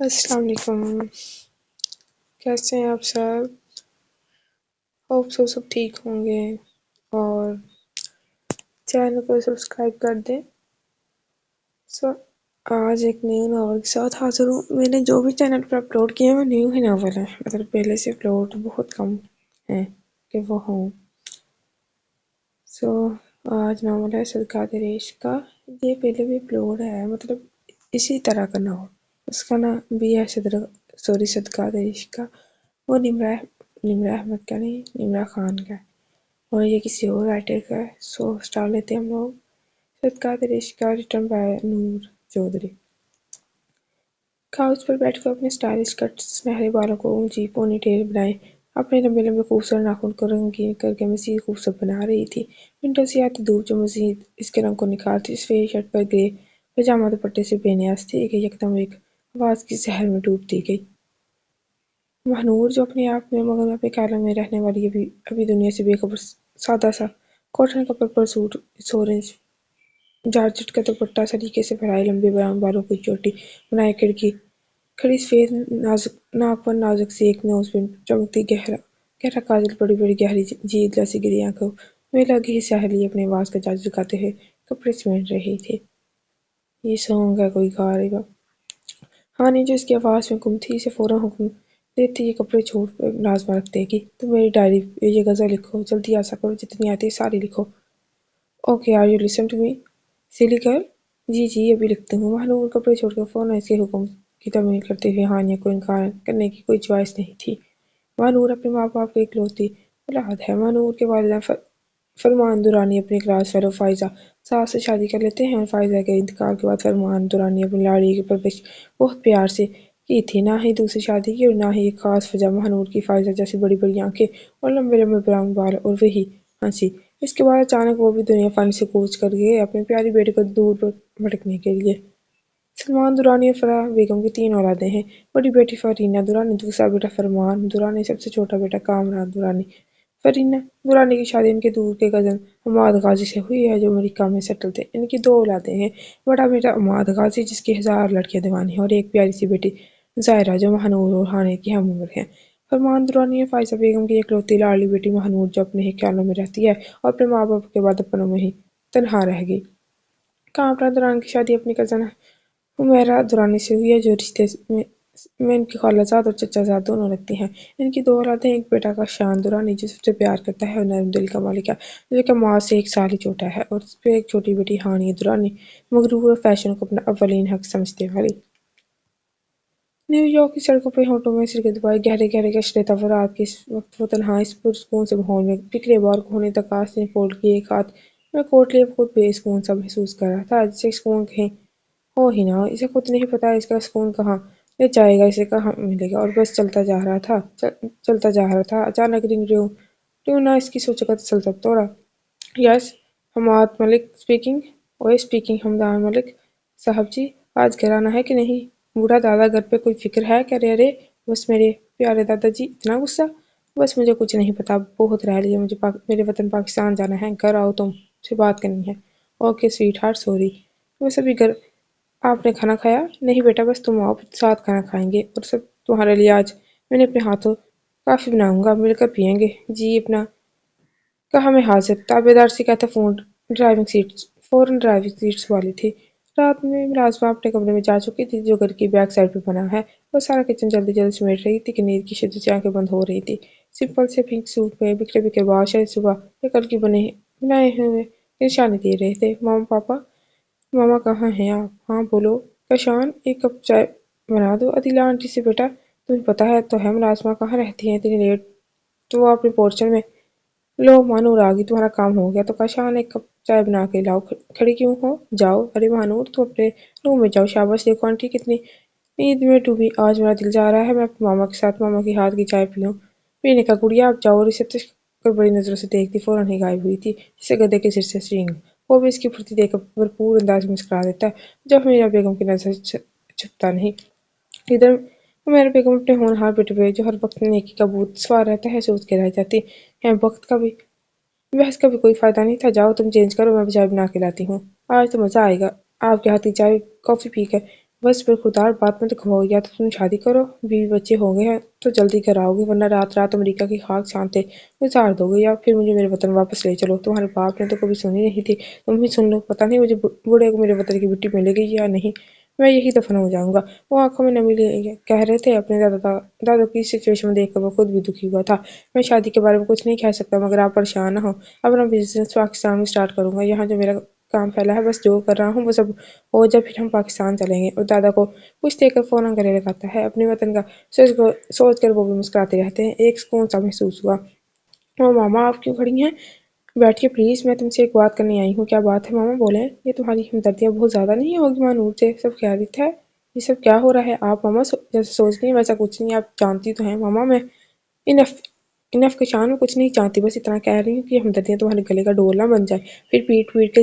السلام علیکم، کیسے ہیں آپ سب؟ ہوپ سب ٹھیک ہوں گے، اور چینل کو سبسکرائب کر دیں۔ سو آج ایک نیو ناول کے ساتھ حاضر ہوں۔ میں نے جو بھی چینل پر اپلوڈ کیے ہیں وہ نیو ہی ناول ہے، مطلب پہلے سے اپلوڈ بہت کم ہیں کہ وہ ہوں۔ آج ناول ہے صدقات عشق کا۔ یہ پہلے بھی اپلوڈ ہے، مطلب اسی طرح کا ناول۔ اس کا نام بھی ہے صدقات عشق کا۔ وہ نمرہ احمد کا نہیں، نمرہ خان کا ہے، اور یہ کسی اور رائٹر کا ہے۔ سٹارٹ لیتے ہیں ہم لوگ۔ صدقات عشق کا، written by Noor Chaudhry. Couch پر بیٹھ کر اپنے اسٹائلش کٹ سنہرے بالوں کو اونچی پونی ٹیل بنائے اپنے لمبے لمبے خوبصورت ناخن کو رنگین کر کے مزید خوبصورت بنا رہی تھی۔ ونڈو سے آتی دھوپ جو مزید اس کے رنگ کو نکھارتی، سفید شرٹ پر گرے پاجامہ دوپٹے سے بے نیاز تھی کہ یکدم ایک آواز کی زہر میں ڈوب دی گئی۔ مہنور، جو اپنے آپ میں مگر اپنے خیالوں میں رہنے والی ابھی دنیا سے بے خبر سادہ سا کاٹن کا پرپل سوٹ، اس اورنج جارجٹ کا دوپٹہ، سلیقے سے پھیلائے لمبے براؤن بالوں کی چوٹی بنائے کھڑی سفید ناک پر نازک سی ایک نوز پن چمکتی گہرا کاجل بڑی بڑی گہری جھیل جیسی گری آنکھوں میں لگی سہیلی اپنے آواز کا جادو دکھاتے ہوئے کپڑے سمیٹ رہی تھی۔ یہ سانگ ہے، کوئی گا رہے گا۔ ہانی، جو اس کی آواز میں گم تھی، اسے فوراً حکم دیتے یہ کپڑے چھوڑ کر ملازمہ رکھ دے گی۔ تم میری ڈائری پہ یہ غزل لکھو، جلدی ایسا کرو، جتنی آتی ہے ساری لکھو۔ Okay, are you listen to me silly girl? جی ابھی لکھتی ہوں۔ مہنور کپڑے چھوڑ کر فوراً اس کے حکم کی تعمیل کرتے ہوئے ہانیہ کو انکار کرنے کی کوئی چوائس نہیں تھی۔ مہنور اپنے ماں باپ کی اکلوتی اولاد ہے۔ مہنور کے والدین فرمان دورانی اپنی کلاس فیلو فائزہ صاحب سے شادی کر لیتے ہیں، اور فائزہ کے انتقال کے بعد فرمان دورانی اپنی لاڑی کی پرورش بہت پیار سے کی تھی، نہ ہی دوسری شادی کی اور نہ ہی ایک خاص وجہ۔ مہنور کی فائزہ جیسی بڑی بڑی آنکھیں اور لمبے لمبے براؤن بال اور وہی ہنسی۔ اس کے بعد اچانک وہ بھی دنیا فانی سے کوچ کر گئے اپنی پیاری بیٹی کو دور بھٹکنے کے لیے۔ سلمان دورانی اور فرح بیگم کی 3 اولادیں ہیں۔ بڑی بیٹی فرینہ دورانی، دوسرا بیٹا فرمان دورانی، سب سے چھوٹا بیٹا کامران دورانی۔ فرینہ دورانی کی شادی ان کے دور کے کزن عماد غازی سے ہوئی ہے، جو امریکہ میں سیٹل تھے۔ ان کی 2 اولادیں ہیں، بڑا بیٹا عماد غازی جس کی 1000 لڑکیاں دیوانی ہیں، اور ایک پیاری سی بیٹی ظاہرہ جو مہنور اور ہانے کی ہم عمر ہیں۔ فرمان دورانی اور فائزہ بیگم کی اکلوتی لاڈلی بیٹی مہنور جو اپنے ہی خیالوں میں رہتی ہے اور اپنے ماں باپ کے بعد اپنوں میں ہی تنہا رہ گئی۔ کامران دورانی کی شادی اپنی کزن حمیرہ دورانی سے ہوئی ہے، جو رشتے میں ان کی خالہ زاد اور چچا زاد دونوں لگتی ہیں۔ ان کی 2 اولادیں، ایک بیٹا کاشان دورانی جو سب سے پیار کرتا ہے اور نرم دل کا مالک ہے، جو کہ ماں سے 1 سال ہی چھوٹا ہے، اور اس پہ ایک چھوٹی بیٹی ہانیہ دورانی، مغرور اور فیشن کو اپنا اولین حق سمجھنے والی۔ نیو یارک کی سڑکوں پہ ہونٹوں میں سرکے دبائے گہرے گہرے گشریتا رات کے اس وقت وہ تنہا اس پرسکون سے ماحول میں پچھلے بار کوہنی تک آستین فولڈ کیے ایک ہاتھ میں کوٹ لیے خود بے سکون سا محسوس کر رہا تھا، جسے سکون کہیں ہو ہی نہ ہو۔ اسے خود نہیں پتا اس کا سکون کہاں لے جائے گا، اسے کہاں ملے گا، اور بس چلتا جا رہا تھا۔ اچانک رنگ ٹیون نے اس کی سوچوں کا تسلسل توڑا۔ یس، حماد ملک اسپیکنگ۔ اوے اسپیکنگ، حماد ملک صاحب جی، آج گھر آنا ہے کہ نہیں؟ بوڑھا دادا، گھر پہ کوئی فکر ہے کیا؟ رے بس میرے پیارے دادا جی، اتنا غصہ؟ بس مجھے کچھ نہیں پتا، بہت رہ لیا، مجھے میرے وطن پاکستان جانا ہے، گھر آؤ، تم سے بات کرنی ہے۔ Okay sweetheart, sorry. بس ابھی گھر آپ نے کھانا کھایا؟ نہیں بیٹا، بس تم آؤ، ساتھ کھانا کھائیں گے، اور سب تمہارے لیے آج میں نے اپنے ہاتھوں کافی بناؤں گا، مل کر پئیں گے۔ جی اپنا کہا میں حاضر، تابعدار سے کہتا فوراً ڈرائیونگ سیٹس والی تھی۔ رات میں ملازمہ اپنے کمرے میں جا چکی تھی، جو گھر کی بیک سائڈ پہ بنا ہے۔ وہ سارا کچن جلدی سمیٹ رہی تھی کہ نیند کی شدت سے آنکھیں بند ہو رہی تھی۔ سمپل سے پنک سوٹ میں بکھرے بکھرے بال شاید صبح یا کل کی بنائے ہوئے نشانی دے رہے تھے۔ ماما کہاں ہیں آپ؟ ہاں بولو کشان، ایک کپ چائے بنا دو عدیلہ آنٹی سے۔ بیٹا تمہیں پتا ہے تو ہے ملازمہ کہاں رہتی ہیں اتنی لیٹ؟ تو وہ اپنے پورشن میں۔ لو مہنور آ گئی، تمہارا کام ہو گیا تو کاشان ایک کپ چائے بنا کے لاؤ، کھڑی کیوں ہو، جاؤ۔ ارے مہنور تم اپنے روم میں جاؤ، شاباش، دیکھو آنٹی کتنی نیند میں ڈوبی، آج میرا دل چاہ رہا ہے میں اپنے ماما کے ساتھ ماما کی ہاتھ کی چائے پیوں۔ پینے کا گڑیا، آپ جاؤ۔ اور اسے تش کر بڑی نظروں سے دیکھتی فوراً ہی غائب ہوئی تھی، جسے گدھے کے سر سے سینگ۔ وہ بھی اس کی پھرتی دیکھ کر بھرپور انداز میں مسکرا دیتا، جب حمیرہ بیگم کی نظر چھپتا نہیں۔ ادھر حمیرہ بیگم اپنے ہونہار بیٹے پہ جو ہر وقت نیکی کا بھوت سوار رہتا ہے سوچ کے رہ جاتی ہیں، بحث کا بھی کوئی فائدہ نہیں تھا۔ جاؤ تم چینج کرو، میں چائے بنا کے لاتی ہوں، آج تو مزہ آئے گا آپ کے ہاتھ کی چائے کافی پی کر۔ बस बेखुदार बात मत खवाओ, या तो तुम शादी करो, बीवी बच्चे हो गए हैं तो जल्दी कराओगे, वरना रात रात अमेरिका की खाक छानते गुजार दोगे, या फिर मुझे मेरे वतन वापस ले चलो। तुम्हारे बाप ने तो कभी सुनी नहीं थी, तुम ही सुन लो। पता नहीं मुझे बूढ़े को मेरे वतन की मिट्टी मिलेगी या नहीं, मैं यही दफन हो जाऊंगा। वो आंखों में नमी ले कह रहे थे। अपने दादा की सिचुएशन में देखकर वो खुद भी दुखी हुआ था। मैं शादी के बारे में कुछ नहीं कह सकता, मगर आप परेशान ना हो। अपना बिजनेस पाकिस्तान में स्टार्ट करूंगा। यहाँ जो मेरा काम फैला है, बस जो कर रहा हूँ वो सब हो जाए फिर हम पाकिस्तान चलेंगे। और दादा को कुछ देकर फौरन गले लगाता है। अपने वतन का सोच कर वो भी मुस्कुराते रहते हैं। एक सुकून सा महसूस हुआ। ओ मामा, आप क्यों खड़ी हैं? बैठिए प्लीज, मैं तुमसे एक बात करने आई हूँ। क्या बात है मामा, बोले। ये तुम्हारी हमदर्दियाँ बहुत ज्यादा नहीं होगी मानूर से? सब खैरियत है? ये सब क्या हो रहा है? आप मामा जैसे सोच रही हैं वैसा कुछ नहीं। आप जानती तो हैं मामा, मैं इनफ इनफ के शान में कुछ नहीं चाहती। बस इतना कह रही हूँ कि हमदर्दियाँ तुम्हारे गले का डोर ना बन जाए। फिर पीट पीट के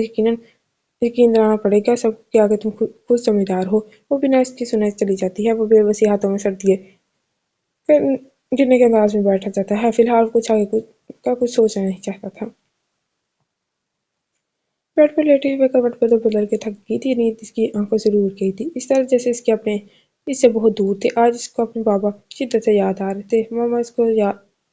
यकीन दिलाना पड़ेगा सबके आगे तुम खुद समझदार हो। वो बिना इसकी सुने चली जाती है। वो बेबसी हाथों में सर दिए फिर गिरने के अंदाज में बैठा जाता है। फिलहाल कुछ आगे कुछ सोचना नहीं चाहता था। बेड पर लेटे हुए करवट बदल बदल के थक गई थी। नींद इसकी आंखों से दूर गई थी, इस तरह जैसे इससे बहुत दूर थे। आज इसको अपने बाबा शिद्दत से याद आ रहे थे। मामा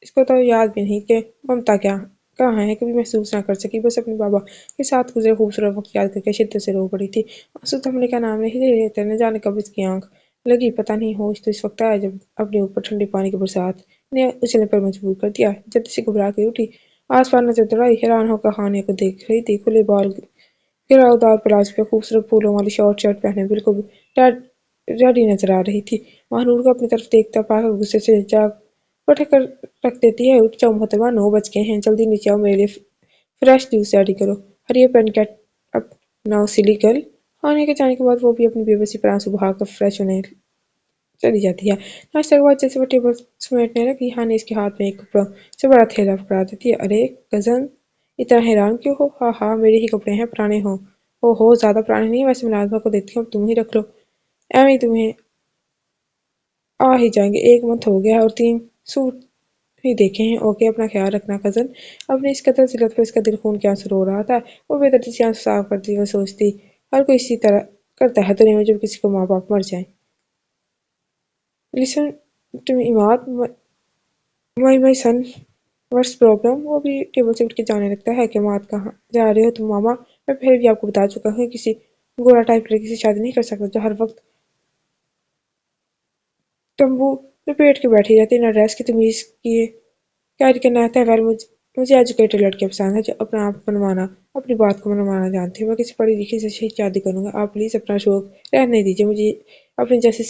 इसको तो याद भी नहीं कि ममता क्या कहाँ है, कभी महसूस ना कर सकी। बस अपने बाबा के साथ गुजरे खूबसूरत वक्त याद करके शिद्दत से रो पड़ी थी। आंसू थमने का नाम नहीं ले रहे थे। न जाने कब इसकी आंख लगी, पता नहीं। होश तो इस वक्त आया जब अपने ऊपर ठंडे पानी की बरसात ने उछलने पर मजबूर कर दिया। जल्दी से घबरा के उठी, आस-पास नजर दौड़ाई। हैरान होकर खाने को देख रही थी। खुले बाल, घिरावदार प्लाजो पे खूबसूरत फूलों वाली शॉर्ट शर्ट पहने बिल्कुल रेडी नजर आ रही थी। महानूर को अपनी तरफ देखता पाकर गुस्से से जाग उठ कर रख देती है। उठ जाओ मोहतरमा, 9 बज गए हैं। जल्दी नीचे आओ, मेरे लिए फ्रेश जूस रेडी करो। Hurry pen get up now silly girl. खाने के जाने के बाद वो भी अपनी बेबसी पर आंसू बहाकर फ्रेश होने चली जाती है। नाश्ते के बाद जैसे वो टेबल समेटने लगी, हानि इसके हाथ में एक कपड़ों से बड़ा थैला पकड़ा देती है। अरे कजन, इतना हैरान क्यों हो? हाँ हाँ, मेरे ही कपड़े हैं, पुराने हो ज्यादा पुराने नहीं। वैसे मैं नाजमा को देती हूँ, तुम ही रख लो। एवं तुम्हें आ ही जाएंगे। 1 मंथ हो गया है और 3 सूट ही देखे हैं। ओके, अपना ख्याल रखना कजन। अपनी इस कदर जिल्लत पर इसका दिल खून के आंसू रो रहा था। वो बेदर्दी से आंसू साफ करती हुई सोचती, हर कोई इसी तरह करता है दुनिया में जब किसी को माँ बाप मर जाए। Listen to me Imad, my son, what's problem? वो भी टेबल से उठ के जाने लगता है। कि मात, कहाँ जा रहे हो तुम मामा? मैं पहले भी आपको बता चुका हूँ, किसी गोरा टाइप लड़की से शादी नहीं कर सकता जो हर वक्त तंबू लपेट के बैठी रहती है। न ड्रेस की तमीज की कैरी करना आता है। वेल, मुझे एजुकेटेड लड़के पसंद है जो अपना आप मनवाना अपनी बात को मनवाना जानती है। मैं किसी पढ़ी लिखी से शादी करूंगा। आप प्लीज अपना शौक रहने दीजिए। मुझे अपनी जैसी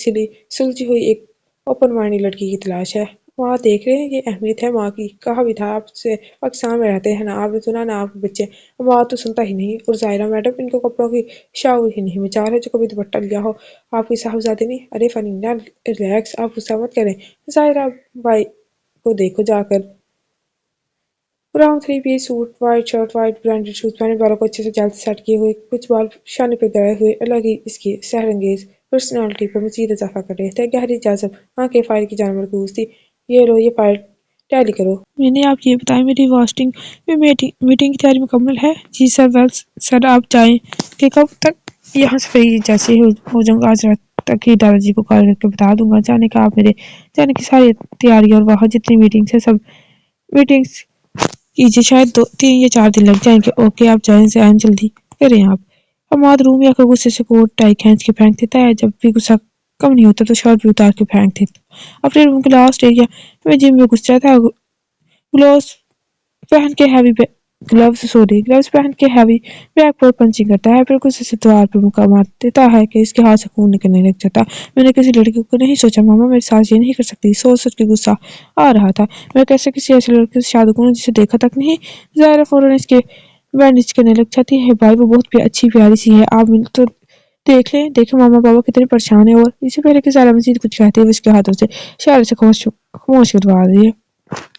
सुलझी हुई एक ओपन माइंडेड लड़की की तलाश है। वहाँ देख रहे हैं, ये अहमियत है माँ की। कहा भी था आपसे, पाकिस्तान में रहते हैं ना आपने सुना ना आपके बच्चे। माँ तो सुनता ही नहीं। और जायरा मैडम, इनको कपड़ों की शाउर ही नहीं। मचाल है जो कभी दुपट्टा लिया हो। आपकी साहबजादी नहीं। अरे फनीना, रिलैक्स, आप गुस्सा मत करें। जायरा भाई को देखो जाकर। Brown 3 piece suit, white shirt, white branded shoes पहने, बालों को अच्छे से जेल से सेट किए हुए, कुछ बाल शाने पे गए हुए, अलग ही इसकी सहरंगेज पर्सनालिटी पर मजीद इजाफा कर रहे थे। गहरी जाजब आंखें फाइल की जानवर मरकूज थी। ये लो, ये फाइल टैली करो। मैंने आप ये बताया, मेरी वास्टिंग में मीटिंग की तैयारी मुकम्मल है। जी सर। वेल सर, आप जाएं कि कब तक यहाँ से फ्री जैसे हो जाऊंगा। आज रात तक ही दादाजी को कॉल करके बता दूंगा। जाने का आप मेरे जाने की सारी तैयारी और वहाँ जितनी मीटिंग्स है सब मीटिंग्स कीजिए। शायद 3 या 4 दिन लग जाएंगे। ओके, आप जाएं जल्दी करें आप। हमाद रूम या गुस्से से कोट टाई खींच के फेंक देता है। जब भी गुस्सा कम नहीं होता तो शर्ट भी उतार के फेंक देता। अपने रूम के लास्ट एरिया में जिम में घुस जाता है। ग्लोव्स पहन के हैवी ग्लव्स पहन के हैवी बैक पर पंचिंग करता है। फिर गुस्से से दीवार पर मुक्का मार देता है कि इसके हाथ से खून निकलने लग जाता। मैंने किसी लड़की को नहीं सोचा मामा, मेरे साथ ये नहीं कर सकती। सोच सोच के गुस्सा आ रहा था। मैं कैसे किसी ऐसे लड़के से शादी करूं जिसे देखा तक नहीं। जायरा फौरन इसके बैंडेज करने लग जाती है। भाई, वो बहुत अच्छी प्यारी सी है, आप मिल तो देख लें। देखे मामा पापा कितने परेशान है। और इससे पहले कि जायरा मजीद कुछ कहते हुए उसके हाथों से इशारे से खामोश करवा रही है।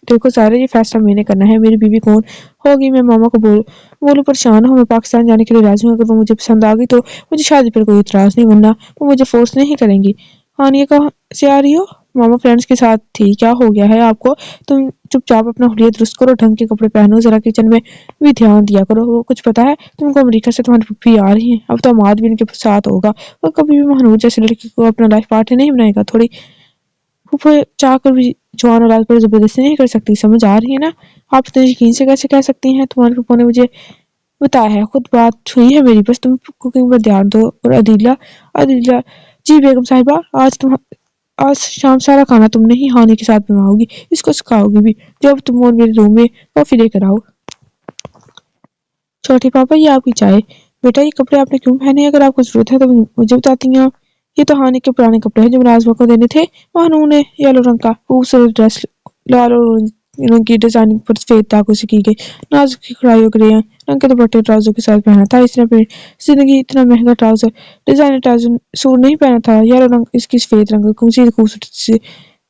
देखो सारा, ये फैसला मैंने करना है। मेरी बीवी कौन होगी मैं मामा को बोलूं परेशान हूँ। मैं पाकिस्तान जाने के लिए राजी हूँ। अगर वो मुझे पसंद आ गई तो मुझे शादी पर कोई इतराज नहीं, वरना वो मुझे फोर्स नहीं करेंगी। हानिया कहाँ से आ रही हो? मामा फ्रेंड्स के साथ थी, क्या हो गया है आपको? तुम चुपचाप अपना हुलिया दुरुस्त करो, ढंग के कपड़े पहनो, जरा किचन में भी ध्यान दिया करो। वो कुछ पता है तुमको अमेरिका से तुम्हारी फूफी आ रही है, अब तो दामाद भी इनके साथ होगा। वो कभी भी महानूर जैसी लड़की को अपना लाइफ पार्टनर नहीं बनाएगा। थोड़ी फूफे चाह कर भी जवान औलाद पर जबरदस्ती नहीं कर सकती, समझ आ रही है ना? आप इतने यकीन से कैसे कह सकती हैं? तुम्हारे फूफो ने मुझे बताया है, खुद बात हुई है मेरी, बस तुम कुकिंग पर ध्यान दो। और अदीला अदीला जी बेगम साहिबा, आज शाम सारा खाना तुमने ही हानि के साथ बनाओगी, इसको सिखाओगी भी। जब तुम और मेरे रूम में कॉफी लेकर आओ। छोटे पापा, ये आपकी चाय। बेटा, ये कपड़े आपने क्यों पहने? अगर आपको जरूरत है तो मुझे बताती हैं आप। ये तो हानि के पुराने कपड़े हैं जो मुलाजमा को देने थे। महानू ने येलो रंग का खूबसूरत ड्रेस लाल और ऑरेंज रंग की डिजाइनिंग पर सफेद धागों से की गई नाजुक की कढ़ाई गई रंग के दुपट्टे ट्राउजर के साथ पहना था। इसने अपनी जिंदगी इतना महंगा ट्राउजर डिजाइनर ट्राउजर सूट नहीं पहना था। येलो रंग इसकी सफेद रंग की खूबसूरत से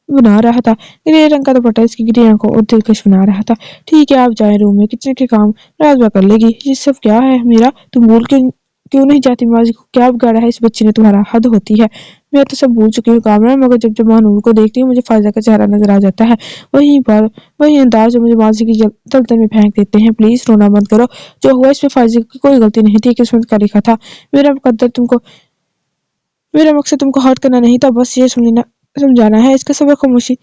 बना रहा था। ग्रे रंग का दुपट्टा इसकी ग्रे आंखों और दिलकश बना रहा था। ठीक है, आप जाए रूम में, किचन के काम राजबा कर लेगी। ये सब क्या है मेरा? तुम भूल क्यों क्यों नहीं जाती? माजी को क्या बिगाड़ा है इस बच्ची ने तुम्हारा? हद होती है। मैं तो सब भूल चुकी हूँ कामरान, मगर जब जब महानूर को देखती हूँ मुझे फायजा का चेहरा नजर आ जाता है। वही बार वही अंदाज जो मुझे माजी की दलदल में फेंक देते हैं। प्लीज रोना बंद करो। जो हुआ इसमें फायजा की कोई गलती नहीं थी, किस्मत का लिखा था। मेरा मुकद्दर तुमको मेरा मकसद तुमको हर्ट करना नहीं था, बस ये समझाना है। इसका सबक खामोशी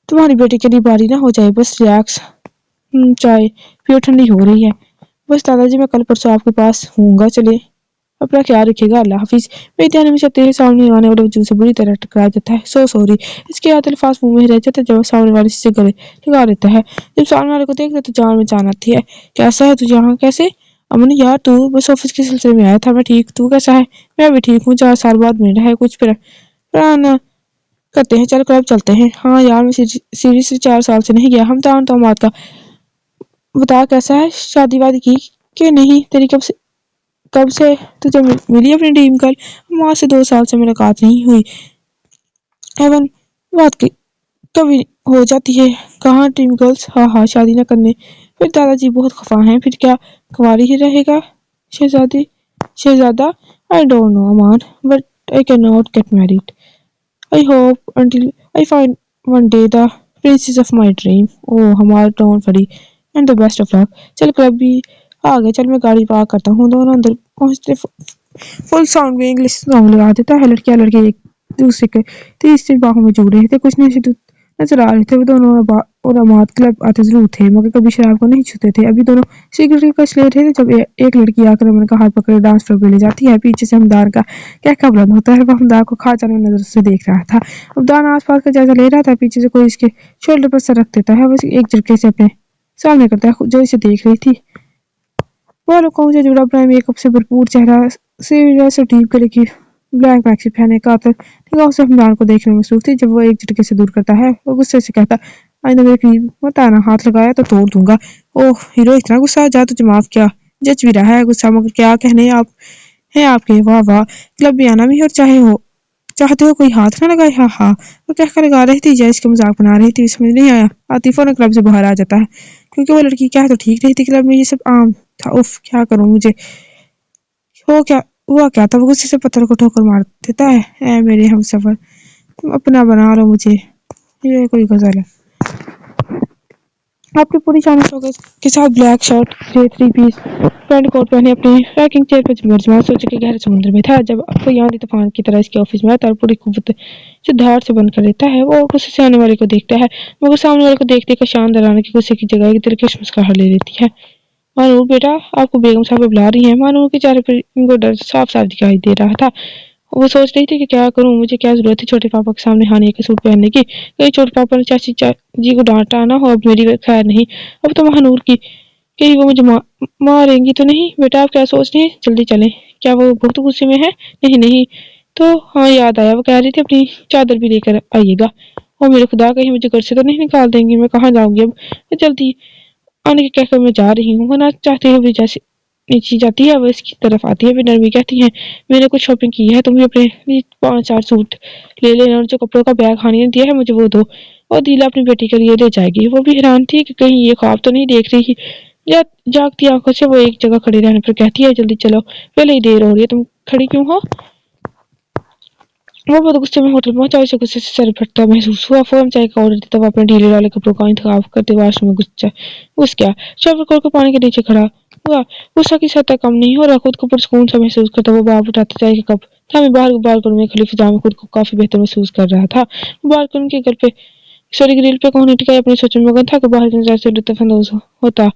तुम्हारी बेटी के लिए बारी ना हो जाए। बस रिलैक्स। चाय पियो, ठंडी हो रही है। बस दादाजी, मैं कल परसों आपके पास हूँगा। चले, अपना ख्याल रखिएगा। अल्लाह हाफिज। मेरे ध्यान हमेशा तेरे सामने आने वाले वजूद से बुरी तरह टकरा जाता है। So sorry. इसके याद अल्फाज मुंह में रह जाते जब सामने वाले से गले लगा लेता है। जब सामने वाले को देखते तो जान में जान आती है। कैसा है तू यहाँ? कैसे? अमन यार, तू बस ऑफिस के सिलसिले में आया था। मैं ठीक, तू कैसा है? मैं भी ठीक हूँ। 4 साल बाद मिल रहा है, कुछ पुराना करते हैं। चल क्लब चलते हैं। हाँ यार, मैं सीरीज से 4 साल से नहीं गया। हम तो मात का बता, कैसा है? शादी वादी की कि नहीं तेरी? कब से तुझे मिली अपनी ड्रीम गर्ल? माँ से 2 साल से मुलाकात नहीं हुई। एवन बात की कभी हो जाती है। कहाँ ड्रीम गर्ल्स? हाँ हाँ, शादी न करने। फिर दादाजी बहुत खफा हैं। फिर क्या कुंवारी ही रहेगा शहजादी शहजादा? I don't know Aman, but I can not get married. I hope until I find one day the princess of my dream. Oh हमारा, don't worry and the best of luck. चल क्लब भी आ गए। चल मैं गाड़ी पार्क करता हूँ। दोनों अंदर पहुंचते फुल साउंड में इंग्लिश सॉन्ग लगा देता है। लड़कियां लड़के एक दूसरे के तीसरी बाहों में जुड़ रहे थे। कुछ नहीं नजर आ रहे थे। वो दोनों और अमाद क्लब आते जरूर थे, मगर कभी शराब को नहीं छूते थे। अभी दोनों सिगरेट की कश ले रहे थे जब एक लड़की आकर अमन का हाथ पकड़े डांस फ्लोर पे ले जाती है। पीछे से हमदार का क्या बुलंद होता है। वो हमदार को खा जाने नजर से देख रहा था। हमदार आसपास का जायजा ले रहा था। पीछे से कोई इसके शोल्डर पर सर रख देता है। बस एक झटके से अपने सामने करता है जो इसे देख रही थी। बालों को मुझे जुड़ा अपना मेकअप से भरपूर चेहरा से डीप कलर की ब्लैक मैक्सी पहने कातर निगाहों से हमदान को देखने में मसरूफ थी। जब वो एक झटके से दूर करता है, वो गुस्से से कहता, आइंदा मेरे करीब मत आना, हाथ लगाया तो तोड़ दूंगा। ओह हीरो, इतना गुस्सा? जा तुझे माफ किया। जच भी रहा है गुस्सा, मगर क्या कहने आप हैं आपके। वाह वाह, क्लब में आना भी और चाहते हो कोई हाथ ना लगाए। हाँ हाँ, वो क्या लगा रही थी या इसका मजाक बना रही थी, समझ नहीं आया। आतिफ फौरन क्लब से बाहर आ जाता है क्योंकि वो लड़की क्या तो ठीक रही थी। क्लब में ये सब आम था। उफ, क्या करूं मुझे हो क्या हुआ क्या था? वो गुस्से से पत्थर को ठोकर मार देता है। ऐ मेरे हमसफर, तुम अपना बना लो मुझे। ये कोई गजल है? आपने पूरी शामिल शौकत के साथ black shirt, grey three piece pant coat पहने अपनी रैकिंग चेयर पर विराजमान सोचे कि गहरे समुद्र में था जब कोई आंधी तूफान की तरह इसके ऑफिस में आता और पूरी कुव्वत से धार से बंद कर देता है। वो गुस्से से आने वाले को देखता है, मगर सामने वाले को देखते का शानदार आने की गुस्से की जगह दिलकश मुस्कुराहट ले लेती है। मानूर बेटा, आपको बेगम साहब बुला रही हैं। मानूर के चेहरे पर इनको डर साफ साफ दिखाई दे रहा था। वो सोच रही थी कि क्या करूं, मुझे क्या जरूरत है छोटे पापा के सामने हानिया के सूट पहनने की। कहीं छोटे पापा ने चाची जी को डांटा ना हो। अब मेरी खैर नहीं, अब तो महानूर की कहीं वो मुझे मारेंगी तो नहीं। बेटा आप क्या सोच रही हैं? जल्दी चलें। क्या वो बहुत गुस्से में है? नहीं नहीं, तो हाँ याद आया, वो कह रही थी अपनी चादर भी लेकर आइएगा। और मेरे खुदा, कहीं मुझे घर से तो नहीं निकाल देंगी। मैं कहाँ जाऊंगी अब? मैं जल्दी आने के कहकर मैं जा रही हूँ। वरना चाहते हुए जैसे नीचे जाती है वो इसकी तरफ आती है। फिर नरमी कहती है, मैंने कुछ शॉपिंग की है, तुम भी अपने लिए 5-4 सूट ले लेना और जो कपड़ों का बैग हानि ने दिया है मुझे वो दो। और दीला अपनी बेटी के लिए ले जाएगी। वो भी हैरान थी कि कहीं ये ख्वाब तो नहीं देख रही। जागती आंखों से वो एक जगह खड़ी रहने पर कहती है, जल्दी चलो, पहले ही देर हो रही है। तुम खड़ी क्यों हो? वो बहुत गुस्से में होटल पहुंचा, उसे गुस्से से सर फटता महसूस हुआ। फौरन चाय का ऑर्डर देता, वो अपने ढीले वाले कपड़ों का इंतखाब करते वॉशरूम में घुस गया। शॉवर खोल कर पानी के नीचे खड़ा हुआ, गुस्सा की सतह कम नहीं हो रहा, खुद को पुरस्कून सा महसूस करता वो बाहर उठाता चाय का कप था। मैं बाहर बालकनी में खली फिजा में खुद को काफी बेहतर महसूस कर रहा था। बालकनी के घर पे सॉरी ग्रिल पे कोहनी टिका अपनी सोचों में मगन था कि बाहर के नजारे से लुत्फानंदोज होता है।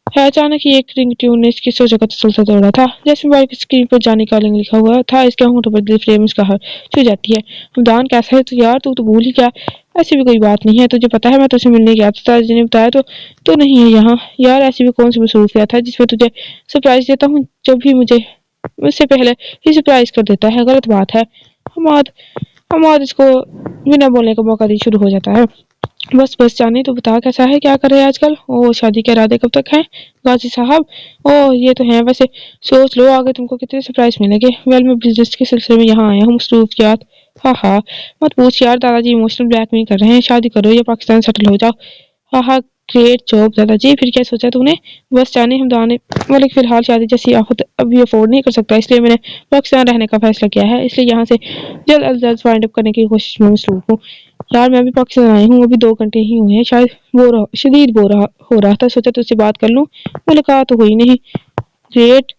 अचानक ही एक रिंग ट्यून ने इसकी सोचों का तसलसल तोड़ा था। जैसे मोबाइल की स्क्रीन पर जानी कॉलिंग लिखा हुआ था, इसके होंठों पर दिल फ्रेम उसका हाथ छू जाती है। हमदान कैसा है तू यार, तू तो भूल ही गया। ऐसी भी कोई बात नहीं है, तुझे पता है मैं तुझसे मिलने गया था, ताजी ने बताया तो नहीं है यहाँ यार। ऐसी भी कौन सी मसरूफियत है जिसमें तुझे सरप्राइज देता हूँ, जब भी मुझे मुझसे पहले ही सरप्राइज कर देता है। गलत बात है। हमाद हमाद इसको बिना बोलने का मौका दी शुरू हो जाता है। बस बस जाने तो बता कैसा है, क्या कर रहे हैं आजकल? ओ शादी के इरादे कब तक हैं गाजी साहब? ओ ये तो है वैसे, सोच लो आगे तुमको कितने सरप्राइज मिलेंगे। वेल मैं बिजनेस के सिलसिले में यहाँ आया हूँ, मसरूफियात। हाँ हाँ मत पूछ यार, दादाजी इमोशनल ब्लैकमेल कर रहे हैं, शादी करो या पाकिस्तान सेटल हो जाओ। हाँ हाँ ग्रेट जॉब दादाजी, फिर क्या सोचा तूने? बस जाने हम दाने मलिक फिलहाल शादी जैसी आफत अभी अफोर्ड नहीं कर सकता, इसलिए मैंने पाकिस्तान रहने का फैसला किया है। इसलिए यहाँ से जल्द अज जल्द फाइंड अप करने की कोशिश में मसरूफ हूँ। यार मैं भी पाकिस्तान आई हूँ, अभी 2 घंटे ही हुए हैं, शायद शदीद बोर हो रहा था, सोचा तुझसे बात कर लूँ। मुलाकात तो हुई नहीं। ग्रेट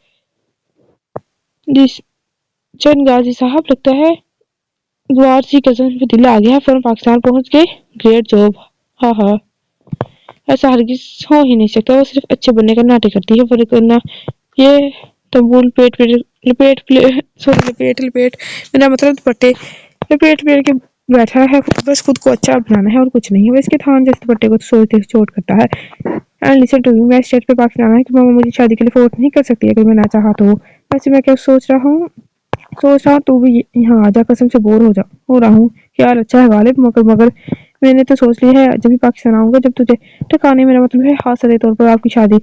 दिस चंद गाजी साहब, लगता है गुआर सी कजन पे दिल आ गया, फौरन पाकिस्तान पहुंच गए। Great job. हाँ हाँ ऐसा हरगिज हो ही नहीं सकता, वो सिर्फ अच्छे बनने का नाटक करती है, वरना ये तंबूल पेट पे लपेट सॉरी लपेट लपेट मेरा मतलब दुपट्टे लपेट पेट के बैठा है, बस खुद को अच्छा बनाना है और कुछ नहीं। वह इसके थान जैसे दुपट्टे को तो सोचते ही चोट करता है। एंड लिसन टू मी, मैं स्टेज पे पाकिस्तान है कि मामा मुझे शादी के लिए फोर्स नहीं कर सकती अगर मैं ना चाहा तो। वैसे मैं क्या सोच रहा हूँ तू भी यहाँ आ जा, कसम से बोर हो रहा हूँ। ख्याल अच्छा है गालिब, मगर मगर मैंने तो सोच लिया है जब भी पाकिस्तान आऊंगा, जब तुझे ठिकाने, मेरा मतलब है हासिल तौर पर आपकी शादी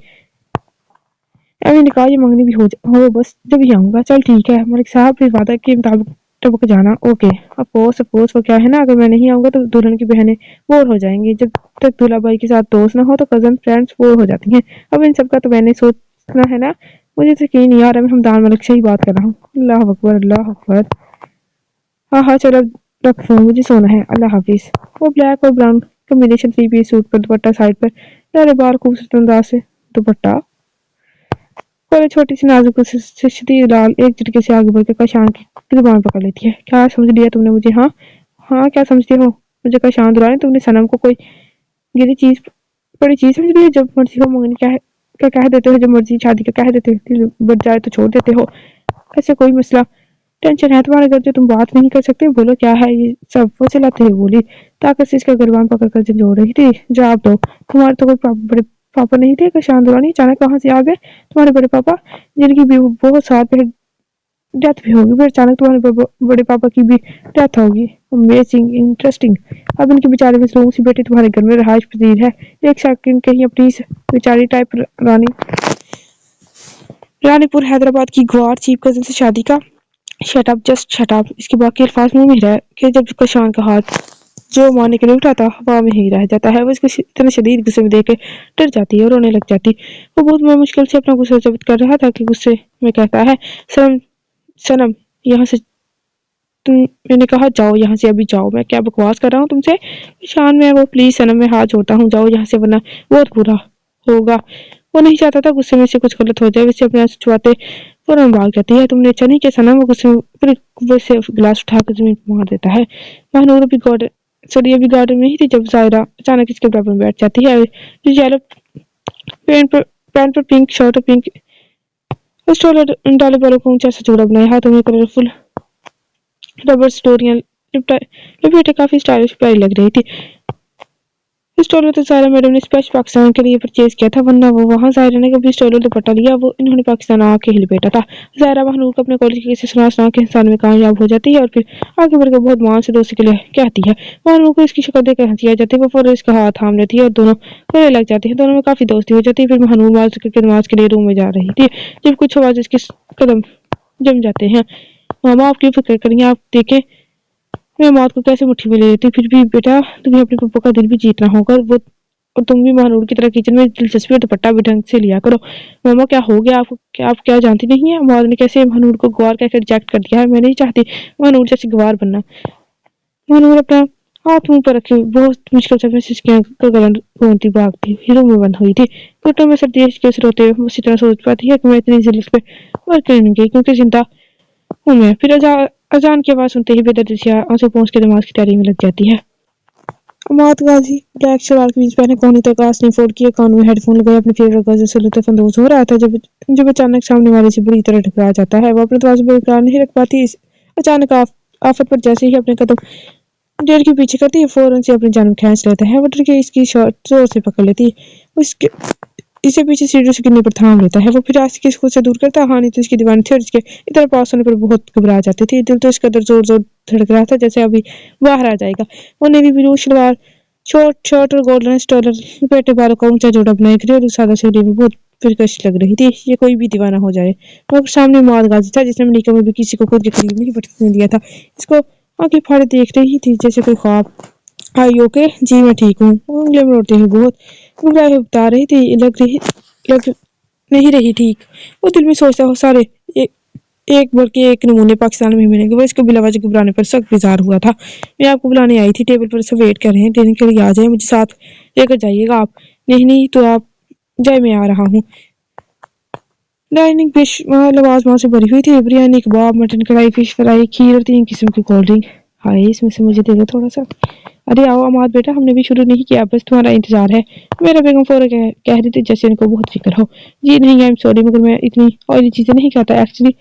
मैंने निकाह ये मंगनी भी हो बस जब ही आऊंगा। चल ठीक है मलिक साहब, फिर वादा के मुताबिक टपक जाना। ओके। अफकोर्स वो क्या है ना, अगर मैं नहीं आऊंगा तो दुल्हन की बहनें बोर हो जाएंगी, जब तक दूल्हा भाई के साथ दोस्त ना हो तो कजन फ्रेंड्स बोर हो जाती हैं। अब इन सब का तो मैंने सोचना है ना, मुझे तो यकीन नहीं आ रहा मैं हमदान मलिक से ही बात कर रहा हूँ। अल्लाह अकबर अल्लाह अकबर। हाँ हाँ चलो रख फोन, मुझे सोना है, अल्लाह हाफिज। वो ब्लैक और ब्राउन कॉम्बिनेशन 3 पीस सूट पर दुपट्टा साइड पर, प्यारे बाल खूबसूरत अंदाज से दुपट्टा और एक छोटी सी नाजुक से शदीद लाल एक झटके से आगे बढ़कर कशान की जुबान पकड़ लेती है। क्या समझ लिया तुमने मुझे? हाँ हाँ क्या समझते हो मुझे? कशान दुरानी, तुमने सनम को कोई गिरी चीज बड़ी चीज समझ ली है? जब मर्जी हो मंगनी क्या कह देते हो, जब मर्जी शादी का कह देते हो, दिल बढ़ जाए तो छोड़ देते हो। ऐसे कोई मसला टेंशन है तुम्हारे घर जो तुम बात नहीं कर सकते? बोलो क्या है ये सब? वो चिल्लाते हुए बोली, ताकत से इसका गलबान पकड़ कर झंझोड़ रही थी। जवाब दो, तुम्हारे तो कोई बड़े पापा नहीं थे? कशान दुरानी अचानक कहाँ से आ गए तुम्हारे बड़े पापा, जिनकी भी बहुत साल पहले डेथ भी होगी, फिर अचानक तुम्हारे बड़े पापा की भी डेथ होगी? Amazing interesting. अब इनके बेचारे मजलूम सी बेटी तुम्हारे घर में रहायश पजीर है, एक सेकंड कहीं अपनी बेचारी टाइप रानीपुर हैदराबाद की गवार चीफ कजन से शादी का। Shut up just shut up, इसके बाकी अल्फाज मुंह में रह के जब कशान का हाथ जो मारने के लिए उठा था हवा में ही रह जाता है। वो इसको इतने शदीद गुस्से में देख के डर जाती है और रोने लग जाती। वो बहुत मुश्किल से अपना गुस्सा जब्त कर रहा था कि गुस्से में कहता है, सनम सनम यहाँ से तुम, मैंने कहा जाओ यहाँ से, अभी जाओ। मैं क्या बकवास कर रहा हूँ तुमसे? शान में वो, प्लीज सनम मैं हाथ जोड़ता हूँ, जाओ यहाँ से वरना बहुत बुरा होगा। वो नहीं चाहता था गुस्से में से कुछ गलत हो जाए, वैसे अपने आप छुपाते फौरन भाग जाती है। तुमने अच्छा नहीं किया सनम। वो गुस्से में पूरे कुएं से गिलास उठाकर जमीन पर मार देता है। महानूर अभी गार्डन में ही थी जब जायरा अचानक इसके बराबर में बैठ जाती है। येलो पैंट पर पिंक शर्ट और पिंक स्टोलर डाले बालों को ऊंचा सा जोड़ा बनाया, हाथों में कलरफुल रबर स्टोरियां लिपटे काफी स्टाइलिश प्यारी लग रही थी। इस स्टोलर तो ज़ायरा मैडम ने स्पेशल पाकिस्तान के लिए परचेज किया था, वरना वो वहाँ ज़ायरा ने कभी स्टोलर दुपट्टा लिया वो इन्होंने पाकिस्तान आके ही लपेटा था। ज़ायरा महनूर को अपने कॉलेज के किसी सुना के इंसान में कामयाब हो जाती है और फिर आगे बढ़कर बहुत मान से दोस्ती के लिए कहती है। महनूर को इसकी शक्ल देखकर हंसी आ जाती है, वो फौरन इसका हाथ थाम लेती है और दोनों गले लग जाती है। दोनों में काफी दोस्ती हो जाती है। फिर महनूर नमाज के लिए रूम में जा रही थी जब कुछ आवाज इसके कदम जम जाते हैं। मामा आप क्यों फिक्र करेंगे, आप देखें मैं मौत को कैसे मुट्ठी में ले लेती। फिर भी बेटा तुम्हें अपने पप्पा का दिल भी जीतना होगा, वो और तुम भी महानूर की तरह किचन में दिलचस्पी और दुपट्टा भी ढंग से लिया करो। मामा क्या हो गया आपको? क्या आप क्या जानती नहीं है? अमाद ने कैसे महानूर को गवार कहकर रिजेक्ट कर दिया है। मैं नहीं चाहती महानूर जैसे गवार बनना। महानूर अपना हाथ मुंह पर रखे बहुत मुश्किल से अपनी सिसकियां का गलन घूमती भागती हिरों में बंद हुई थी। घुटनों में सर्दी के असर होते हुए उसी तरह सोच पाती है कि मैं इतनी जिल्लत पे मर क्यों नहीं गई, क्योंकि जिंदा हूँ मैं। फिर अजान की आवाज सुनते ही बेदर्दी से आंसू पहुंच के नमाज की तैयारी में लग जाती है। अमाद गाजी ब्लैक सलवार कमीज पहने कोहनी तक आसनी फोल्ड किए, कान में हेडफोन लगाए अपने फेवरेट गजल से लुत्फानंदोज हो रहा था जब जब अचानक सामने वाले से बुरी तरह टकरा जाता है। वो अपने दरवाजे पर बरकरार नहीं रख पाती। अचानक आफत पर जैसे ही अपने कदम डेढ़ के पीछे करती है फौरन से अपनी जान खींच लेता है। वो डर के इसकी शर्ट जोर से पकड़ लेती है, उसके इसे पीछे सीढ़ियों से गिरने पर थाम लेता है। वो फिर आस्ते के खुद से दूर करता है। हानि तो इसकी दीवानी थी और इसके इधर पास होने पर बहुत घबरा जाती थी। दिल तो इसका दर जोर जोर धड़क रहा था जैसे अभी बाहर आ जाएगा। वो navy blue salwar short shirt और गोल्डन स्टॉलर लपेटे बालों का ऊंचा जोड़ा बनाए खड़े और सादा सीढ़ी में बहुत दिलकश लग रही थी। ये कोई भी दीवाना हो जाए। वो सामने माद गाजी था जिसने अमेरिका में भी किसी को खुद के करीब नहीं बैठने दिया था। इसको आंखें फाड़े देख रही थी जैसे कोई ख्वाब। आई ओके जी मैं ठीक हूँ। उंगलियों में रोते हुए बहुत घबराए हुए बता रही थी। लग नहीं रही ठीक। वो दिल में सोचता हो सारे एक बल्कि एक नमूने पाकिस्तान में मिलेंगे। वो इसको बिलावजह घबराने पर सख्त बेजार हुआ था। मैं आपको बुलाने आई थी, टेबल पर सब वेट कर रहे हैं, देने के लिए आ जाए, मुझे साथ लेकर जाइएगा आप। नहीं नहीं तो आप जाए, मैं आ रहा हूँ। डाइनिंग लवाजमा से भरी हुई थी। बिरयानी, कबाब, मटन कढ़ाई, फिश फ्राई, खीर और 3 किस्म की कोल्ड ड्रिंक। हाय इसमें से मुझे दे दो थोड़ा सा। अरे आओ अमाद बेटा, हमने भी शुरू नहीं किया, बस तुम्हारा इंतजार है। मेरा बेगम फौरन कह रही थी जैसे इनको बहुत फिक्र हो। जी नहीं आई एम सॉरी, मगर मैं इतनी ऑयली चीजें नहीं खाता actually.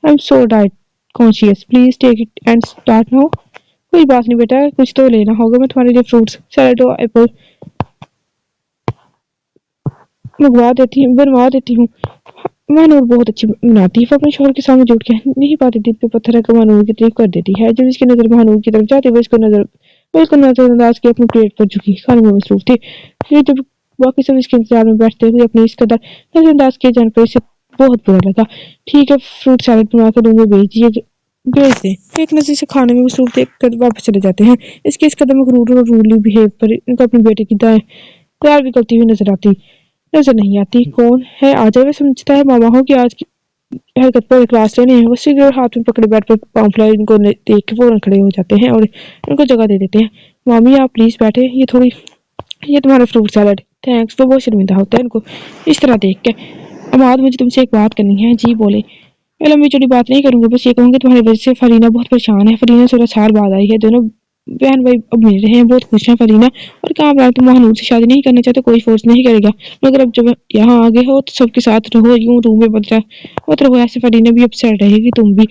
I am so diet conscious, please take it and start now. कोई बात नहीं बेटा, कुछ तो लेना होगा, मैं तुम्हारे लिए फ्रूट्स सैलेड और एप्पल बनवा देती हूँ। महानूर बहुत अच्छी बनाती है। वो अपने शोहर के सामने जुट के नहीं पाती, दिल पे पत्थर रखकर महानूर की तारीफ कर देती है। जब इसकी नजर महानूर की तरफ जाती है वो इसको नजरअंदाज के अपनी प्लेट पर झुकी खाने में मसरूफ थी। फिर जब बाकी सब इसके इंतजार में बैठते हुए अपने इस कदर नजरअंदाज किए जाने पर इसे बहुत बुरा लगा। ठीक है फ्रूट सैलेड बना कर दूंगे, भेज दे। एक नजर से खाने में मसरूफ देख कर वापस चले जाते हैं। इसके इस कदम रूड और रूडली बिहेव पर इनको अपने बेटे की दाल भी गलती हुई नजर नहीं आती। कौन है आ जाए। वह समझता है मामा हो कि आज की हरकत पर क्लास लेने हैं। वो सिगरेट हाथ में पकड़े बैठ पर पाम्पलेट इनको देख के फौरन खड़े हो जाते हैं और इनको जगह दे देते हैं। मामी आप प्लीज बैठे, ये तुम्हारा फ्रूट सैलड। थैंक्स। वो बहुत शर्मिंदा होता है इनको इस तरह देख के। अमाद मुझे तुमसे एक बात करनी है। जी बोले। मैं लंबी चौड़ी बात नहीं करूंगी, बस ये कहूंगी तुम्हारी वजह से फरीना बहुत परेशान है। फरीना 16 साल बाद आई है, दोनों बहन भाई अब मिल रहे हैं, बहुत खुश हैं फरीना। और कहा तुम महानूर से शादी नहीं करना चाहते, कोई फोर्स नहीं करेगा, मगर अब जब यहाँ आ गए हो तो सबके साथ रहो, यूं रूम में मत रहो ऐसे। फरीना भी अपसेट रहेगी, तुम भी।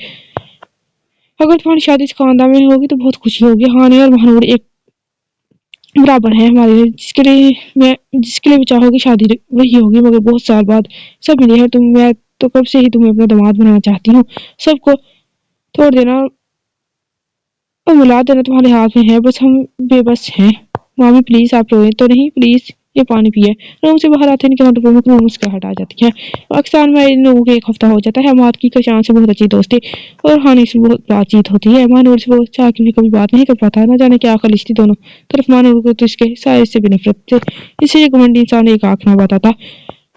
अगर तुम्हारी शादी इस खानदान में होगी तो बहुत खुशी होगी। हानि और महानूर एक बराबर है हमारे लिए, जिसके लिए भी चाहोगी शादी वही होगी, मगर बहुत साल बाद सब मिले हैं। मैं तो कब से ही तुम्हें अपना दामाद बनाना चाहती हूँ। सबको तोड़ देना और मिला देना तुम्हारे हाथ में है, बस हम बेबस हैं। मामी प्लीज आप रोए तो नहीं, प्लीज ये पानी पिए। रूम से बाहर आते इनके होंठों पर मुस्कुराहट आ जाती है। पाकिस्तान में इन लोगों को एक हफ्ता हो जाता है। अमाद की कशान से बहुत अच्छी दोस्ती और हानि से बहुत बातचीत होती है। महानूर से वो चाह की भी कभी बात नहीं कर पाता, न जाने क्या खलिश थी दोनों तरफ। महानूर को तो इसके साइज से भी नफरत थी, इसलिए घमंडी इंसान एक आंख ना बताता।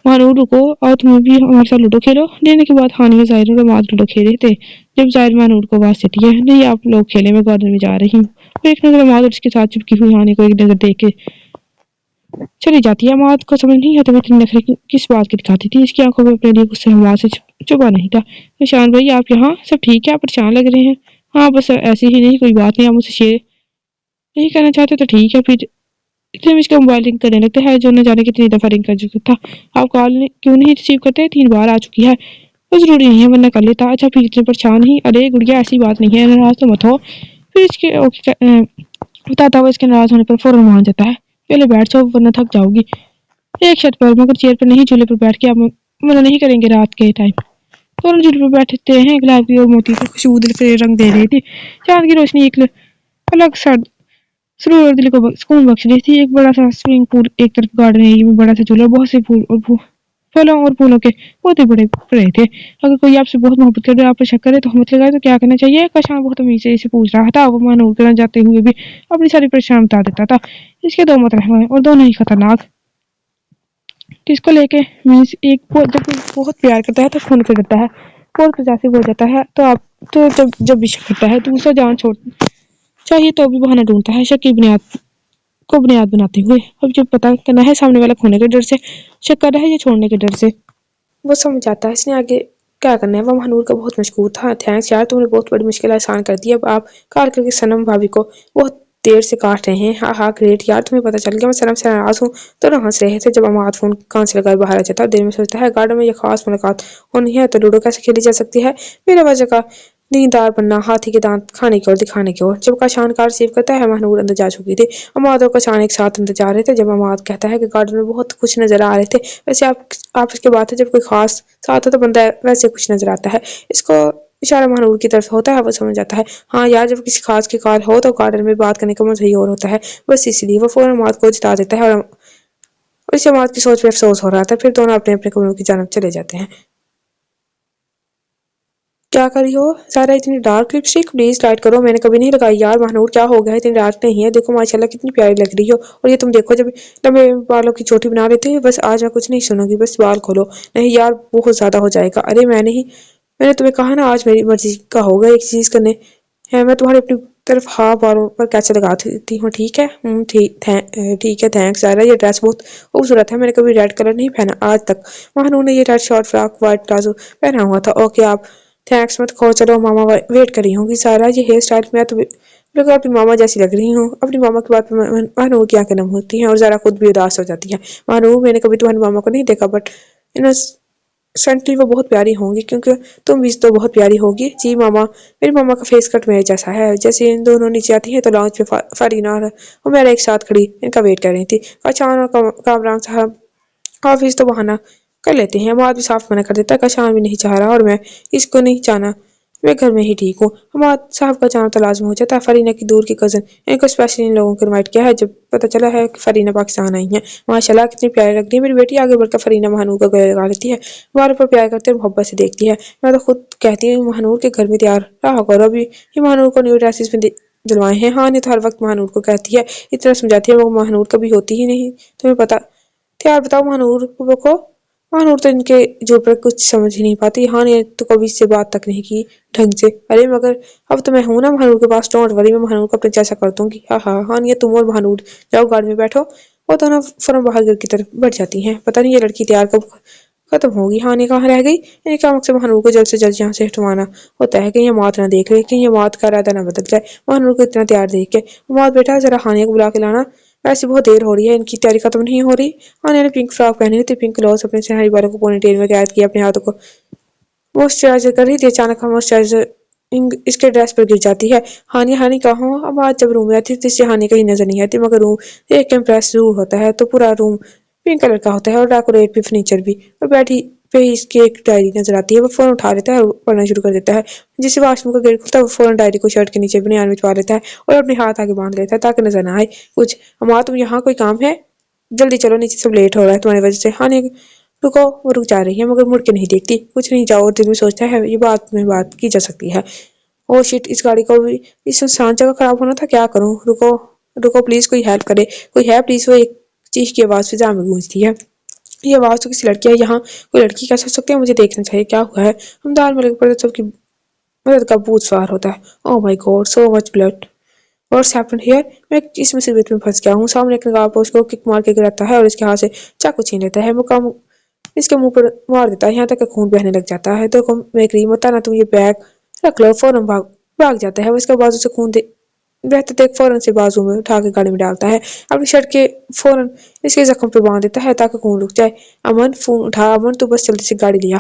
महानूर को और तुम्हें भी हमारे साथ लूडो खेलो। लेने के बाद हानि जाहिर और अमाद लूडो खेल रहे थे जब जाहिर महानूर को आवाज चटी है, नहीं आप लोग खेले, मैं गार्डन में जा रही हूँ। एक नजर अमाद और उसके साथ चिपकी हुई हानि को एक नजर देख के चली जाती है। अमाद को समझ नहीं आता इतनी नखरे किस बात की दिखाती थी। इसकी आंखों में अपने लिए गुस्से अमाद से छुपा नहीं था। निशान भाई आप यहाँ सब ठीक है, आप परेशान लग रहे हैं। हाँ बस ऐसे ही, नहीं कोई बात नहीं, आप मुझसे शेयर नहीं करना चाहते तो ठीक है। फिर इतने में इसका मोबाइल रिंग करने लगता है, जो न जाने कितनी दफा रिंग कर चुका था। आप कॉल क्यों नहीं रिसीव करते, 3 बार आ चुकी है। वो जरूरी नहीं है वरना कर लेता। अच्छा फिर इतने परेशान ही, अरे गुड़िया ऐसी बात नहीं है, नाराज तो मत हो। फिर इसके बताता हुआ इसके नाराज होने पर फौरन मान जाता है। पहले बैठ जाओ वरना थक जाओगी। एक छत पर मगर चेयर पर नहीं, झूले पर बैठ के आप मना नहीं करेंगे रात के टाइम। फौरन झूले पर बैठते हैं। गुलाबी और मोती की खुशबू दिल पे रंग दे रही थी। चांद की रोशनी एक अलग सा सुरूर और दिल को सुकून बख्श रही थी। एक बड़ा सा स्विमिंग पूल, एक तरफ गार्डन एरिया में बड़ा सा झूला, बहुत से फलों और फूलों के पौधे बड़े बड़े थे। अगर कोई आपसे बहुत मोहब्बत करे, आप पर शक करे तो मत लगाए तो क्या करना चाहिए। कशान बहुत अमीर से इसे पूछ रहा था। वो महानूर करना जाते हुए भी अपनी सारी परेशानी बता देता था। इसके 2 मतलब हैं और दोनों ही खतरनाक। किसको लेके मीन्स एक जब कोई बहुत प्यार करता है तो खून कर देता है, बहुत पचासी हो जाता है तो आप तो जब जब विषय करता है दूसरा जान छोड़ चाहिए तो भी बहाना ढूंढता है शक की बुनियाद को बुनियाद बनाते हुए। अब जब पता करना है सामने वाला खोने के डर से शक कर रहा है या छोड़ने के डर से। वो समझ आता है इसने आगे क्या करना है। वो महानूर का बहुत मशहूर था। थैंक्स यार, तुमने बहुत बड़ी मुश्किल आसान कर दी। अब आप कार करके सनम भाभी को बहुत देर से काट रहे हैं। हाँ हाँ ग्रेट यार, तुम्हें पता चल गया मैं सनम से नाराज हूँ। दोनों हंस रहे थे जब अमाद फोन कान से लगाए बाहर आ जाता। देर में सोचता है गार्डन में ये खास मुलाकात होनी है तो लूडो कैसे खेली जा सकती है। मेरा वजह का दीनदार बनना हाथी के दांत खाने की ओर दिखाने की ओर। जब काशान कार सेव करता है महानूर अंदर जा चुकी थी। अमाद और काशान एक साथ अंदर जा रहे थे। जब अमाद कहता है कि गार्डन में बहुत कुछ नजर आ रहे थे। वैसे आपस की बात है, जब कोई खास साथ हो तो बंदा वैसे कुछ नजर आता है। इसको इशारा महानूर की तरफ होता है। वो समझ जाता है हाँ यार, जब किसी खास की कार हो तो गार्डन में बात करने का मजा ही और होता है। बस इसलिए वो फौरन अमाद को जिता देता है और इसे अमाद की सोच पे अफसोस हो रहा था। फिर दोनों अपने अपने कमरों की जानब चले जाते हैं। क्या कर रही हो सारा, इतनी डार्क लिपस्टिक प्लीज लाइट करो, मैंने कभी नहीं लगाई यार। महानूर क्या हो गया है, इतनी डार्क नहीं है, देखो माशाल्लाह कितनी प्यारी लग रही हो। और ये तुम देखो, जब लंबे बालों की चोटी बना रहे थे। बस आज मैं कुछ नहीं सुनूंगी, बस बाल खोलो। नहीं यार बहुत ज्यादा हो जाएगा। अरे मैंने तुम्हें कहा ना आज मेरी मर्जी का होगा एक चीज करने है। मैं तुम्हारी अपनी तरफ हाँ बालों पर कैसे लगा देती हूँ, ठीक है। ठीक है थैंक्स सारा, ये ड्रेस बहुत खूबसूरत है, मैंने कभी रेड कलर नहीं पहना आज तक। महानूर ने ये red short frock white palazzo पहना हुआ था। ओके आप थैंक्स मत कहो, चलो मामा वेट कर रही होंगी। सारा ये हेयर स्टाइल मैं तो बिल्कुल अपनी मामा जैसी लग रही हूँ। अपनी मामा की बात पर महानूर की आंखें नम होती हैं और जरा खुद भी उदास हो जाती है। महानूर मैंने कभी तुम्हारी मामा को नहीं देखा, बट इनोसेंटली वो बहुत प्यारी होंगी, क्योंकि तुम भी तो बहुत प्यारी होगी। जी मामा, मेरी मामा का फेस कट मेरे जैसा है। जैसे इन दोनों नीचे आती हैं तो लॉन्च पे फरीना और मेरा एक साथ खड़ी इनका वेट कर रही थी। अचानक कामरान साहब ऑफिस तो बहाना कर लेते हैं। अमाद भी साफ मना कर देता है कशान भी नहीं चाह रहा और मैं इसको नहीं चाहना, मैं घर में ही ठीक हूँ। अमाद साहब का जाना तो लाजमी हो जाता है। फरीना की दूर की कजन, इनको स्पेशली इन लोगों को इनवाइट किया है। जब पता चला है कि फरीना पाकिस्तान आई है। माशाल्लाह कितनी प्यारी लग रही है मेरी बेटी। आगे बढ़कर फरीना महानूर का गले लगा लेती है, बालों पर प्यार करते और मोहब्बत से देखती है। मैं तो खुद कहती हूँ महानूर के घर में तैयार रहा करो, अभी ये महानूर को न्यू ड्रेसेस में दिलवाए हैं। हाँ नहीं तो हर वक्त महानूर को कहती है, इतना समझाती है, वो महानूर कभी होती ही नहीं। तुम्हें पता तो यार बताओ महानूर को। महानूर तो इनके जो पर कुछ समझ ही नहीं पाती। हाँ ने तो कभी इससे बात तक नहीं की ढंग से। अरे मगर अब तो मैं हूं ना महानूर के पास, डोंट वरी, मैं महानूर को अपने जैसा कर दूंगी। हाँ हाँ हाँ नहीं, तुम और महानूर जाओ गाड़ी में बैठो। वो दोनों फौरन बाहर घर की तरफ बढ़ जाती हैं। पता नहीं ये लड़की तैयार कब खत्म होगी। हाँ ने कहाँ रह गई। इनका मकसद महानूर को जल्द से जल्द यहाँ से हटवाना होता है, कहीं ये मौत ना देख ले, कहीं ये मौत का इरादा ना बदल जाए। महानूर को इतना तैयार देख के, मौत बेटा जरा हानिया को बुला के लाना, वैसे बहुत देर हो रही है, इनकी तैयारी खत्म नहीं हो रही। हानिया ने पिंक फ्रॉक पहनी हुई थी, पिंक ग्लव्स अपने शहरी बालों को पोनीटेल में कैद किया, अपने हाथों को मॉइस्चराइजर कर रही थी। अचानक हम मॉइस्चराइजर इसके ड्रेस पर गिर जाती है। हानिया हानि कहाँ हो। अब आज जब रूम में आती है तो इससे हानि कहीं नजर नहीं आती, मगर रूम देख के इम्प्रेस जरूर होता है। तो पूरा रूम पिंक कलर का होता है और डेकोरेट भी फर्नीचर भी। और बैठी पे ही इसकी एक डायरी नजर आती है। वो फौरन उठा लेता है और पढ़ना शुरू कर देता है। जिससे वाशरूम का गेट खुलता है वो फौरन डायरी को शर्ट के नीचे बनियान में छुपा लेता है और अपने हाथ आगे बांध लेता है ताकि नजर ना आए कुछ। अम्मा तुम यहाँ कोई काम है, जल्दी चलो नीचे, सब लेट हो रहा है तुम्हारी वजह से। हाँ नहीं रुको। वो रुक जा रही है मगर मुड़ के नहीं देखती, कुछ नहीं जाओ। और दिल में सोचता है ये बात में बात की जा सकती है। ओ शिट, इस गाड़ी को भी इस सुनसान जगह खराब होना था, क्या करूं। रुको रुको प्लीज, कोई हेल्प करे, कोई है प्लीज। वो एक चीख की आवाज फिजा में गूंजती है। ये आवाज तो किसी लड़की है, यहाँ कोई लड़की कैसे हो सकती है, मुझे देखना चाहिए क्या हुआ है। हम दाल में लगे पड़े सबकी मदद का भूत सवार होता है। Oh my God, so much blood, what's happened here. मैं इस मुसीबत में फंस गया हूँ। सामने एक नवाब उसको किक मार के गिराता है और इसके हाथ से चाकू छीन लेता है। मुकाम इसके मुंह पर मार देता है, यहाँ तक कि खून बहने लग जाता है। तो मैं क्रीम होता ना, तुम ये बैग रख लो। फौरन भाग भाग जाता है वो। इसके बाजू से खून बहते देख फौरन से बाजू में उठा के गाड़ी में डालता है। अपनी शर्ट के फौरन इसके जख्म पे बांध देता है ताकि खून रुक जाए। अमन फोन उठा, अमन तू बस जल्दी से गाड़ी लिया,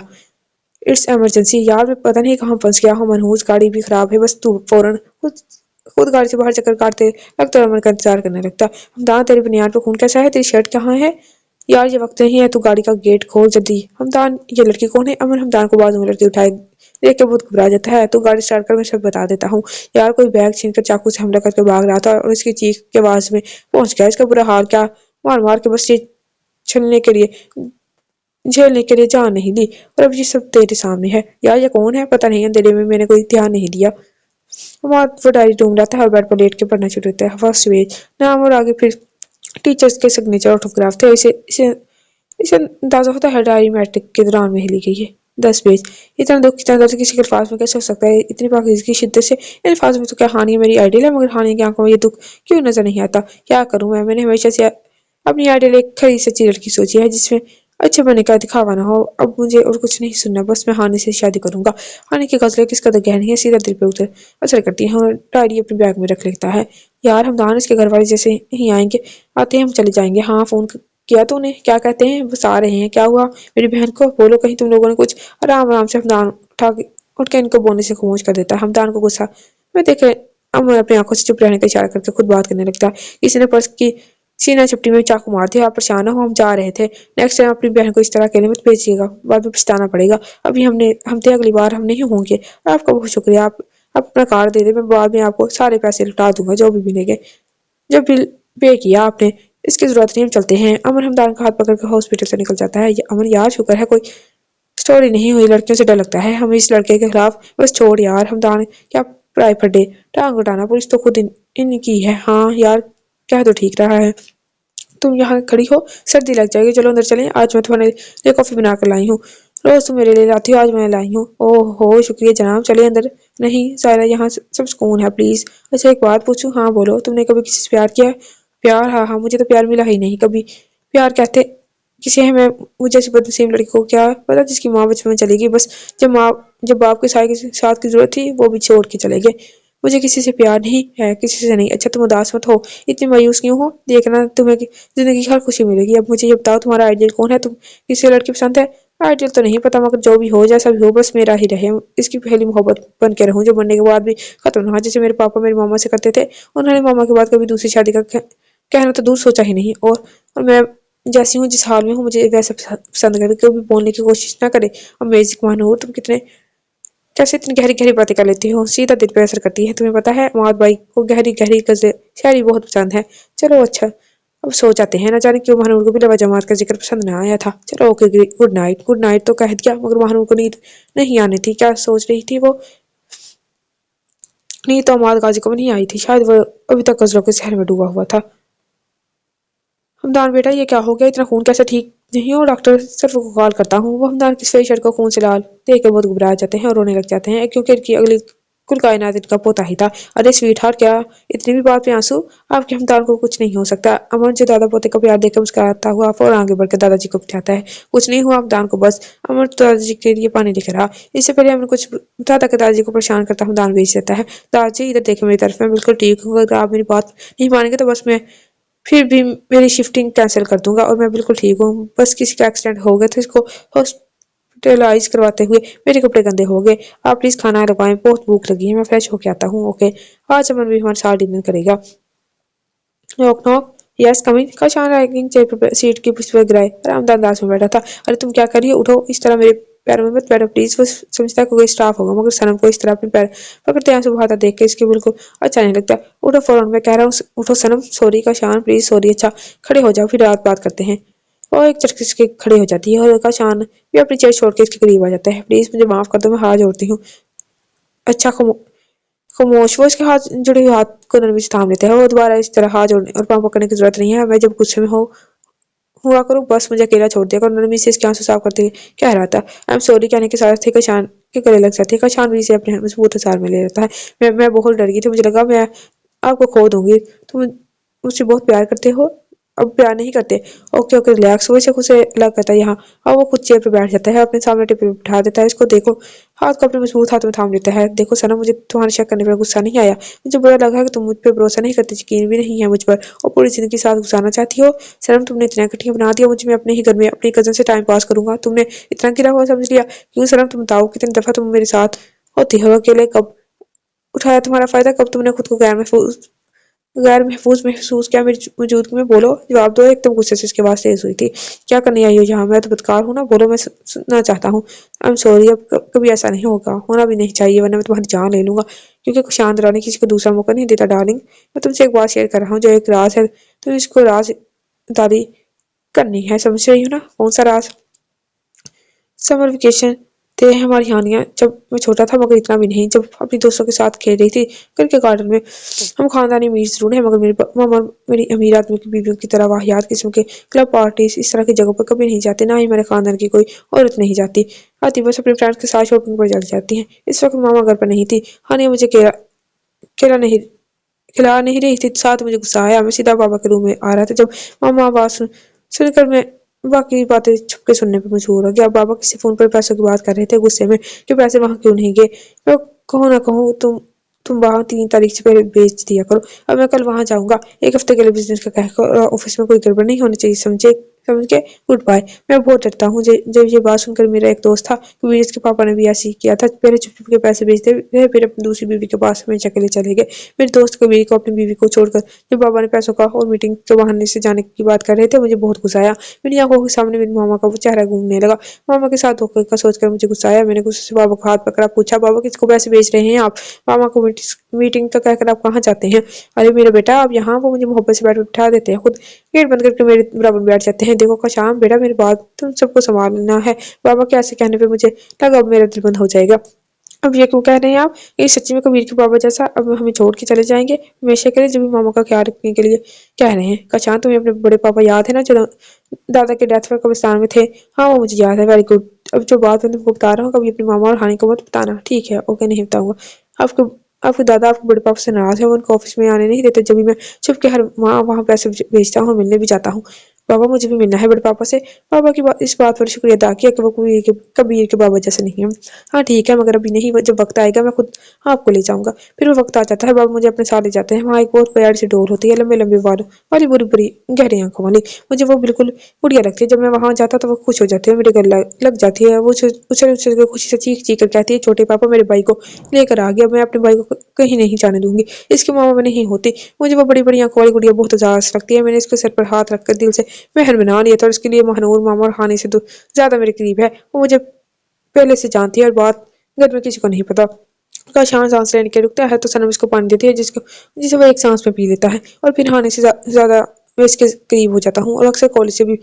इट्स इमरजेंसी। यार मैं पता नहीं कहाँ फंस गया हूँ मनहूस, गाड़ी भी खराब है, बस तू फौरन खुद गाड़ी से बाहर चक्कर काटते लगता है। अमन का इंतजार करने लगता। हमदान तेरे बनियान पे खून कैसा है, तेरी शर्ट कहाँ है। यार ये वक्त नहीं है, तू गाड़ी का गेट खोल जल्दी। हमदान ये लड़की कौन है। अमन हमदान को बाजू में लड़की उठाए देख के बहुत घबरा जाता है। तू गाड़ी स्टार्ट कर, मैं सब बता देता हूँ। यार कोई बैग छीन कर चाकू से हमला करके भाग रहा था और इसकी चीख के आवाज में पहुंच गया। इसका बुरा हाल क्या, मार मार के बस ये छलने के लिए झेलने के लिए जान नहीं दी। और अब ये सब तेरे सामने है। यार ये कौन है, पता नहीं, अंधेरे में मैंने कोई ध्यान नहीं दिया। वो डायरी ढूंढ रहा था और बेड पर लेट के पढ़ना शुरू होता है। फर्स्ट पेज नाम और आगे फिर टीचर्स के सिग्नेचर ऑटोग्राफ थे। इसे इसे इसे अंदाजा होता है डायरी मैट्रिक के दौरान में लिखी है 10 पेज। इतना दुख इतना दर्द किसी के अल्फाज में कैसे हो सकता है, इतनी पाकिज़गी की शिद्दत से। इन अल्फाज में तो क्या हानि मेरी आइडियल है, मगर हानि की आंखों में ये दुख क्यों नजर नहीं आता। क्या करूं मैंने हमेशा से अपनी आइडियल एक खरी सच्ची लड़की सोची है, जिसमें अच्छे बनने का दिखावा ना हो। अब मुझे और कुछ नहीं सुनना, बस मैं हानि से शादी करूंगा। हानि की गजलें किस कदर गहरी है, सीधा दिल पे उतर असर करती है और डायरी अपने बैग में रख लेता है। यार हमदान इसके घर वाले जैसे ही आएंगे आते हैं हम चले जाएंगे। हाँ फोन किया तो उन्हें, क्या कहते हैं, बस आ रहे हैं। क्या हुआ मेरी बहन को, बोलो कहीं तुम लोगों ने कुछ। आराम आराम से हमदान उठ के इनको बोलने से खामोश कर देता है। हमदान को गुस्सा मैं देखे अमर अपनी आंखों से चुप रहने का इशारा करके खुद बात करने लगता है। किसी ने पर्स की सीना चपटी में चाकू मार दिया। आप परेशान ना हो, हम जा रहे थे। नेक्स्ट टाइम अपनी बहन को इस तरह अकेले मत भेजिएगा, बाद में पछताना पड़ेगा। अभी हम थे, अगली बार हम नहीं होंगे। आपका बहुत शुक्रिया। आप अपना कार्ड दे दे, मैं बाद में आपको सारे पैसे लौटा दूंगा जो भी मिलेंगे। जब बिल पे किया आपने, इसकी जरूरत नहीं, हम चलते हैं। अमर हमदान का हाथ पकड़कर हॉस्पिटल से निकल जाता है। अमर यार शुक्र है कोई स्टोरी नहीं हुई, लड़कियों से डर लगता है हमें इस लड़के के खिलाफ। बस छोड़ यार हमदान, क्या प्राइड फटे टांग उठाना, पुलिस तो खुद इनकी है। हाँ यार कह तो ठीक रहा है। तुम यहाँ खड़ी हो, सर्दी लग जाएगी, चलो अंदर चलें। आज मैं तुम्हारे लिए कॉफी बना कर लाई हूँ। रोज तुम मेरे लिए लाती हो, आज मैं लाई हूँ। ओह हो शुक्रिया जनाब, चले अंदर। नहीं सायरा, यहाँ सब सुकून है, प्लीज। अच्छा एक बात पूछूं। हाँ बोलो, तुमने कभी किसी से प्यार किया है? प्यार, हाँ हाँ, मुझे तो प्यार मिला ही नहीं कभी। प्यार कहते किसे है? मैं मुझे ऐसी बदनसीब लड़की को क्या पता, जिसकी माँ बचपन में चली गई, बस जब बाप के साथ की जरूरत थी वो भी छोड़ के चले गए। मुझे किसी से प्यार नहीं है, किसी से नहीं। अच्छा तुम उदास मत हो, इतनी मायूस क्यों हो? देखना तुम्हें जिंदगी की हर खुशी मिलेगी। अब मुझे ये बताओ तुम्हारा आइडियल कौन है? तुम किसी लड़की पसंद है? आइडियल तो नहीं पता, मगर जो भी हो जैसा भी हो बस मेरा ही रहे। इसकी पहली मोहब्बत बन के रहूं जो मरने के बाद भी खत्म ना हो, जैसे मेरे पापा मेरी मामा से करते थे। उन्होंने मामा के बाद कभी दूसरी शादी का कहना तो दूर सोचा ही नहीं। और मैं जैसी हूँ, जिस हाल में हूँ, मुझे वैसा पसंद करे, कभी बोलने की कोशिश ना करे। अमेजिंग महानूर, तुम कितने कैसे इतनी गहरी गहरी बातें कर लेती हो, सीधा दिल पे असर करती है। तुम्हें पता है माद भाई को गहरी गहरी गजलें शायरी बहुत पसंद है। चलो अच्छा अब सो जाते हैं। ना जाने क्यों महानूर को भी लवा जमात का जिक्र पसंद ना आया था। चलो okay good night. Good night तो कह दिया, मगर महानूर को नींद नहीं आनी थी। क्या सोच रही थी वो? नींद तो अमाद गाजी को भी नहीं आई थी, शायद वो अभी तक गजलों के शहर में डूबा हुआ था। हमदान बेटा ये क्या हो गया, इतना खून कैसे? ठीक नहीं हो? डॉक्टर सिर्फ को कॉल करता हूँ। वो हमदान की सफेद शर्ट को खून से लाल देख कर बहुत घबरा जाते हैं और रोने लग जाते हैं, क्योंकि इनकी अगली कुल कायनात इनका पोता ही था। अरे स्वीट हार्ट, क्या इतनी भी बात में आंसू? आपके हमदान को कुछ नहीं हो सकता। अमन जो दादा पोते का प्यार देखकर मुस्कुराता हुआ और आगे बढ़कर दादाजी को बिठाता है। कुछ नहीं हुआ हमदान को, बस अमन तो दादाजी के लिए पानी लेकर रहा। इससे पहले अमन कुछ बताता कि दादाजी को परेशान करता हमदान बेच देता है। दादाजी इधर देखे मेरी तरफ, मैं बिल्कुल ठीक हूँ। अगर आप मेरी बात नहीं मानेंगे तो बस मैं फिर भी मेरी शिफ्टिंग कैंसिल कर दूंगा और मैं बिल्कुल ठीक हूँ। बस किसी का एक्सीडेंट हो गया था, इसको हॉस्पिटलाइज करवाते हुए मेरे कपड़े गंदे हो गए। आप प्लीज खाना लगवाएं, बहुत भूख लगी है, मैं फ्रेश होके आता हूँ। ओके। आज अमन भी हमारे साथ डिनर करेगा। Knock knock. यस कमिंग का शान रैगिंग चेयर पर सीट की पुष्प गिराए आरामदार अंदाज में बैठा था। अरे तुम क्या कर रही हो? उठो, इस तरह मेरे पैरों में मत बैठो प्लीज। वो समझता है कोई स्टाफ होगा, मगर सनम को इस तरह अपने पैर पकड़ते आंसू बहाता देख के इसके बिल्कुल अच्छा नहीं लगता। उठो फौरन, मैं कह रहा हूँ उठो सनम। सॉरी का शान, प्लीज सॉरी। अच्छा खड़े हो जाओ, फिर रात बात करते हैं। वो एक झटके से खड़े हो जाती है और का शान भी अपनी चेयर छोड़ के इसके करीब आ जाता है। प्लीज मुझे माफ कर दो, मैं हाथ जोड़ती हूँ। अच्छा खामोश। वो इसके हाथ जुड़े हुए हाथ को नरमी से थाम लेते हैं। वो दोबारा इस तरह हाथ जोड़ने और पाँव पकड़ने की जरूरत नहीं है। मैं जब गुस्से में हो हुआ करूँ बस मुझे अकेला छोड़ दिया करो। नरमी से इसके आंसू साफ करते हुए कह रहा था। आई एम सॉरी कहने के साथ ही कशान के गले लग जाती है। कशान भी इसे अपने मजबूत हसार में ले लेता है। मैं बहुत डर गई थी, मुझे लगा मैं आपको खो दूंगी। तुम मुझसे बहुत प्यार करते हो, अब प्यार नहीं करते? Okay okay relax. वो इसे खुद से लग करता है यहाँ। और वो खुद चेयर पर बैठ जाता है, अपने सामने टेबल पर बिठा देता है इसको। देखो हाथ को अपने मजबूत हाथ में थाम लेता है। देखो सना, मुझे तुम्हारे शक करने पर गुस्सा नहीं आया। मुझे बुरा लगा कि तुम मुझ पर भरोसा नहीं करते, यकीन भी नहीं है मुझ पर, और पूरी जिंदगी साथ गुजारना चाहती हो। सनम तुमने इतना कठिन बना दिया मुझे। मैं अपने ही घर में अपनी कजन से टाइम पास करूंगा, तुमने इतना गिरा हुआ समझ लिया? क्यों सनम तुम बताओ, कितनी दफा तुम मेरे साथ होती हो अकेले? कब उठाया तुम्हारा फायदा? कब तुमने खुद को गैर महफूज महसूस किया मेरी मौजूदगी में? बोलो, जवाब दो। एकदम गुस्से से इसके बाद तेज हुई थी। क्या करने आई हो यहाँ? मैं तो बदकार हूँ ना? बोलो, मैं सुनना चाहता हूँ। आई एम सॉरी, अब कभी ऐसा नहीं होगा, होना भी नहीं चाहिए, वरना मैं तुम्हारी जान ले लूंगा। क्योंकि शांत रहने किसी को दूसरा मौका नहीं देता डार्लिंग। मैं तुमसे एक बात शेयर कर रहा हूँ जो एक राज है, तुम इसको राजदारी करनी है, समझ रही हो ना? कौन सा राज? समर वेकेशन थे हमारी हानियाँ। जब मैं छोटा था मगर इतना भी नहीं, जब अपने दोस्तों के साथ खेल रही थी घर के गार्डन में। हम खानदानी अमीर ज़रूर हैं मगर मेरे मामा मेरी अमीर आदमी की बीवियों की तरह वाहियात किस्म के क्लब पार्टीज इस तरह की जगहों पर कभी नहीं जाते, ना ही मेरे खानदान की कोई औरत नहीं जाती। आती बस अपने फ्रेंड्स के साथ शॉपिंग पर चली जाती हैं। इस वक्त मामा घर पर नहीं थी। हानिया मुझे केला नहीं खिला नहीं रही थी। साथ मुझे गुस्सा आया। मैं सीधा बाबा के रूम में आ रहा था जब मामा आवाज सुनकर मैं बाकी बातें छुपके सुनने पे मजबूर हो गया। बाबा किसी फोन पर पैसों की बात कर रहे थे गुस्से में कि पैसे वहां क्यों नहीं गए। मैं कहूँ ना कहूँ तुम वहां 3 तारीख से पहले भेज दिया करो। अब मैं कल वहां जाऊंगा, एक हफ्ते के लिए बिजनेस का कहकर। ऑफिस में कोई गड़बड़ नहीं होनी चाहिए, समझ के गुड बाय। मैं बहुत डरता हूँ। जब ये बात सुनकर मेरा एक दोस्त था कि इसके पापा ने भी ऐसे ही किया था, पहले चुप चुप के पैसे भेजते रहे फिर अपनी दूसरी बीवी के पास हमेशा के लिए चले गए। मेरे दोस्त कबीर को अपनी बीवी को छोड़कर जब बाबा ने पैसों का और मीटिंग के बहाने से जाने की बात कर रहे थे, मुझे बहुत गुस्सा आया। मेरी आंखों के सामने मेरे मामा का वो चेहरा घूमने लगा। मामा के साथ धोखे का सोचकर मुझे गुस्सा आया। मैंने गुस्से से बाबा का हाथ पकड़ा, पूछा बाबा किसको पैसे भेज रहे हैं आप? मामा को मीटिंग का कहकर आप कहाँ जाते हैं? अरे मेरा बेटा आप यहाँ। वो मुझे मोहब्बत से बैठा देते हैं, खुद गेट बंद करके मेरे बराबर बैठ जाते हैं। देखो कशाम बेटा, मेरी बात तुम सबको संभालना है। बाबा के ऐसे कहने पे मुझे लगा अब मेरा दिल बंद हो जाएगा। अब ये क्यों कह रहे हैं आप? ये सच्ची में कबीर के बाबा जैसा अब हमें छोड़ के चले जाएंगे हमेशा के लिए, जब भी मामा का ख्याल रखने के लिए कह रहे हैं। कशान तुम्हें अपने बड़े पापा याद है ना, जो दादा के डेथ पर कब्रिस्तान में थे? हाँ वो मुझे याद है। Very good. अब जो बात मैं तुमको बता रहा हूँ कभी अपनी मामा और हानि को मत बताना, ठीक है? ओके, नहीं बताऊंगा। आपके आपके दादा आपके बड़े पापा से नाराज है, वो उनको ऑफिस में आने नहीं देते जब भी मैं छुप के हर माह वहाँ पैसे भेजता हूँ, मिलने भी जाता हूँ। बाबा मुझे भी मिलना है बड़े पापा से। बाबा की इस बात पर शुक्रिया अदा किया कि वो कबीर के बाबा जैसे नहीं है। हाँ ठीक है, मगर अभी नहीं, जब वक्त आएगा मैं खुद आपको ले जाऊंगा। फिर वो वक्त आ जाता है, बाबा मुझे अपने साथ ले जाते हैं। वहाँ एक बहुत प्यारी सी डोर होती है, लंबे लंबे बालों वाली, बुरी बुरी गहरी आंखों वाली। मुझे वो बिल्कुल बढ़िया लगती है। जब मैं वहां जाता तो वो खुश हो जाती है, मेरे गले लग जाती है। वो उछल उछल कर खुशी से चीख चीख कर कहती है, छोटे पापा मेरे भाई को लेकर आ गया, मैं अपने भाई को कहीं नहीं जाने दूंगी। इसकी मामा में नहीं होती। मुझे वो बड़ी बड़ी आंखों वाली गुड़िया बहुत उदास लगती है। मैंने इसके सर पर हाथ रखकर दिल से मेहर बना लिया था और इसके लिए महानूर मामा और हानि से ज्यादा मेरे करीब है। वो मुझे पहले से जानती है और बात घर में किसी को नहीं पता। का शान सांस लेने के रुकता है तो सनम इसको पानी देती है, जिसे वो एक सांस में पी लेता है। और फिर हानि से ज्यादा मैं इसके करीब हो जाता हूँ और अक्सर कॉलेज से भी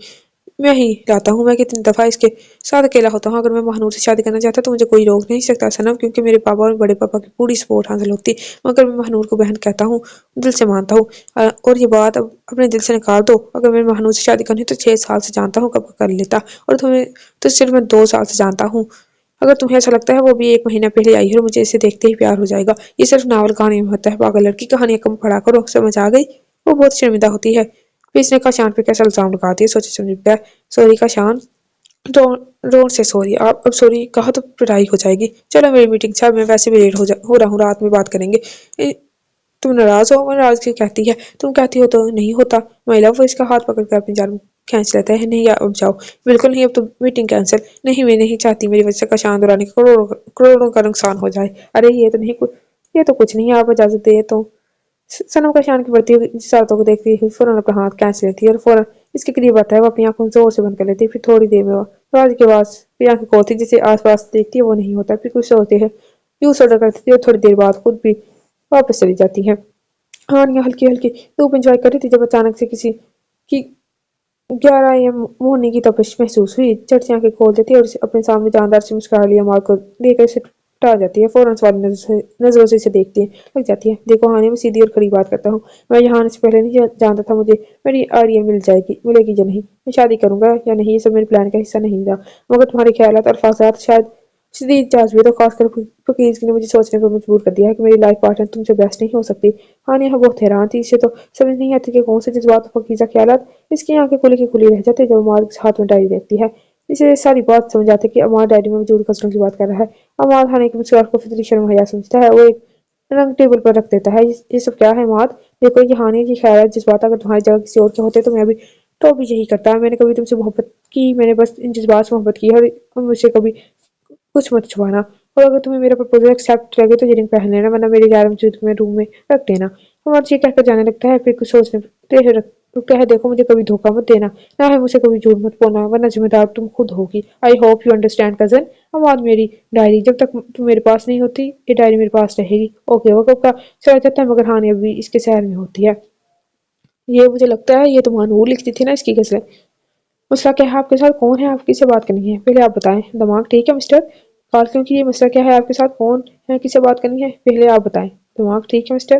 मैं ही लाता हूँ। मैं कितनी दफा इसके साथ अकेला होता हूँ। अगर मैं महानूर से शादी करना चाहता तो मुझे कोई रोक नहीं सकता सनम, क्योंकि मेरे पापा और बड़े पापा की पूरी सपोर्ट हासिल होती। मगर मैं महानूर को बहन कहता हूँ, दिल से मानता हूँ। और ये बात अब अपने दिल से निकाल दो। अगर मैं महानूर से शादी करनी तो 6 साल से जानता हूँ कब कर लेता, और तुम्हें तो सिर्फ मैं 2 साल से जानता हूँ। अगर तुम्हें ऐसा लगता है वो भी 1 महीना पहले आई है और मुझे इसे देखते ही प्यार हो जाएगा, ये सिर्फ नावल कहानी में होता है। पागल लड़की, कहानियां कम पढ़ा करो, समझ आ गई? वो बहुत शर्मिंदा होती है। फिर इसने का शान पे कैसा इल्जाम लगाती है, सोचे समझ पे। सॉरी का शान, डोंट से सॉरी। आप अब सॉरी कहा तो पिटाई हो जाएगी। चलो मेरी मीटिंग से, मैं वैसे भी लेट हो रहा हूँ, रात में बात करेंगे। तुम नाराज हो? वो नाराजगी कहती है, तुम कहती हो तो नहीं होता। महिला वो इसका हाथ पकड़कर अपनी जान खींच लेता है। नहीं अब जाओ। बिल्कुल नहीं, अब तो मीटिंग कैंसिल। नहीं मैं नहीं चाहती मेरी वजह से का शान दौरानी करोड़ों करोड़ों का नुकसान हो जाए। अरे ये तो कुछ नहीं है, आप इजाजत दे तो। सनम का शान की बढ़ती हुई शर्तों को देखती हुई फौरन अपना हाथ खींच लेती है और फौरन इसके करीब आता है। वो अपनी आंखों जोर से बंद कर लेती है। फिर थोड़ी देर में वो आवाज के बाद फिर आंखें खोलती, जिसे आसपास देखती है वो नहीं होता। फिर कुछ सोचती है, यूं सडर करती है और थोड़ी देर बाद खुद भी वापस चली जाती है। हानिया हल्की हल्की धूप एंजॉय कर रही थी जब अचानक से किसी की 11 AM मोरनी की तपिश महसूस हुई। झट से आंखें खोल देती है और अपने सामने जानदार से मुस्कुरा लिया मार को देखकर इसे हटा जाती है। फौरन सवाल नजरों से इसे देखती है, लग जाती है। देखो हानि, मैं सीधी और खड़ी बात करता हूँ। मैं यहाँ आने से पहले नहीं जानता था मुझे मेरी आर्यन मिलेगी या नहीं, मैं शादी करूंगा या नहीं, ये सब मेरे प्लान का हिस्सा नहीं था। मगर तुम्हारे ख्यालात और फासात शायद शदीद जाज़बे, तो खासकर फकीर ने मुझे सोचने पर मजबूर कर दिया है कि मेरी लाइफ पार्टनर तुमसे बेस्ट नहीं हो सकती। हानिया बहुत हैरान थी। इसे तो समझ नहीं आती कि कौन से जज्बात और फकीजा ख्यालात। इसकी आंखें खुली की खुली रह जाती जब अमाद हाथ में डायरी देखती है। इसे सारी बात समझ आती कि अमाद डायरी में मौजूद कचरों की बात कर रहा है। अमाद हानि की मुस्कुराहट को फितरी शर्म हया समझता है। वो एक रंग टेबल पर रख देता है। ये सब क्या है अमाद? देखो ये हानि की ख्यालात जज्बात अगर तुम्हारी जगह किसी और के होते तो मैं भी तो भी यही करता। मैंने कभी तुमसे मोहब्बत की, मैंने बस इन जज्बात से मोहब्बत की है और मुझसे कभी कुछ मत छुपाना। और अगर तुम्हें मेरा प्रपोजल एक्सेप्ट लगे तो ये रिंग पहन लेना, वरना मेरी गैर मौजूदगी में रूम में रख देना। हमारा ये कहकर जाने लगता है, फिर कुछ सोचने रुकता है। देखो मुझे कभी धोखा मत देना, ना है मुझे कभी झूठ मत बोलना, वरना जिम्मेदार तुम खुद होगी। I hope you understand cousin. अब मेरी डायरी जब तक तुम मेरे पास नहीं होती, ये डायरी मेरे पास रहेगी। ओके वो कब का चला जाता है, मगर हानि अभी इसके शहर में होती है। ये मुझे लगता है ये तो महानूर लिखती थी ना इसकी गजलें। मसला क्या है आपके साथ? कौन है? आप किससे बात करनी है? पहले आप बताएं। दिमाग ठीक है मिस्टर? कॉल क्यों की? मसला क्या है आपके साथ? कौन है? किससे बात करनी है? पहले आप बताएं। दिमाग ठीक है मिस्टर?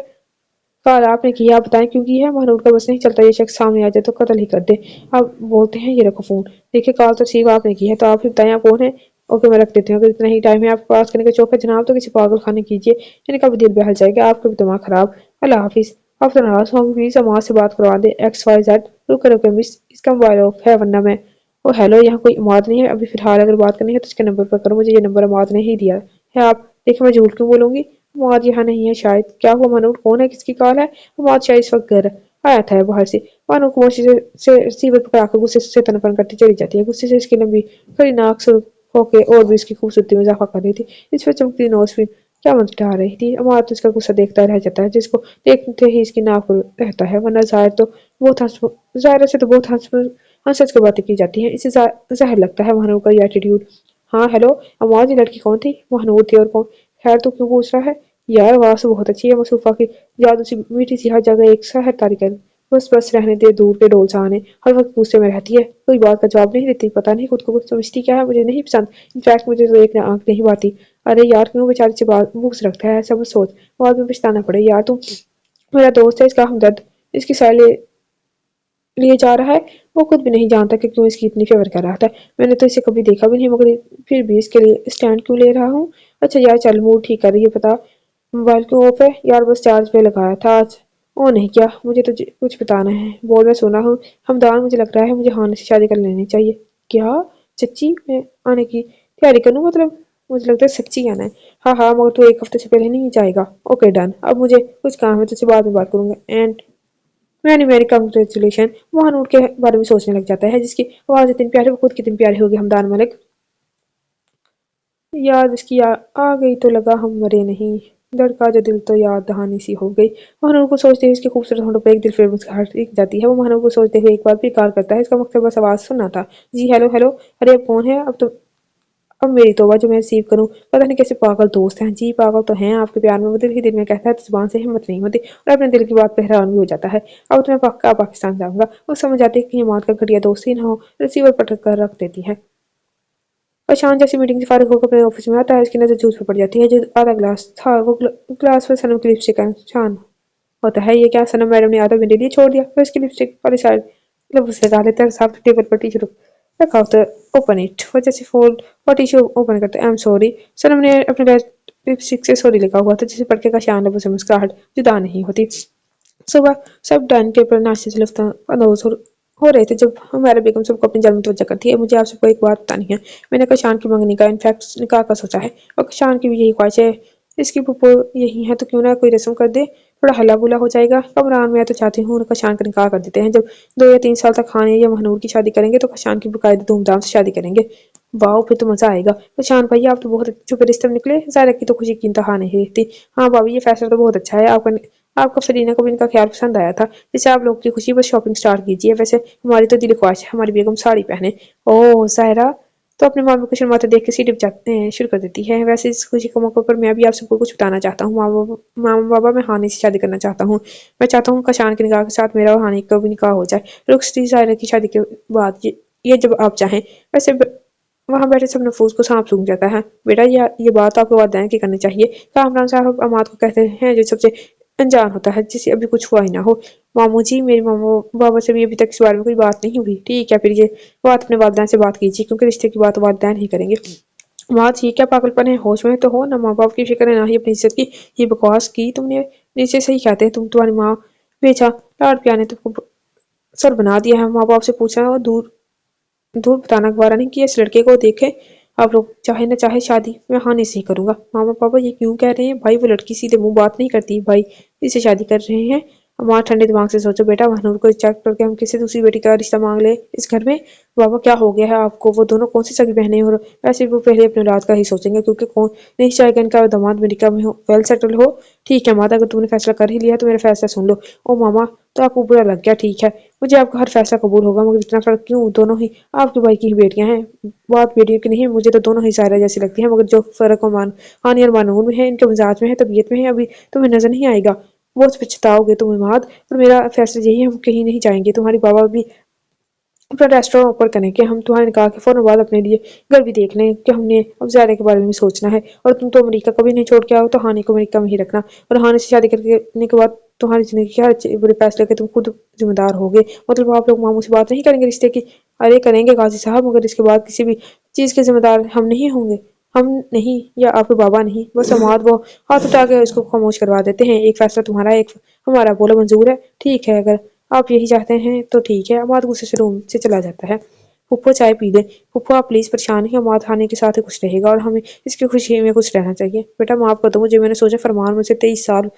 कॉल आपने की, आप बताएं क्यों की है? महानूर का बस नहीं चलता ये शख्स सामने आ जाए तो कत्ल ही कर दे। आप बोलते हैं ये रखो फोन। देखिए कॉल तो ठीक आपने की है, तो आप ही बताएं आप कौन है? ओके मैं रख देती हूँ, अगर इतना ही टाइम है आपके पास करने का चौक है जनाब तो किसी पागल खाने कीजिए, इनका भी दिल बहल जाएगा, आपका भी दिमाग खराब। अल्लाह हाफिज। आप तो नाराज होंगे, प्लीज अम्मा से बात करवा दे। XYZ। रुके रुके मिस, इसका मोबाइल ऑफ है वरना मैं। ओ हेलो, यहाँ कोई इमाद नहीं है अभी फिलहाल, अगर बात करनी है तो इसके नंबर पर करो, मुझे ये नंबर इमाद ने ही दिया है। आप देखिए मैं झूठ क्यों बोलूंगी? इमाद यहाँ नहीं है शायद। क्या हुआ मनूर, कौन है, किसकी कॉल है? इमाद शायद इस वक्त घर आया था बाहर से। मानो खामोशी से रिसीवर पकड़ाकर गुस्से से तनपन करती चली जाती है। गुस्से से इसकी लंबी खड़ी नाक सुर्ख होके और भी इसकी खूबसूरती में इजाफा कर रही थी। इस पर चमकती नोज भी क्या मंत्रा रही थी। अमार तो इसका गुस्सा देखता रह जाता है, जिसको देखते ही इसकी नाक पर रहता है, वरना जाहिर से तो बहुत हंस हंस के बातें की जाती हैं। इसे जाहिर लगता है महानूर का ये एटीट्यूड। हाँ हेलो, अमार ये लड़की कौन थी? महानूर थी और कौन? खैर तो क्यों पूछ रहा है? यार आवाज तो बहुत अच्छी है, मसूफा की जादू सी मीठी सी हर जगह एक सा है तारीकर। बस बस रहने दे, दूर के डोल आने, हर वक्त गुस्से में रहती है, कोई बात का जवाब नहीं देती, पता नहीं खुद को कुछ समझती क्या है, मुझे नहीं पसंद। इनफैक्ट मुझे तो एक आंख नहीं पाती। अरे यार क्यों बेचारी से बात बुक्स रखता है, ऐसा मत सोच, बाद में पछताना पड़े। यार तू मेरा दोस्त है, इसका हमदर्द इसकी साइले लिए जा रहा है। वो खुद भी नहीं जानता कि क्यों इसकी इतनी फेवर कर रहा था। मैंने तो इसे कभी देखा भी नहीं, मगर फिर भी इसके लिए स्टैंड क्यों ले रहा हूँ? अच्छा यार चल, मूड ठीक कर, ये पता मोबाइल क्यों ऑफ है? यार बस चार्ज पे लगाया था आज। ओ नहीं, क्या मुझे तो कुछ बताना है। बोल, मैं सुना हूँ हमदान, मुझे लग रहा है मुझे हानि से शादी कर लेनी चाहिए। क्या? सच्ची? मैं आने की तैयारी करूँ मतलब? मुझे लगता है सच्ची आना है। हाँ हाँ, मगर तू एक हफ्ते से पहले नहीं जाएगा। ओके डन, अब मुझे कुछ काम है, तुझसे बाद में बात करूंगा। And many many congratulation. Mahnoor के बारे में सोचने लग जाता है, जिसकी आवाज इतनी प्यारी, वो खुद कितनी प्यारी होगी। हमदान मलिक याद इसकी आ गई तो लगा हम मरे नहीं, धड़का जो दिल तो याद दहानी सी हो गई। महानूर को सोचते हुए इसके खूबसूरत होंठों पर एक दिल फिर मुस्कुराहट दिख जाती है। वो महानूर को सोचते हुए एक बार फिर कॉल करता है, इसका मकसद बस आवाज सुनना था। जी हेलो हेलो। अरे अब कौन है? अब तो अब मेरी तौबा जो मैं रिसीव करूं, पता नहीं कैसे पागल दोस्त हैं। जी पागल तो हैं आपके प्यार में, वो दिल ही दिल में कहता है तो जुबान से हिम्मत नहीं होती, और अपने दिल की बात पर हैरान भी हो जाता है। अब तो मैं पक्का पाकिस्तान जाऊंगा। वो समझ जाती है कि ये मौत का घटिया दोस्त ही ना हो। रिसीवर पटक कर रख देती है और शान जैसी मीटिंग से फारिग होकर अपने ऑफिस में आता है। इसकी नजर जूस पर पड़ जाती है जो आधा गिलास था, वो गिलास पर सनम की लिपस्टिक का निशान होता है। ये क्या, सनम मैडम ने आधा मेरे लिए छोड़ दिया? फिर इसकी लिपस्टिक वाली साइड मतलब उसे लगा लेते हैं, साफ टेबल पर टिश्यू रखा होता है। ओपन इट, वो जैसे फोल्ड और टिश्यू ओपन करते हैं। I am sorry. सनम ने अपने लिपस्टिक से सॉरी लिखा हुआ था, जिसे पढ़ के का शान लबों से मुस्कुराहट जुदा नहीं होती। सुबह सब डाइनिंग टेबल पर नाश्ते से लुफ्तानंदोज हो रहे थे जब हमारा बेगम सबको अपनी जान मुतवज्जा करती है। मुझे आपसे कोई एक बात बतानी है। मैंने कशान की मंगनी का, इनफैक्ट निकाह का सोचा है, और कशान की भी यही ख्वाहिश है। इसकी पुप्पो यही है तो क्यों ना कोई रस्म कर दे, थोड़ा हल्ला बुला हो जाएगा। कमरान मैं तो चाहती हूँ कशान का निकाह कर देते हैं। जब 2 या 3 साल तक खाने या महनूर की शादी करेंगे तो कशान की बाकायदा धूमधाम से शादी करेंगे। वाह, फिर तो मजा आएगा। कशान भैया आप तो बहुत अच्छे रिश्ते में निकले, जायरा की तो खुशी की इंतहा नहीं रहती। हाँ भाभी, ये फैसला तो बहुत अच्छा है आपका। आपको फरीना को भी इनका ख्याल पसंद आया था। जैसे आप लोग की खुशी, बस शॉपिंग स्टार्ट कीजिए। वैसे हमारी तो दिल ख्वाहिश है हमारी बेगम साड़ी पहने। ओह जायरा तो अपने मामू को शर्माते देख के सीढ़ी जाते शुरू कर देती है। वैसे इस खुशी के मौके पर मैं भी आप सबको कुछ बताना चाहता हूँ। मामा बाबा, मैं हानि से शादी करना चाहता हूँ। मैं चाहता हूँ कशान के निकाह के साथ मेरा और हानि का भी निकाह हो जाए, रुखसती जायरा की शादी के बाद। ये जब आप चाहें। वैसे वहां बैठे सब नफूस को सांप सूंघ जाता है। बेटा ये बात आपको वालिदैन की करनी चाहिए। कामरान साहब अमाद को कहते हैं जो सबसे अनजान होता है, जिसे अभी कुछ हुआ ही ना हो। मामू जी, मेरे मामू बाबा से भी अभी तक इस बारे में कोई बात नहीं हुई। ठीक है, फिर ये बात अपने वालिदैन से बात कीजिए, क्योंकि रिश्ते की बात वालिदैन ही करेंगे। बात ये क्या पागलपन है, होश में तो हो ना। माँ बाप की फिक्र है ना ही अपनी इज्जत की। ये बकवास की तुमने। नीचे सही कहते हैं तुम्हारी माँ बेचा लाड प्यार ने तुमको सर बना दिया है। माँ बाप से पूछना और दूर दूर बताना गवारा नहीं किया। इस लड़के को देखे आप लोग, चाहे न चाहे शादी मैं हाँ नहीं सही करूंगा। मामा पापा ये क्यों कह रहे हैं भाई? वो लड़की सीधे मुंह बात नहीं करती भाई, इसे शादी कर रहे हैं। हमारा ठंडे दिमाग से सोचो बेटा, महानूर को चेक करके हम किसी दूसरी बेटी का रिश्ता मांग ले इस घर में। बाबा क्या हो गया है आपको? वो दोनों कौन सी सगी बहनें हो? वैसे वो पहले अपने औलाद का ही सोचेंगे, क्योंकि कौन नहीं चाहेगा इनका दामाद अमेरिका में हो, वेल सेटल हो। ठीक है माता, अगर तुमने फैसला कर ही लिया तो मेरा फैसला सुन लो। ओ मामा, तो आपको बुरा लग गया, ठीक है, मुझे आपका हर फैसला कबूल होगा, मगर इतना फर्क क्यों? दोनों ही आपके भाई की ही बेटियां हैं। बात बेटियों की नहीं, मुझे तो दोनों ही सारा जैसी लगती है, मगर जो फर्क हो हानि और मानून में है, इनके मिजाज में है, तबीयत में है, अभी तुम्हें नजर नहीं आएगा। बहुत पछताओगे तुम इमाद, पर मेरा फैसला यही है, हम कहीं नहीं जाएंगे। तुम्हारी बाबा भी अपना रेस्टोरेंट ओपन करने के हम तुम्हारे निकाह के फौरन बाद अपने लिए घर भी देख लें कि हमने अब ज़ायरा के बारे में सोचना है। और तुम तो अमेरिका कभी नहीं छोड़ के आओ तो हानि को अमेरिका में ही रखना। और हानि से शादी करने के बाद तुम्हारी ज़िंदगी के हर बुरे फैसले के तुम खुद ज़िम्मेदार होगे। मतलब आप लोग मामूँ से बात नहीं करेंगे रिश्ते की? अरे करेंगे काज़ी साहब, मगर इसके बाद किसी भी चीज़ के ज़िम्मेदार हम नहीं होंगे। हम नहीं, या आपके बाबा नहीं, बस समाद वो हाथ उठा के उसको खामोश करवा देते हैं। एक फैसला तुम्हारा, एक हमारा, बोलो मंजूर है? ठीक है, अगर आप यही चाहते हैं तो ठीक है। अमाद गुस्से से रूम से चला जाता है। फूफो चाय पी ले। फूफो आप प्लीज परेशान नहीं, अमाद खाने के साथ ही खुश रहेगा और हमें इसकी खुशी में खुश रहना चाहिए। बेटा माफ कर दो मुझे, मैंने सोचा फरमान मुझसे 23 साल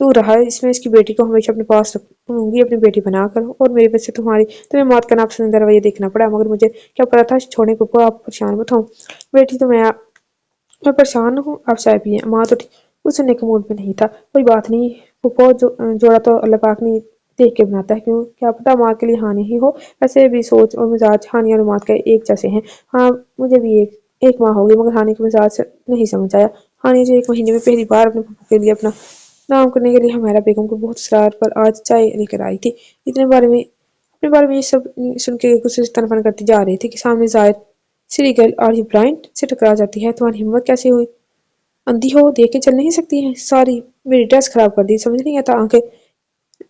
दूर रहा है, इसमें इसकी बेटी को हमेशा अपने पास रखूंगी, अपनी बेटी बनाकर। और मेरी वजह से तुम्हें मौत का नापसंद रवैया देखना पड़ा, मगर मुझे क्या पता था। छोड़े फूफो, आप परेशान मत हो। बेटी तो मैं परेशान हूँ, आप चाय पिए। माँ तो वो सुनने के मूड में नहीं था। कोई बात नहीं फूफो, जोड़ा तो अल्लाह पाक ने देख के बनाता है, क्यों क्या पता माँ के लिए हानि ही हो। वैसे भी सोच और मिजाज हानि और माँ का एक जैसे हैं। हाँ, मुझे भी एक एक माँ होगी, मगर हानि का मिजाज नहीं समझ आया। हानि जो 1 महीने में पहली बार अपने फूफो के लिए अपना नाम करने के लिए हमारा बेगम को बहुत सरार पर आज चाय लेकर आई थी। अपने बारे में ये सब सुन के गुस्से से तनफन करती जा रही थी कि सामने जाहिर सिरी गर्ल और यू ब्लाइंड से टकरा जाती है। तुम्हारी हिम्मत कैसे हुई? अंधी हो, देख के चल नहीं सकती है? सॉरी, मेरी ड्रेस खराब कर दी, समझ नहीं आता आंखें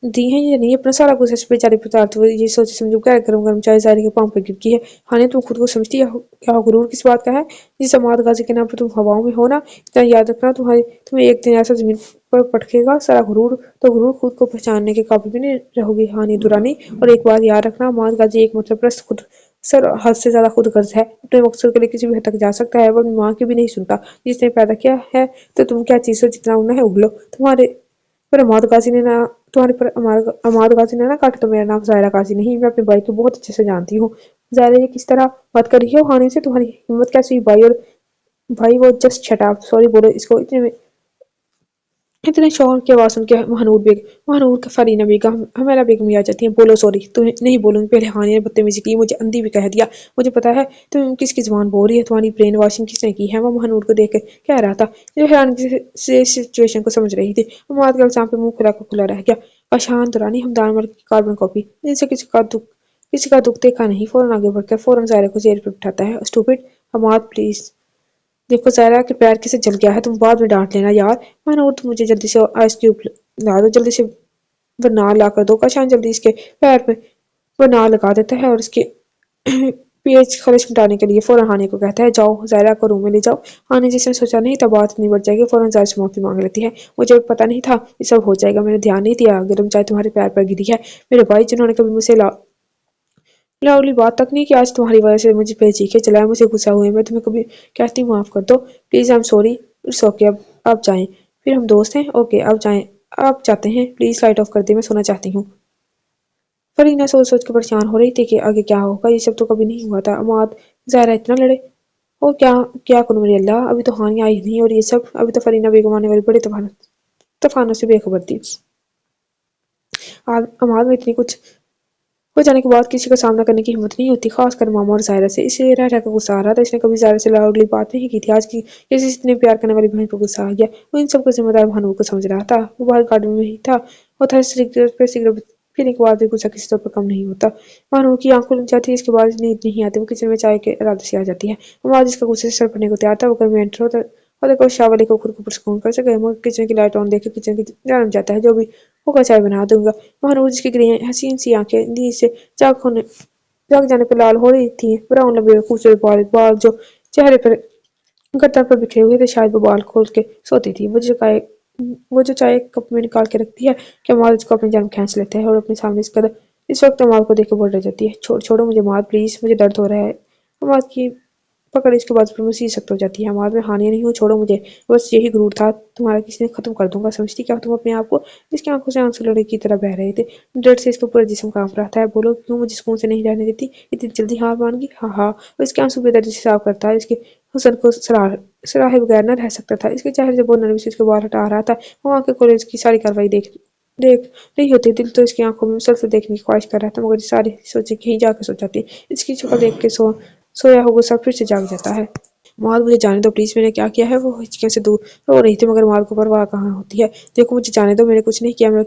दी हैं या नहीं। अपना सारा गुस्सा इस बेचारी पर उतारते हुए ये सोचे समझो क्या गरम गरम चाय जारी के पांव पर गिरती है। हाने, तुम खुद को समझती हो क्या? गुरूर किस बात का है? जिस अमाद गाजी के नाम पर तुम हवाओं में हो ना, इतना याद रखना, तुम्हें एक दिन ऐसा जमीन पर पटकेगा सारा गुरूर, तो गुरूर खुद को पहचानने के काबिल भी नहीं रहोगी हानि दुरानी। और एक बात याद रखना, अमाद गाजी एक मतलब प्रस्त खुद सर हद से ज्यादा खुद गर्ज है। अपने मकसद के लिए किसी भी हद तक जा सकता है, वो अपनी माँ की भी नहीं सुनता। जिसने पैदा किया है तो तुम क्या चीज हो, जितना उगना है उगलो। तुम्हारे पर अमाद गाजी ने ना तुम्हारे पर अमाद गाजी ने ना काटा तो मेरा नाम जायरा गाजी नहीं। मैं अपने भाई को बहुत अच्छे से जानती हूँ। जायरा, ये किस तरह बात कर रही हो हानि से? तुम्हारी हिम्मत कैसे हुई भाई? और भाई वो जस्ट शट अप, सॉरी बोलो इसको। इतने शोर की आवाज सुन के महानूर का फरीना बेगम हमारा बेगम आ जाती है। बोलो सॉरी। तुम्हें नहीं बोलूंगी, पहले हानि ने बदतमीजी की, मुझे अंधी भी कह दिया। मुझे पता है तुम किसकी जुबान बोल रही है। तुम्हारी ब्रेन वॉशिंग किसने की है? वो महानूर को देख कर कह रहा था, जो हैरान से सिचुएशन को समझ रही थी। मात गल पे मुंह खुला का खुला रह गया। अशांत दुरानी हमदान मर की कार्बन कॉपी, जिनसे किसी का दुख देखा नहीं, फौरन आगे बढ़कर फौरन जायरा को जेल पर बिठाता है। स्टूपिड हमाद, प्लीज देखो ज़ायरा के पैर कैसे जल गया है, तुम बाद में डांट लेना यार। मैंने और तुम मुझे जल्दी से आइस क्यूब ला दो, जल्दी से बनार ला कर दो। कशान जल्दी इसके पैर पे बनार लगा देता है और इसके पेच खलिश मिटाने के लिए फौरन हानि को कहता है, जाओ ज़ायरा को रूम में ले जाओ। हानि जिसने सोचा नहीं था बात इतनी बढ़ जाएगी, फौरन ज़ायरा से माफी मांग लेती है। मुझे पता नहीं था ये सब हो जाएगा, मैंने ध्यान नहीं दिया। गर्म चाय तुम्हारे पैर पर गिरी है। मेरे भाई जिन्होंने कभी मुझसे लाडली बात तक नहीं कि आज तुम्हारी वजह से मुझे पे चीखे चलाया, मुझे गुस्सा हुए। मैं तुम्हें कभी कहती हूँ माफ कर दो, please. I am sorry. It's okay, अब आप जाएं। फिर हम दोस्त हैं। ओके अब जाएं। आप जाते हैं, प्लीज लाइट ऑफ कर दे, मैं सोना चाहती हूँ। फरीना सोच सोच के परेशान हो रही थी कि आगे क्या होगा। ये सब तो कभी नहीं हुआ था। अमाद ज़ायरा इतना लड़े। ओ क्या क्या करूं मेरे अल्लाह, अभी तो हानि आई नहीं और ये सब। अभी तो फरीना बेगम आने वाली बड़े तूफानों से बेखबर थी। अमाद में इतनी कुछ हो जाने के बाद किसी का सामना करने की हिम्मत नहीं होती, खासकर मामा और ज़ायरा से। इसे रह रहकर गुस्सा आ रहा था। इसने कभी ज़ायरा से लाउडली बात नहीं की थी। आज की किसी से इतने प्यार करने वाली बहन पर गुस्सा आ गया। वो इन सबका जिम्मेदार भानु को समझ रहा था। वो बाहर गार्डन में ही था और था सिगरेट पे सिगरेट पीने के बाद भी गुस्सा किसी तौर पर कम नहीं होता। भानु की आंख खुल जाती है, इसके बाद नींद नहीं आती। वो किचन में चाय के इरादे से आ जाती है। वो आज इसका गुस्से से सर पड़ने को तैयार था। वो घर में एंटर होता और देखो शावली को खुद को पुरस्कार कर सके। मगर किचन की लाइट ऑन देकर किचन की जान जाता है, जो भी होगा चाय बना दूंगा। महानूर की ग्रीन हसीन सी आंखें नींद से जाग जाने पर लाल हो रही थी। ब्राउन लंबे खूबसूरत बाल बाल जो चेहरे पर गर्दन पर बिखरे हुए थे, शायद वो बाल खोल के सोती थी। वो जो चाय कप में निकाल के रखती है कि अमाद उसको अपनी जान खींच लेते हैं और अपने सामने इस वक्त अमाद को देख के बोल रह जाती है, छोड़ो मुझे अमाद, प्लीज, मुझे दर्द हो रहा है। अमाद की पकड़ इसके बाद फिर मुझसे सख्त हो जाती है। अमाद, मैं हानि नहीं हूँ, छोड़ो मुझे। बस यही गुरूर था तुम्हारा, किसी ने खत्म कर दूंगा, समझती क्या तुम अपने आप को? इसकी आंखों से आंसू लड़की की तरह बह रहे थे। डर से इसका पूरा जिस्म कांप रहा था। बोलो, क्यों मुझे सुकून से नहीं रहने देती? इतनी जल्दी हार मान गई? हाँ हाँ। और इसके आंसू बेदर्दी से साफ करता है। इसके हुसन को सराहे बगैर न रह सकता था। इसके चेहरे से वो नरमी से इसके बाल हटा रहा था। वो आंखें खोले इसकी सारी कार्रवाई देख देख रही होती। दिल तो इसकी आंखों में मुसलसल देखने की ख्वाहिश कर रहा था, मगर सारी सोचे कहीं जाकर सो जाती। इसकी शक्ल देख के सोया हुआ सब फिर से जाग जाता है। मौत, मुझे जाने दो प्लीज, मैंने क्या किया है? वो हिचकियों से दूर रो रही थी, मगर मौत को परवाह कहाँ होती है। देखो मुझे जाने दो, मैंने कुछ नहीं किया। मैं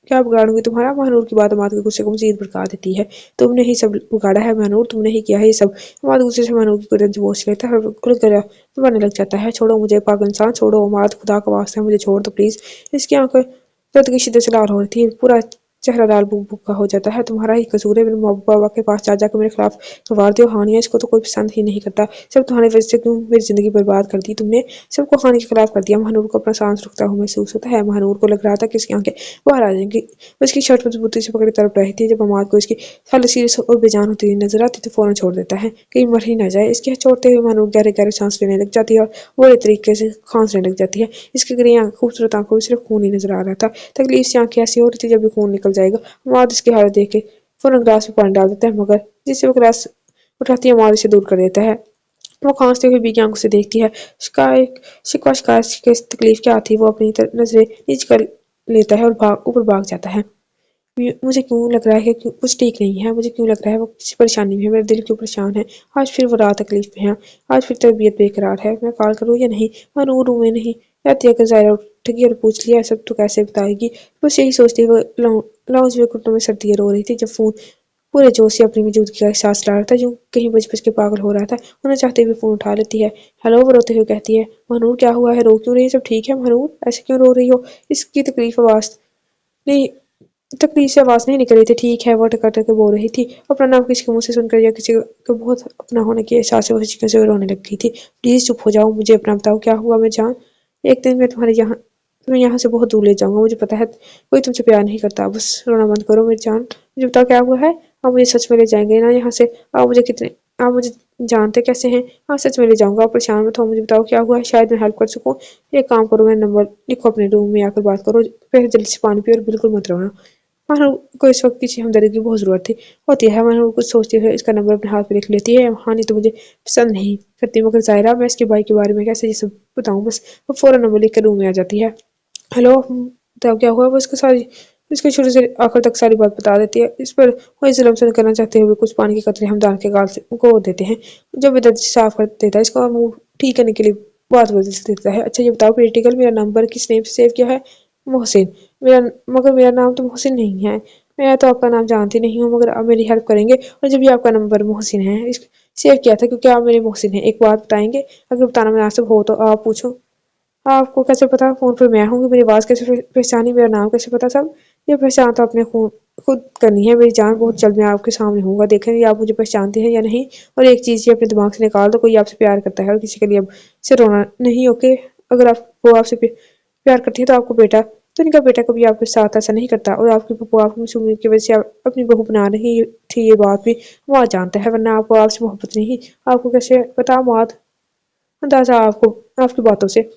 क्या बिगाड़ूंगी तुम्हारा? महानूर की बात अमाद के गुस्से को मजीद भड़का देती है। तुमने ही सब बिगाड़ा है महानूर, तुमने ही किया है ये सब। अमाद गुस्से से महानूर की गर्दन दबोच लेता है और खुलकर दबाने लग जाता है। छोड़ो मुझे पागल इंसान, छोड़ो अमाद, खुदा का वास्ता है मुझे छोड़ दो प्लीज। इसकी आंखें दर्द की शिद्दत से लाल हो रही थी, पूरा चेहरा लाल भुक्का हो जाता है। तुम्हारा ही कसूर है, मेरे बाबा के पास जा जाकर मेरे खिलाफ गवार दो। हानिया इसको तो कोई पसंद ही नहीं करता, सब तुम्हारी वजह से क्यों मेरी जिंदगी बर्बाद कर दी तुमने, सबको हानि के खिलाफ कर दिया। महानूर को अपना सांस रुकता हुआ महसूस होता है। महानूर को लग रहा था कि इसकी आंखें बाहर आ जाएंगी। उसकी शर्ट मजबूती से पकड़े तड़प रही थी। जब अमाद को इसकी हालत सीरियस और बेजान होती हुई नजर आती तो फौरन छोड़ देता है, कहीं मर ही ना जाए। इसके छोड़ते हुए महानूर गहरे गहरे सांस लेने लग जाती है और बुरे तरीके से खांसने लग जाती है। इसकी गरी खूबसूरत आंखों में सिर्फ खून ही नजर आ रहा था। तकलीफ से आंखें ऐसी हो रही थी जब भी खून निकल जाएगा। अमाद इसकी हालत देख के फौरन गिलास में पानी डाल देता है, मगर जिससे वो गिलास उठाती है अमाद इसे दूर कर देता है। वो खांसते हुए भीगी आंखों से देखती है। शिकवा शिकायत की तकलीफ क्या थी, वो अपनी नजरें नीच कर लेता है और ऊपर भाग जाता है। मुझे क्यों लग रहा है कि कुछ ठीक नहीं है, मुझे क्यों लग रहा है वो किसी परेशानी में है, मेरा दिल क्यों परेशान है। आज फिर वो रात तकलीफ में है, आज फिर तबीयत बेकरार है। मैं कॉल करूँ या नहीं? मनूर रूम में नहीं रहती। अगर जायरा उठेगी और पूछ लिया सब तो कैसे बताएगी। बस यही सोचती वो लाउंज में घुटनों में सर्दी रो रही थी जब फोन पूरे जोश से अपनी मौजूदगी का एहसास ला रहा था, यूं कहीं बज बज के पागल हो रहा था। उन्हें चाहते हुए फोन उठा लेती है। हेलो, वो रोते हुए कहती है। मनूर क्या हुआ है, रो क्यों रही है? सब ठीक है मनूर, ऐसे क्यों रो रही हो? इसकी नहीं तकलीफ से आवाज नहीं निकल रही थी। ठीक है, वो अटक के बोल रही थी। अपना नाम किसी के मुंह से सुनकर या किसी को बहुत अपना होने के एहसास से वो हिचकियों से रोने लग गई थी। प्लीज चुप हो जाओ, मुझे अपना बताओ क्या हुआ। मैं जान, एक दिन मैं तुम्हें यहाँ से बहुत दूर ले जाऊंगा। मुझे पता है कोई तुमसे प्यार नहीं करता, बस रोना बंद करो मेरी जान। मुझे बताओ क्या हुआ है। आप मुझे सच में ले जाएंगे ना यहाँ से? आप मुझे जानते कैसे हैं? हाँ, सच में ले जाऊंगा, आप परेशान मत हो। मुझे बताओ क्या हुआ है, शायद मैं हेल्प कर सकूँ। एक काम करो, मेरा नंबर लिखो, अपने रूम में आकर बात करो, फिर जल्दी से पानी पियो और बिल्कुल मत रोना। मानो को इस वक्त किसी हमदर्दी की बहुत जरूरत थी होती है। मानो कुछ सोचते हुए इसका नंबर अपने हाथ में लिख लेती है। हानि तो मुझे पसंद नहीं करती, मगर जाहिरा मैं इसके भाई के बारे में कैसे ये सब बताऊं। बस वो फौरन नंबर लिख कर रूम में आ जाती है। हेलो, बताओ क्या हुआ। वो इसके शुरू से आखिर तक सारी बात बता देती है। इस पर वही जुल्म से करना चाहते हुए कुछ पानी के कतरे हमदान के गाल से को देते हैं, जो बेदर्द से साफ कर देता है। इसका मुंह ठीक करने के लिए बात बदल देता है। अच्छा ये बताओ क्रिटिकल, मेरा नंबर किस नेम से सेव किया है? मोहसिन। मेरा मगर मेरा नाम तो मोहसिन नहीं है। मैं तो आपका नाम जानती नहीं हूँ, मगर आप मेरी हेल्प करेंगे। और जब भी आपका नंबर मोहसिन है इस सेव किया था क्योंकि आप मेरे मोहसिन हैं। एक बात बताएंगे, अगर बताना मुनासिब हो तो। आप पूछो। आपको कैसे पता फोन पर मैं हूँ? मेरी आवाज़ कैसे पहचानी, मेरा नाम कैसे पता? सब ये पहचान तो आपने खुद करनी है मेरी जान। बहुत जल्द मैं आपके सामने हूँगा, देखेंगे आप मुझे पहचानते हैं या नहीं। और एक चीज़ ये अपने दिमाग से निकाल दो, कोई आपसे प्यार करता है और किसी के लिए अब से रोना नहीं। ओके, अगर आप वो आपसे प्यार करती है तो आपको बेटा तो इनका बेटा कभी आपके साथ ऐसा नहीं करता। और आपकी पप्पू आपकी मासूमियत की वजह से अपनी बहू बना रही थी, ये बात भी वहाँ जानता है, वरना आपको आपसे मोहब्बत नहीं। आपको कैसे पता? मात अंदाजा आपको आपकी बातों से।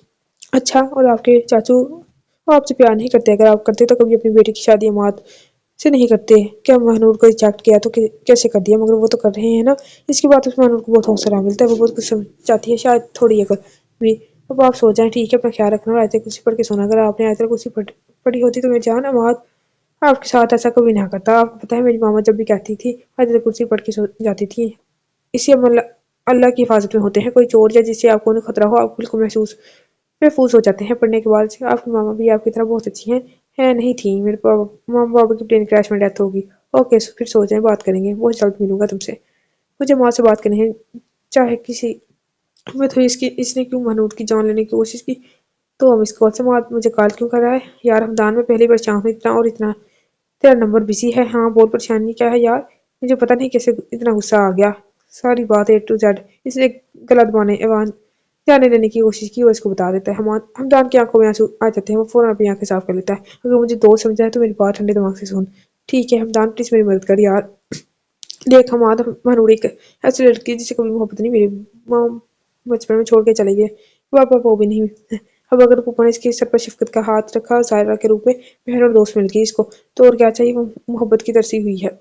अच्छा, और आपके चाचू वो आपसे प्यार नहीं करते? अगर आप करते तो कभी अपनी बेटी की शादी अमाद से नहीं करते। क्या महानूर को रिजेक्ट किया तो कैसे कर दिया, मगर वो तो कर रहे हैं ना। इसकी बात में महानूर को बहुत हौसला मिलता है, वो बहुत कुछ समझ जाती है शायद थोड़ी अगर भी। अब आप सो जाएं, ठीक है, अपना ख्याल रखना और आयत कुर्सी पढ़ के सोना। अगर आपने आयत कुर्सी पढ़ी होती तो मैं जान अमाद आपके साथ ऐसा कभी ना करता। आपको पता है मेरी मामा जब भी कहती थी आयत कुर्सी पढ़ के सो जाती थी। इसी अमल अल्लाह की हिफाजत में होते हैं। कोई चोर या जिससे आपको उन्हें खतरा हो, आप बिल्कुल महफूज हो जाते हैं। पढ़ने के बाद से आपकी मामा भी आपकी तरह बहुत अच्छी हैं। है नहीं थी, मेरे मामा बाबा की प्लेन क्रैश में डेथ होगी। ओके, फिर सो जाएं, बात करेंगे, बहुत जल्द मिलूंगा तुमसे। मुझे माँ से बात करनी है, चाहे किसी में तो। इसने क्यों मनूर की जान लेने की कोशिश की? तो हम इस कॉल से मुझे कॉल क्यों कर रहा है यार? हमदान में पहले परेशान हूँ इतना, और इतना तेरा नंबर बिजी है। हाँ बोल, परेशानी क्या है यार? मुझे पता नहीं कैसे इतना गुस्सा आ गया। सारी बात A to Z इसने गलत जाने देने की कोशिश की। वो इसको बता देता है। हमदान की आंखों में आंसू आ जाते हैं। वो फौरन अपनी आंखें साफ कर लेता है। अगर मुझे दोस्त समझा है तो मेरी बात ठंडे दिमाग से सुन। ठीक है हमदान, प्लीज मेरी मदद कर यार। देख हमाद मनूर एक ऐसी लड़की जिसे कभी मोहब्बत नहीं मिली। माँ बचपन में छोड़ के चली गई, पापा वो भी नहीं। अब अगर पापा ने इसके सर पर शफकत का हाथ रखा जायरा के रूप में, बहन और दोस्त मिल गई इसको, तो और क्या चाहिए। वो मोहब्बत की तरसी हुई है।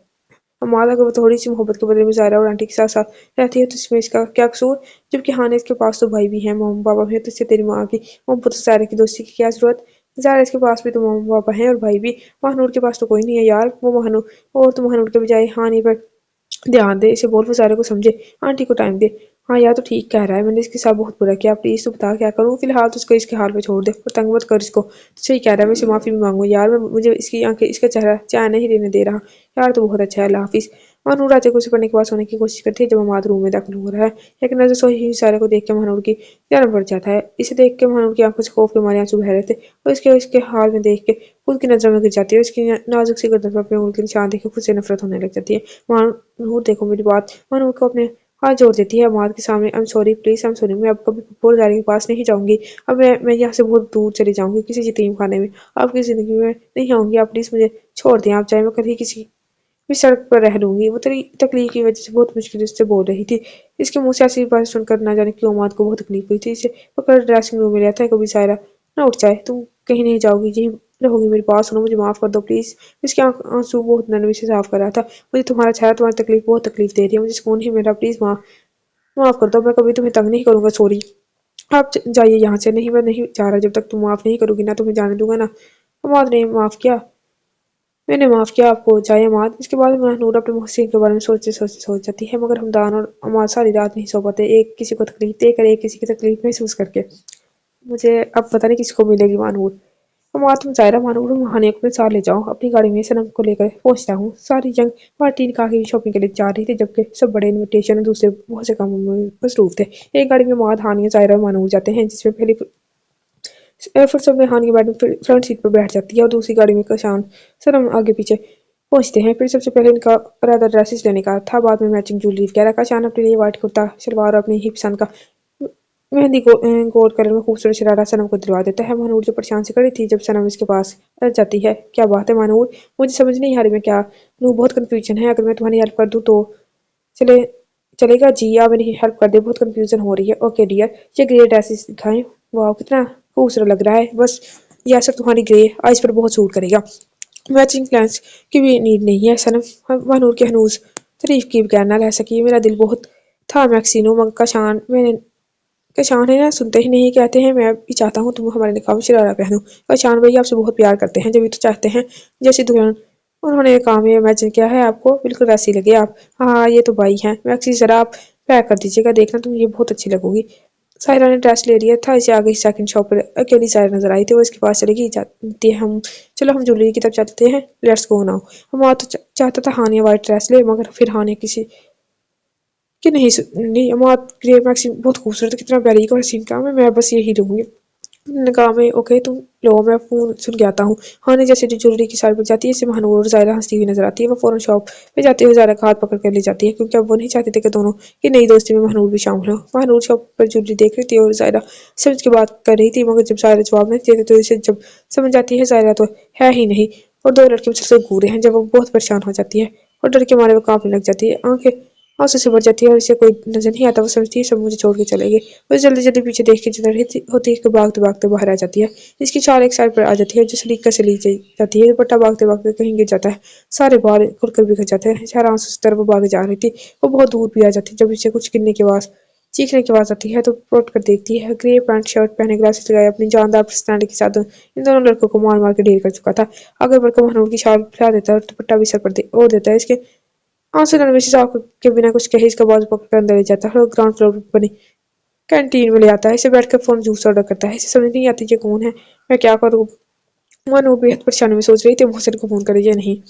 हमाद अगर वो थोड़ी सी मोहब्बत के बदले में जायरा और आंटी के साथ साथ रहती है तो इसमें इसका क्या कसूर? जबकि हाँ इसके पास तो भाई भी है, मम्मी पापा भी है, तो इससे तेरी माँ की मोहब्बत और जायरा की दोस्ती की क्या जरूरत? जायरा इसके पास भी तो मम्मी पापा हैं और भाई भी। महानूर के पास तो कोई नहीं है यार। वो महानूर और तो महानूर के बजाय हानि पर ध्यान दे, इसे बोल वो सारे को समझे, आंटी को टाइम दे। हाँ यार, तो ठीक कह रहा है, मैंने इसके साथ बहुत बुरा किया, प्लीज तू बता क्या करूँ। फिलहाल तो उसको इसके हाल पे छोड़ दे और तंग मत कर इसको। तो सही कह रहा है, मैं इसे माफी भी मांगू यार। मुझे इसकी आंखें, इसका चेहरा चैन नहीं रहने दे रहा। यार तो बहुत अच्छा है, अल्लाह हाफिज। महानूर रात को उसे पढ़ने के बाद सोने की कोशिश करती है। जब हमाद रूम में दाखिल हो रहा है, एक नजर सोई हुई सारे को देख के महानूर की जान पड़ जाता है। इसे देख के महानूर की आंखों से खौफ के मारे आंसू बह रहे थे और इसके इसके हाल में देख के खुद की नजरों में गिर जाती है। उसकी नाजुक सी गर्दन पर अपने उंगली के निशान देख के खुद से नफरत होने लग जाती है। महानूर देखो मेरी बात। महानूर को अपने हाथ जोड़ देती है अमाद के सामने। I am sorry, please I am sorry, मैं अब कभी पुरजारी के पास नहीं जाऊंगी। अब मैं यहाँ से बहुत दूर चली जाऊंगी, किसी यतीम खाने में। आपकी जिंदगी में नहीं आऊंगी। आप प्लीज मुझे छोड़ दें। आप चाहे मैं कभी किसी भी सड़क पर रह लूंगी। वो तेरी तकलीफ की वजह से बहुत मुश्किल से बोल रही थी। इसके मुंह से ऐसी बात सुनकर ना जाने क्यों अमाद को बहुत तकलीफ हुई थी। इसे पकड़ ड्रेसिंग रूम में लिया था। कभी सायरा ना उठ जाए, तुम कहीं नहीं जाओगी, यही रहोगी मेरे पास। सुनो, मुझे माफ कर दो प्लीज। इसके आंसू बहुत नरमी से साफ कर रहा था। मुझे तुम्हारा चेहरा, तुम्हारी तकलीफ बहुत तकलीफ दे रही है। मुझे सुकून ही मेरा, प्लीज माफ कर दो। मैं कभी तुम्हें तंग नहीं करूंगा, सॉरी। आप जाइए यहाँ से। नहीं, मैं नहीं जा रहा जब तक तुम माफ नहीं करोगी ना, तुम्हें जाने दूंगा ना। अमाद ने माफ किया, मैंने माफ किया आपको, जाए अमाद। इसके बाद महनूर अपने मोहसिन के बारे में सोचते सोचते सोच जाती है। मगर हमदान और अमाद सारी रात नहीं सो पाते, एक किसी को तकलीफ देकर, एक किसी की तकलीफ महसूस करके। मुझे अब पता नहीं किसको मिलेगी मानूर। अमाद, तुम जायरा मानूर और महाने को अपने साथ ले जाओ। अपनी गाड़ी में सनम को लेकर पहुंचता हूँ। सारी जंग पार्टी निकाह की शॉपिंग के लिए जा रही थी, जबकि सब बड़े इनविटेशन और दूसरे बहुत से कामों में मसरूफ थे। एक गाड़ी में अमाद, हानिया, जायरा और मानूर जाते हैं, जिसमें पहली फुर्सत में हानिया बैठ फ्रंट सीट पर बैठ जाती है और दूसरी गाड़ी में कशान सनम आगे पीछे पहुंचते हैं। फिर सबसे पहले इनका इरादा ड्रेसेस लेने का था, बाद में मैचिंग ज्वेलरी वगैरह का। शान अपने लिए व्हाइट कुर्ता सलवार और अपनी ही पसंद का मेहंदी गोल्ड कलर में खूबसूरत शरारा सनम को दिलवा देता है। मनूर जो परेशान से खड़ी थी, जब सनम इसके पास जाती है। क्या बात है मनूर, मुझे समझ नहीं आ रही मैं क्या। नू बहुत कंफ्यूजन है, अगर मैं तुम्हारी हेल्प कर दूँ तो चले चलेगा। जी आप मेरी हेल्प कर दे, बहुत कंफ्यूजन हो रही है। ओके डियर, ये ग्रे ड्रेसेस दिखाएं। वाह कितना खूबसूरत लग रहा है। बस ये सब तुम्हारी ग्रे आइज पर बहुत सूट करेगा। मैचिंग प्लान्स की भी नीड नहीं है सनम। मनूर के हनूज तारीफ की बगैर ना रह सकी। मेरा दिल बहुत था मैक्सिनो मगर का शान, मैंने कशान है ना, सुनते ही नहीं, कहते हैं मैं भी चाहता हूँ तुम हमारे निकाह में शरारा पहनो। कशान भैया आपसे बहुत प्यार करते हैं, जब भी तो चाहते हैं जैसी दुल्हन उन्होंने कहा में इमेजिन किया है आपको, बिल्कुल वैसी लगे आप। हाँ ये तो भाई हैं। मैक्सी जरा आप पैक कर दीजिएगा, देखना तुम ये बहुत अच्छी लगोगी। सायरा ने ड्रेस ले लिया था। इसे आगे सेकंड शॉप पर अकेली सायरा नजर आई थी, वो इसके पास चलेगी जाती है। हम चलो हम ज्वेलरी की तरफ चलते हैं, लेट्स गो नाउ। हम तो चाहता था हानिया व्हाइट ड्रेस ले, मगर फिर हानिया किसी कि नहीं नहीं, अमाद ग्रे मैक्सिम बहुत खूबसूरत, कितना बारीक और हसीन काम है, मैं बस यही रहूंगी। उन्होंने कहा मैं ओके तुम लो, मैं फोन सुन के आता हूँ। हाँ ने जैसे ज्वेलरी की साइड पर जाती है, इसे महानूर और जायरा हंसती हुई नजर आती है। वो फौरन शॉप पे जाती हुई जायरा का हाथ पकड़ कर ले जाती है, क्योंकि अब वो नहीं चाहते थे कि दोनों की नई दोस्ती में महानूर भी शामिल हो। महानूर शॉप पर ज्वेलरी देख रही थी और जायरा समझ के बात कर रही थी, मगर जब जायरा जवाब नहीं देते तो इसे जब समझ आती है जायरा तो है ही नहीं और दो लड़के मुझसे घूरे हैं। जब वो बहुत परेशान हो जाती है और डर के मारे वो कांपने लग जाती है, आंखें आंसू से भर जाती है और इसे कोई नजर नहीं आता। वो समझती है सब मुझे छोड़ के चले गए। वो जल्दी जल्दी पीछे देख के जिधर होती है कि भागते भागते बाहर आ जाती है। इसकी चाल एक साइड पर आ जाती है जो सलीका से ली जाती है। दुपट्टा भागते भागते कहीं गिर जाता है, सारे बाल खुलकर बिखर जाते हैं। चार आंसू की तरफ वो भागे जा रही थी, वो बहुत दूर भी आ जाती है। जब इसे कुछ गिरने के बाद चीखने की आवाज आती है तो पलट कर देखती है। ग्रे पैंट शर्ट पहने, ग्लासेस लगाए, अपनी जानदार पर्सनालिटी के साथ इन दोनों लड़कों को मार मार के ढेर कर चुका था। अगर बढ़कर महनूर की शाल फैला देता है और दुपट्टा भी सर पर ओढ़ देता है। इसके आंसू नरमी से के बिना कुछ कहे इसका बाजू पकड़ कर अंदर ले जाता है और ग्राउंड फ्लोर पर बनी कैंटीन में ले आता है। इसे बैठकर फोन जूस ऑर्डर करता है। इसे समझ नहीं आती ये कौन है, मैं क्या करूँ। मनु बेहद परेशानी में सोच रही थी मोहसिन को फोन करे या नहीं।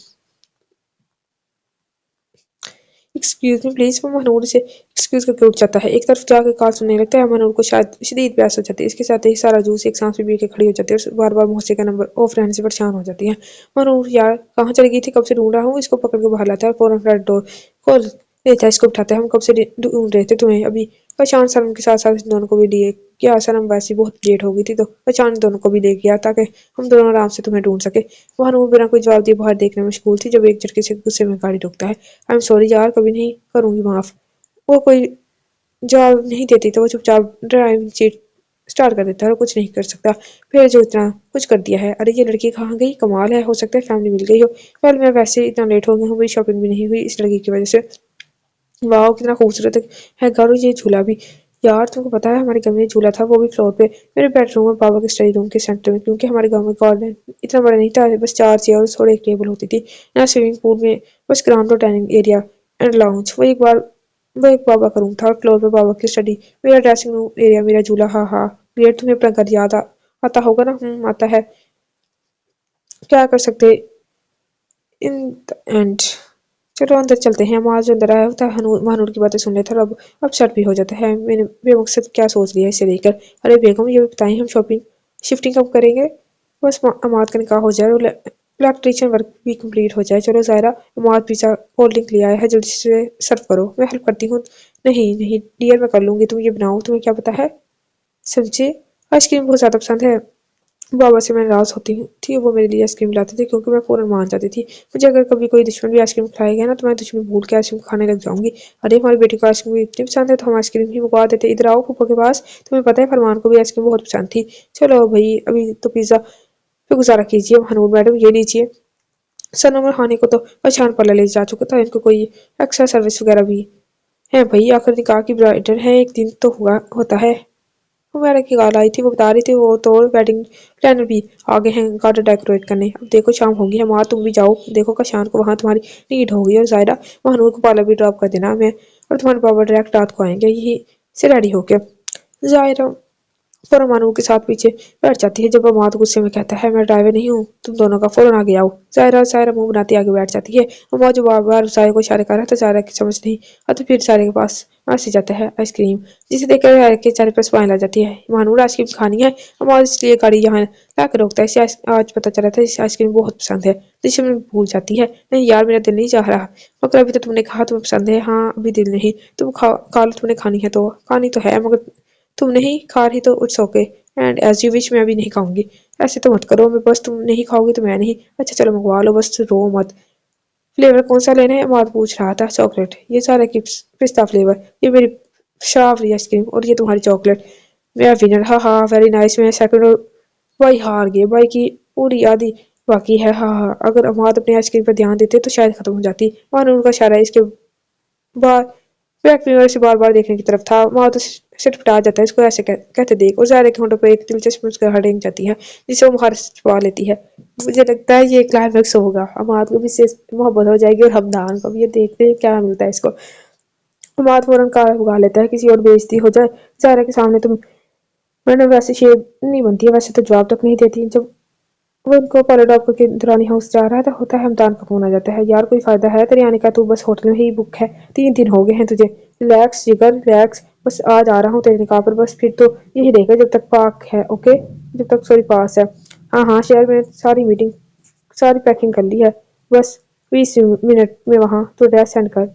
एक्सक्यूज मी प्लीज, वो मनूर से एक्सक्यूज करके उठ जाता है। एक तरफ जाकर कॉल सुनने लगता है। मनूर को शायद शदीद प्यास हो जाती है। इसके साथ ही सारा जूस एक सांस में पी के खड़ी हो जाती है और बार बार मोहसिन का नंबर ऑफ रहने से परेशान हो जाती है। मनूर यार कहाँ चली गई थी, कब से ढूंढ रहा हूँ। इसको पकड़ के बाहर लाता है और फौरन फ्रंट डोर खोल लेता है। इसको उठाता है, हम कब से ढूंढ रहे थे तुम्हें। अभी पहचान सनम के साथ साथ इन दोनों को भी लिए क्या, सनम वैसी बहुत लेट हो गई थी तो पहचान दोनों को भी ले गया ताकि हम दोनों आराम से तुम्हें ढूंढ सके। वह नूर बिना कोई जवाब दिए बाहर देखने में मशगूल थी, जब एक झटके से गुस्से में गाड़ी रुकता है। आई एम सॉरी यार, कभी नहीं करूंगी माफ। वो कोई जवाब नहीं देती तो वो चुपचाप ड्राइविंग सीट स्टार्ट कर देता है और कुछ नहीं कर सकता। फिर जो इतना कुछ कर दिया है, अरे ये लड़की कहाँ गई, कमाल है, हो सकता है फैमिली मिल गई हो। कल मैं वैसे इतना लेट हो गया हूँ, मेरी शॉपिंग भी नहीं हुई इस लड़की की वजह से। वाह कितना खूबसूरत है घर, और ये झूला भी। यार तुमको पता है हमारे घर में झूला था, वो भी फ्लोर पे मेरे बेडरूम और पापा के स्टडी रूम के सेंटर में, क्योंकि हमारे गांव में गार्डन इतना बड़ा नहीं था, बस चार चेयर और थोड़े एक टेबल होती थी। ना स्विमिंग पूल में, बस ग्राउंड और डाइनिंग एरिया एंड लाउंज। वो एक बार वो एक बाबा का रूम था और फ्लोर पे बाबा की स्टडी, मेरा ड्रेसिंग रूम एरिया, मेरा झूला। हाँ हाँ ग्रेट, तुम्हें अपना घर याद आता होगा ना? आता है। क्या कर सकते इन द एंड। चलो अंदर चलते हैं। माज अंदर आया होता है, महानूर की बातें सुन लेता, और अब शर्ट भी हो जाता है। मैंने बेमकसद क्या सोच लिया इसे लेकर। अरे बेगम ये भी बताएं, हम शॉपिंग शिफ्टिंग कब करेंगे? बस अमाद का निकाह हो जाए और इलेक्ट्रीशियन वर्क भी कंप्लीट हो जाए। चलो ज़ायरा, अमाद पिज़्ज़ा कोल्ड ड्रिंक ले आया है, जल्दी से सर्व करो, मैं हेल्प करती हूँ। नहीं नहीं डियर, मैं कर लूंगी, तुम ये बनाओ, तुम्हें क्या पता है। समझे, आइसक्रीम बहुत ज़्यादा पसंद है। बाबा से मैं नाराज़ होती थी, वो मेरे लिए आइसक्रीम लाते थे क्योंकि मैं फ़ौरन मान जाती थी। मुझे अगर कभी कोई दुश्मन भी आइसक्रीम खिलाएगा ना, तो मैं दुश्मनी भूल के आइसक्रीम खाने लग जाऊंगी। अरे हमारी बेटी को आइसक्रीम इतनी पसंद है तो हम आइसक्रीम ही मंगवा देते। इधर आओ फूफो के पास, तुम्हें पता है फरमान को भी आइसक्रीम बहुत पसंद थी। चलो भाई अभी तो पिज़्ज़ा पे गुजारा कीजिए। हनूर मैडम ये लीजिए। सनम और हानि को तो पहचान पर ले जा चुका था, इनको कोई एक्स्ट्रा सर्विस वगैरह भी है। भाई आखिर निकाह की ब्राइडल है, एक दिन तो हुआ होता है। हुमैरा की कॉल आई थी, वो बता रही थी वो तो वेडिंग प्लानर भी आ गए हैं गार्डन डेकोरेट करने। अब देखो शाम होगी है, वहाँ तुम भी जाओ, देखो कशान को वहाँ तुम्हारी नीड होगी। और जायरा महानूर को पार्लर भी ड्रॉप कर देना मैं, और तुम्हारे पापा डायरेक्ट रात को आएंगे यही से रेडी होके। जायरा फौरन मानू के साथ पीछे बैठ जाती है। जब वो माँ गुस्से में कहता है मैं ड्राइवर नहीं हूँ, तुम दोनों का फौरन आगे आओ। जायरा मुंह बनाती आगे बैठ जाती है। अम्मा जो बार बार जायरा को इशारे कर रहा था, जायरा की समझ नहीं आती, फिर जायरा के पास से जाता है आइसक्रीम, जिसे देखकर जायरा के चेहरे पर स्माइल आ जाती है। महानूर आइसक्रीम खानी है। अम्मा इसलिए गाड़ी यहाँ ला कर रोकता है। इसे आज पता चला था इसे आइसक्रीम बहुत पसंद है, जिसे मैं भूल जाती है। नहीं यार मेरा दिल नहीं चाह रहा, मगर अभी तो तुमने कहा तुम्हें पसंद है। हाँ अभी दिल नहीं, तुम खा लो, तुमने खानी है तो खानी तो है, मगर तुम नहीं खा रही तो it's okay and as you wish, मैं भी नहीं खाऊंगी। ऐसे तो मत करो, मैं बस तुम नहीं खाओगी तो मैं नहीं। अच्छा चलो मंगवा लो, बस रो मत। फ्लेवर कौन सा लेना है? माद पूछ रहा था। चॉकलेट, ये सारा की पिस्ता फ्लेवर, ये मेरी शावरी आइसक्रीम, और ये तुम्हारी चॉकलेट। मेरा विनर, हाँ हाँ वेरी नाइस। मैं सेकंड और भाई हार गए। भाई की पूरी आधी बाकी है। हाँ हाँ अगर अमाद अपनी आइसक्रीम पर ध्यान देते तो शायद खत्म हो जाती। मानो उनका इशारा इसके बार बैक मिरर से बार-बार देखने की तरफ था। वहाँ तो सिटपटा जाता है, इसको ऐसे कहते देख, और ज़ायरा के होंठों पे एक दिलचस्प मुस्कुराहट रेंग जाती है, जिसे वो मुहार से छुपा लेती है। मुझे लगता है ये क्लाइमैक्स होगा, अमाद को भी इससे मोहब्बत हो जाएगी और हमदान को भी। ये देखते हैं क्या मिलता है इसको। अमाद फौरन कार भगा लेता है, किसी और बेइज्जती हो जाए ज़ायरा के सामने तो मैंने वैसे शेर नहीं बनती है, वैसे तो जवाब तक नहीं देती। जब वो उनको पॉलीडॉप करके दुरानी हाउस जा रहा था, होता है हमदान का फोन आ जाता है। यार कोई फायदा है तेरे आने का? तू बस होटल में ही बुक है, 3 दिन हो गए हैं तुझे। रिलैक्स जिगर रिलैक्स, बस आज आ रहा हूँ तेरे निकाह पर, बस फिर तो यही रहेगा जब तक पाक है। ओके जब तक सॉरी पास है। हाँ हाँ शेयर, मैंने सारी पैकिंग कर ली है, बस 20 मिनट में वहाँ तो ड्रेस सेंड कर।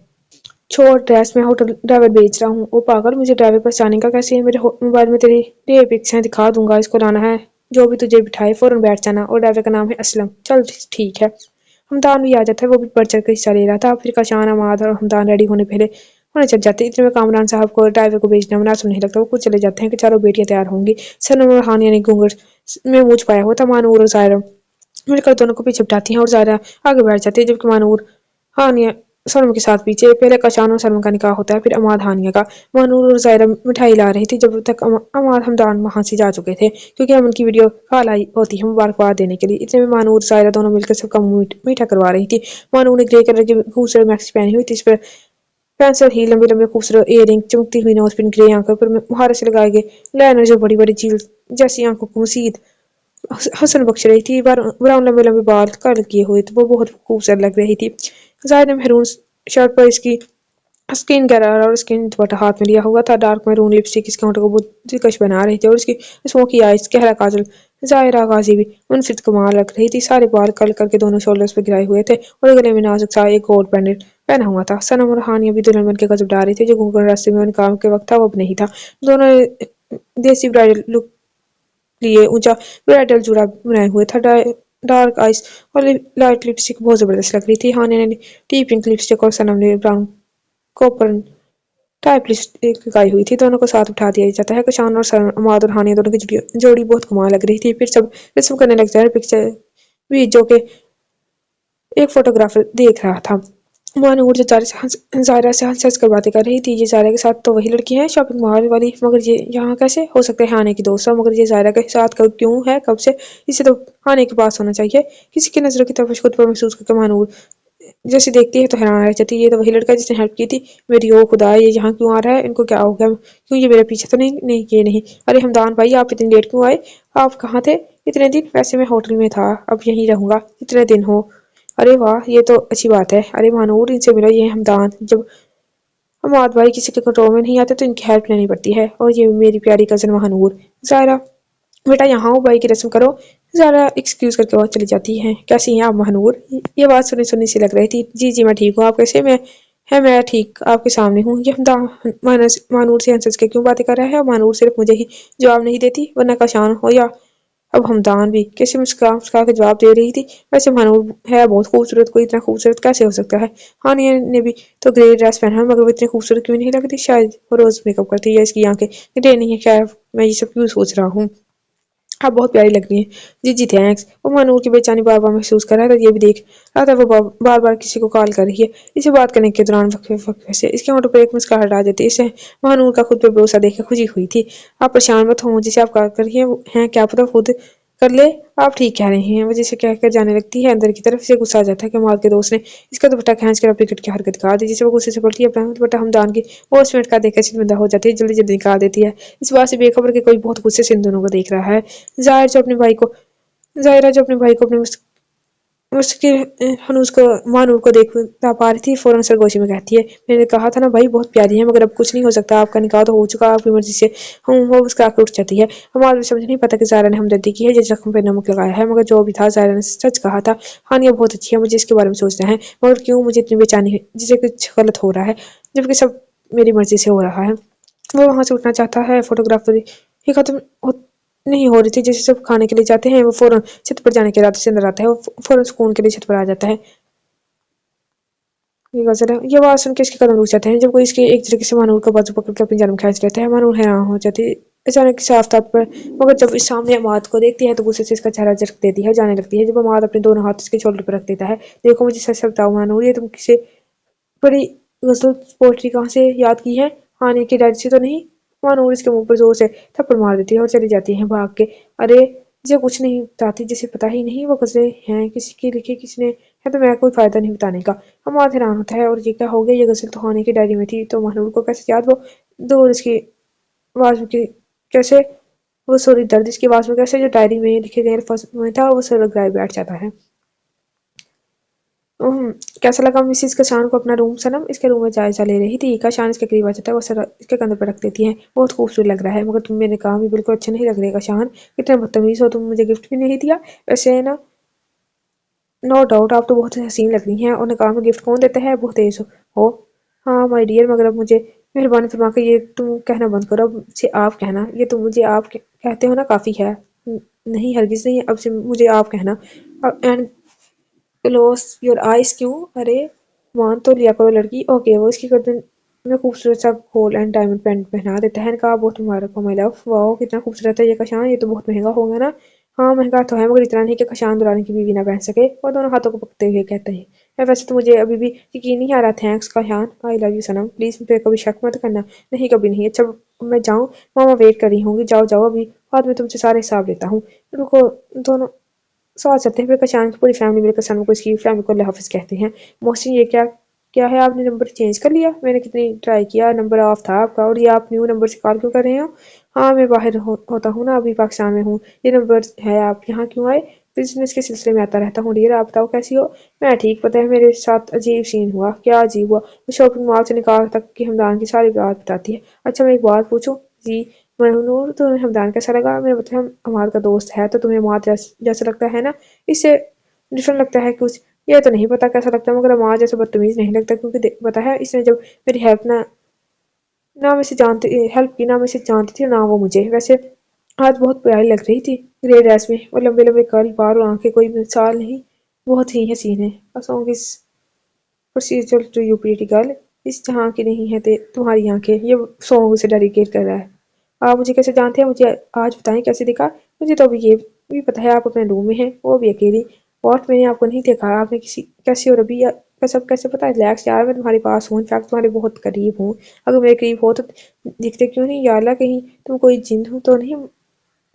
छोड़ ड्रेस, मैं होटल ड्राइवर भेज रहा हूँ। ओ पागल, मुझे ड्राइवर पहचानेगा का कैसे है? मेरे मोबाइल में तेरी ढेर पिक्स हैं, दिखा दूंगा। इसको लाना है, जो भी तुझे बिठाए फौरन बैठ जाना। और ड्राइवर का नाम है असलम। चल ठीक है। हमदान भी आ जाता है, वो भी बढ़ चढ़ कर हिस्सा ले रहा था। फिर काशान अमाद और हमदान रेडी होने चल जाते हैं। इतने में कामरान साहब को ड्राइवर को भेजना मुनासिब नहीं लगता, वो खुद चले जाते हैं कि चारों बेटियां तैयार होंगी। सनम और हानिया ने घूंघट में मुंह छुपाया हुआ था। मानूर और जायरा मिलकर दोनों को पीछे बिठाती हैं और जायरा आगे बैठ जाती है, जबकि मानूर हानिया सलमा के साथ पीछे। पहले कशान और सलमा का निकाह होता है, फिर अमाद हानिया का। मानूर और जायरा मिठाई ला रही थी जब तक अमाद हमदान वहां से जा चुके थे, क्योंकि हम उनकी वीडियो कॉल आई होती है मुबारकबाद देने के लिए। इतने में मानूर जायरा दोनों मिलकर सबका मुंह मीठा करवा रही थी। मानूर ने ग्रे कलर की खूबसूरत मैक्सी पहनी हुई थी, इस पर पेंसिल ही लंबे लंबे खूबसूरत इयररिंग, चमकती हुई नोज पिन, ग्रे आंखों पर मुहारे से लगाए गए लाइनर जो बड़ी बड़ी झील जैसी आंखों को मसीद हसन बख्श रही थी। ब्राउन लंबे लंबे बाल कर्ल किए हुए थे, वो बहुत खूबसूरत लग रही थी। जाहिर ने मेहरून शर्ट पर इसकी स्किन कलर और स्किन दुपट्टा हाथ में लिया हुआ था। डार्क मैरून लिपस्टिक इसके होंठों को बहुत दिलकश बना रही थी, और इसकी स्मोकी आइज गहरा काजल जाहिरा गाजी भी मुनफिद कमाल लग रही थी। सारे बाल कर्ल करके दोनों शोल्डर्स पे गिराए हुए थे, और गले में नाजुक सा एक गोल्ड पेंडेंट पहना हुआ था। सनम और हानिया भी दुल्हन बन के गजब डा रही थी। जो घूंघट रास्ते में निकाह के वक्त था वो अब नहीं था। दोनों ने देसी ब्राइडल लुक लिए ऊंचा ब्राइडल जूड़ा बनाए हुए था। डार्क आइज और लाइट लिपस्टिक बहुत जबरदस्त लग रही थी। हानिया ने डीप पिंक लिपस्टिक और सनम ने ब्राउन कॉपर टाइप लिपस्टिक लगाई हुई थी। दोनों को साथ उठा दिया जाता है। कुशान और अमाद और हानिया दोनों की जोड़ी बहुत कमाल लग रही थी। फिर सब रस्म करने लग जाए। पिक्चर भी जो कि एक फोटोग्राफर देख रहा था। मानूर जो जायरा से हंस हंस कर बातें कर रही थी। ये जायरा के साथ तो वही लड़की है शॉपिंग मॉल वाली, मगर ये यहाँ कैसे हो सकता है? आने की दोस्त हो, मगर ये जायरा के साथ कब क्यों है? कब से? इसे तो आने के पास होना चाहिए। किसी की नजरों की तपिश खुद पर महसूस करके मानूर जैसे देखती है तो हैरान रह जाती है, ये तो वही लड़का जिसने हेल्प की थी मेरी। ओ खुदा, ये यहाँ क्यों आ रहा है? इनको क्या हो गया? क्यों ये मेरे पीछे तो नहीं? नहीं, ये नहीं। अरे हमदान भाई, आप इतनी लेट क्यों आए? आप कहाँ थे इतने दिन? वैसे मैं होटल में था, अब यहीं रहूंगा इतने दिन हो। अरे वाह, ये तो अच्छी बात है। अरे मानूर, इनसे मिलो, ये हमदान। जब हमाद भाई किसी के कंट्रोल में नहीं आते तो इनकी हेल्प लेनी पड़ती है। और ये मेरी प्यारी कजन महानूर। ज़ायरा, बेटा यहाँ आओ, भाई की रस्म करो। ज़ारा एक्सक्यूज करके वहाँ चली जाती है। कैसी हैं आप महानूर? ये बात सुनी सुनी सी लग रही थी। जी जी मैं ठीक हूँ, आप कैसे? मैं ठीक आपके सामने हूँ। ये मानूर से हंस के क्यों बातें कर रहा है? और मानूर सिर्फ मुझे ही जवाब नहीं देती, वरना कशान हो या अब हमदान भी कैसे मुस्कुरा मुस्कुरा के जवाब दे रही थी। वैसे महानूर है बहुत खूबसूरत, कोई इतना खूबसूरत कैसे हो सकता है? हानिया ने भी तो ग्रे ड्रेस पहना है, मगर वो इतनी खूबसूरत क्यों नहीं लगती? शायद वो रोज मेकअप करती है, इसकी आंखें ग्रे नहीं है। खैर, मैं ये सब क्यों सोच रहा हूँ? आप बहुत प्यारी लग रही हैं। जी जी थैंक्स। वो मनूर की बेचैनी बार बार महसूस कर रहा था, ये भी देख रहा था वो बार बार किसी को कॉल कर रही है। इसे बात करने के दौरान वक्फे से इसके होंठों पर एक मुस्कुराहट आ जाती है। इसे महानूर का खुद पे भरोसा देखकर खुशी हुई थी। आप परेशान मत हो, जिसे आप कॉल कर रही हैं क्या पता खुद कर ले। आप ठीक कह रहे हैं। वो जिसे कहकर जाने लगती है अंदर की तरफ से गुस्सा आ जाता है कि माल के दोस्त ने इसका दुपट्टा खींच कर अपनी कट की हरकत दिखा दी, जिसे वो गुस्से से बोलती है अपना दुपट्टा हमदान की वो मिनट का देखकर शर्मिंदा हो जाती है, जल्दी जल्दी निकाल देती है। इस बात से बेखबर कि कोई बहुत गुस्से से इन दोनों को देख रहा है। ज़ाहिर जो अपने भाई को ज़ाहिरा जो अपने भाई को अपने मुश्किल हनूज को मानूर को देख ना पा रही थी, फौरन सरगोशी में कहती है, मैंने कहा था ना भाई, बहुत प्यारी है, मगर अब कुछ नहीं हो सकता। आपका निकाह तो हो चुका, आपकी मर्जी से। वो उसका आंखें उठ जाती है। हमारे समझ नहीं पता कि ज़ाहिरा ने हमदर्दी की है या जख्म पे नमक लगाया है, मगर जो भी था ज़ाहिरा ने सच कहा था। हानिया बहुत अच्छी है, मुझे इसके बारे में सोचना है, मगर क्यों मुझे इतनी बेचैनी है जिसे कुछ गलत हो रहा है, जबकि सब मेरी मर्जी से हो रहा है। वो वहाँ से उठना चाहता है, फोटोग्राफर ही खत्म नहीं हो रही थी। जैसे सब खाने के लिए जाते हैं, वो फौरन छत पर जाने के इरादे से अंदर आता है। वो फौरन सुकून के लिए छत पर आ जाता है। ये गजल है। ये बात सुन के इसके कदम रुक जाते हैं, जब कोई इसके एक तरीके से मानूर का बाजू पकड़ के अपनी जान में खींच लेता है। मानूर हैरान हो जाती है अचानक से आफताब पर, मगर जब इस सामने अमाद को देखती है तो गुस्से से इसका चेहरा झटक देती है, जाने लगती है। जब अमाद अपने दोनों हाथ इसके शोल्डर पर रख देता है, देखो मुझे सच सच बताओ मानूर, ये तुम किसे बड़ी गजल पोएट्री कहाँ से याद की है? हानि की डायरी से तो नहीं? मानूर इसके मुंह पर जोर से थप्पड़ मार देती है और चली जाती है भाग के। अरे, मुझे कुछ नहीं बताती, जिसे पता ही नहीं वो गजलें हैं किसी की लिखी, किसने है, तो मैं कोई फायदा नहीं बताने का। हमाद हैरान होता है, और ये क्या हो गया? ये गजल तो हानि की डायरी में थी, तो मानूर को कैसे याद? वो दूर इसकी आवाज में कैसे वो सॉरी दर्द इसकी आवाज में कैसे जो डायरी में लिखे गए अल्फाज में था वो सर लगाए बैठ जाता है। कैसा लगा मिसिस कशान को अपना रूम? सनम इसके रूम में जायजा ले रही थी। कशान इसके करीब आ जाता है, वो सर इसके कंधे पर रख देती है। बहुत खूबसूरत लग रहा है, मगर तुम मेरे काम भी बिल्कुल अच्छे नहीं लग रहे कशान। कितने बदतमीज हो तुम, मुझे गिफ्ट भी नहीं दिया। वैसे है ना, नो डाउट आप तो बहुत हसीन लग रही हैं, और निकाह में गिफ्ट कौन देता है? बहुत तेज हो। हाँ माय डियर, मगर अब मुझे मेहरबानी फरमा कर ये तुम कहना बंद करो। अब से आप कहना, ये तुम मुझे आप कहते हो ना, काफी है। नहीं हरगिज नहीं, अब से मुझे आप कहना। And close your eyes. क्यों? अरे, मान तो लिया करो लड़की। ओके, वो इसकी गर्दन में खूबसूरत सा गोल्ड एंड डायमंड पेंडेंट पहना देता है। कहा बहुत मुबारक हो माय लव। वाओ कितना खूबसूरत है ये कशान, ये तो बहुत महंगा होगा ना? हाँ महंगा तो है, मगर इतना नहीं कि कशान दुरानी की बीवी ना पहन सके। और दोनों हाथों को पकड़ते हुए कहते हैं, वैसे तो मुझे अभी भी यकीन नहीं आ रहा। Thanks Kashan, I love you सनम, प्लीज मुझे कभी शक मत करना। नहीं कभी नहीं। अच्छा मैं जाऊँ? मामा वेट कर रही होंगी, जाओ जाओ, अभी बाद में तुमसे सारे हिसाब लेता हूँ। रुको, दोनों साथ चलते हैं। फिर कशान की पूरी फैमिली मिलकर सनम को इसकी फैमिली को अल्लाह हाफिज कहते हैं। मोहसिन ये क्या क्या है? आपने नंबर चेंज कर लिया? मैंने कितनी ट्राई किया, नंबर ऑफ था आपका, और ये आप न्यू नंबर से कॉल क्यों कर रहे हो? हाँ मैं बाहर होता हूँ ना, अभी पाकिस्तान में हूँ। ये नंबर है, आप यहाँ क्यों आए? बिजनेस के सिलसिले में आता रहता हूँ डियर। आप बताओ कैसी हो? मैं ठीक, पता है मेरे साथ अजीब सीन हुआ। क्या अजीब हुआ? वो शॉपिंग मॉल से निकाल तक की हमदान की सारी बात बताती है। अच्छा मैं एक बात पूछूं? जी। मनूर, तुम्हें हमदान कैसा लगा? मेरा मतलब हम हमारा का दोस्त है, तो तुम्हें माँ जैसा लगता है ना? इससे डिफरेंट लगता है कुछ? ये तो नहीं पता कैसा लगता है, मगर माँ जैसा बदतमीज नहीं लगता, क्योंकि पता है इसने जब मेरी हेल्प की ना, मैं इसे जानती थी ना वो मुझे। वैसे आज बहुत प्यारी लग रही थी ग्रे ड्रेस में, और लंबे लंबे कर्ल बाल और आंखें कोई मिसाल नहीं, बहुत ही हसीन है। A song is procedure to you pretty girl, इस जहाँ की नहीं है तुम्हारी आंखें। ये सॉन्ग उसे डेडिकेट कर रहा है। आप मुझे कैसे जानते हैं? मुझे आज बताएं कैसे दिखा? मुझे तो अभी ये भी पता है, आप अपने रूम में हैं, वो भी अकेली। और मैंने आपको नहीं देखा, आपने किसी कैसी और अभी का सब कैसे पता है? रिलैक्स यार, मैं तुम्हारे पास हूँ, इनफैक्ट तुम्हारे बहुत करीब हूँ। अगर मेरे करीब हो तो दिखते क्यों नहीं? या अल्लाह, कहीं तुम कोई जिन हो तो नहीं?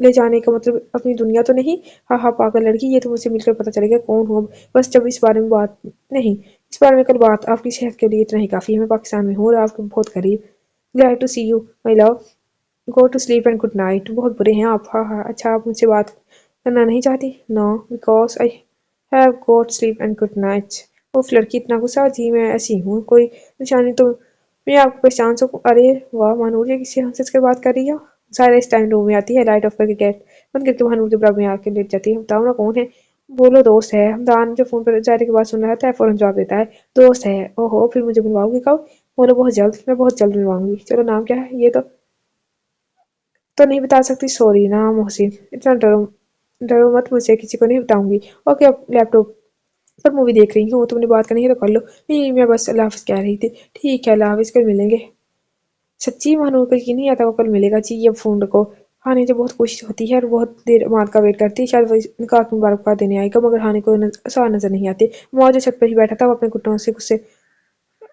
ले जाने का मतलब अपनी दुनिया तो नहीं? हाँ हाँ पागल लड़की, ये तो मुझसे मिलकर पता चलेगा कौन हो। बस जब इस बारे में बात नहीं, इस बारे में कल बात। आपकी सेहत के लिए इतना ही काफ़ी है। मैं पाकिस्तान में हूँ और आपके बहुत करीब। Glad to see you my love. Go to sleep and good night. बहुत बुरे हैं आप। हाँ हाँ, अच्छा आप मुझसे बात करना नहीं चाहती? No, because I have got sleep and good night. उफ लड़की, इतना गुस्सा? जी मैं ऐसी हूँ। कोई निशानी तो मैं आपको पहचान सकूँ? अरे वाह मानूर, ये किसी हमसे इसके बात कर रही हो? सारा इस टाइम रूम में आती है, लाइट ऑफ करके गेट बंद करके महानूर के बराबर में आके लेट जाती है। बताओ ना कौन है? बोलो दोस्त है। हमदान जो फोन पर जाने के बाद सुन रहा था फौरन जवाब देता है, दोस्त है। ओहो, फिर मुझे मिलवाओगी कब? बोलो बहुत जल्द। मैं बहुत जल्द मिलवाऊंगी। चलो नाम क्या है? ये तो नहीं बता सकती? सॉरी ना मोहसिन, इतना डरो डरो मत मुझसे, किसी को नहीं बताऊंगी। ओके, अब लैपटॉप पर मूवी देख रही हूँ, तुमने बात करनी है तो कर लो। नहीं, मैं बस अल्लाह हाफिज कह रही थी। ठीक है, अल्लाह हाफिज, कल मिलेंगे। सच्ची महानूर को यकीन नहीं आता वो कल मिलेगा। जी अब फोन रखो। हानि तो बहुत कोशिश होती है और बहुत देर माद का वेट करती है, शायद वो निकाह की मुबारकबाद देने आएगा, मगर हानि को आसान नजर नहीं आती। मौज छत पर ही बैठा था, वो अपने घुटनों से गुस्से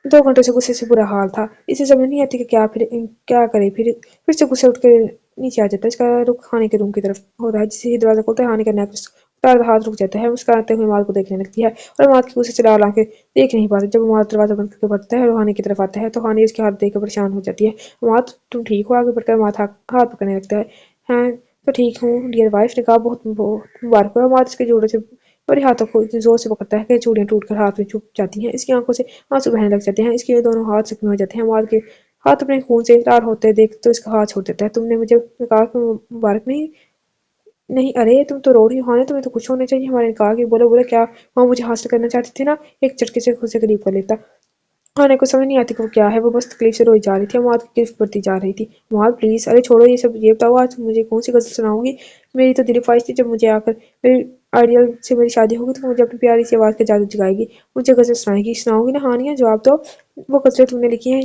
2 घंटों से गुस्से से बुरा हाल था। इसे समझ नहीं आती कि क्या करे। फिर से गुस्से उठ कर नीचे आ जाता है। इसका रुख खाने के रूम की तरफ होता है। जैसे ही दरवाजा खोलता है, हानि का नेक्लेस उतारता हाथ रुक जाता है। मुस्कुराते हुए माल को देखने लगती है और माल की गुस्से से लाल आंखें देख नहीं पाती। जब माल दरवाजा बंद करके बढ़ता है और हानि की तरफ आता है तो हानि उसके हाथ देख कर परेशान हो जाती है। माल, तुम ठीक हो? आगे बढ़कर माथ हाथ पकड़ने लगता है। हाँ तो ठीक हूँ डियर वाइफ, ने कहा। बहुत बहुत मुबारक हो। माल उसके जोड़ों से बड़े हाथों को इतनी जोर से पकड़ता है कि चूड़ियां टूटकर हाथ में चुभ जाती हैं। इसकी आंखों से आंसू बहने लग जाते हैं। इसके दोनों हाथ जख्मी हो जाते हैं। माल के हाथ अपने खून से लाल होते देख तो इसका हाथ छोड़ देता है। तुमने मुझे कहा कि मुबारक नहीं? नहीं, अरे तुम तो रो रही हो। हाँ, तुम्हें तो खुश होने चाहिए हमारे निकाह की। बोलो बोलो, क्या वहाँ मुझे हासिल करना चाहती थी ना? एक झटके से खुद से करीब कर लेता। खाने को समझ नहीं आती कि वो क्या है। वो बस तकलीफ से रोई जा रही थी। मुआद की गिरफ्त बढ़ती जा रही थी। मुआद प्लीज, अरे छोड़ो ये सब। ये बताओ आज मुझे कौन सी गजल सुनाओगी? मेरी तो दिली ख्वाहिश थी जब मुझे आकर मेरी आइडियल से मेरी शादी होगी तो मुझे अपनी प्यारी सी आवाज़ के जादू जगाएगी, मुझे गजल सुनाएगी। सुनाओगी ना हानिया? जवाब दो। वो गजलें तुमने लिखी हैं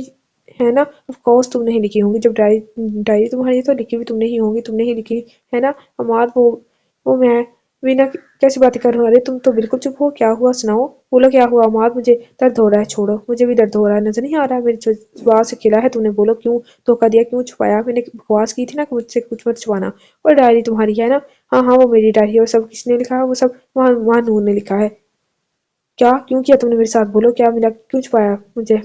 है ना? ऑफ कोर्स तुमने ही लिखी होंगी। जब डायरी डायरी तुम्हारी है तो लिखी भी तुमने ही होंगी। तुमने ही लिखी है ना? मुआद, वो मैं वीना कैसी बातें कर रहा हूँ? अरे तुम तो बिल्कुल चुप हो। क्या हुआ? सुनाओ। बोलो क्या हुआ? माद, मुझे दर्द हो रहा है। छोड़ो, मुझे भी दर्द हो रहा है। नजर नहीं आ रहा मेरे जज्बात से खिला है? तूने बोलो, क्यों धोखा दिया? क्यों छुपाया? मैंने बकवास की थी ना कि मुझसे कुछ मत छुपाना। और डायरी तुम्हारी है ना? हाँ हाँ, वो मेरी डायरी है। और सब किसने लिखा है? वो सब वहाँ नूर ने लिखा है। क्या क्यों किया तुमने मेरे साथ? बोलो क्या मिला? क्यों छुपाया मुझे?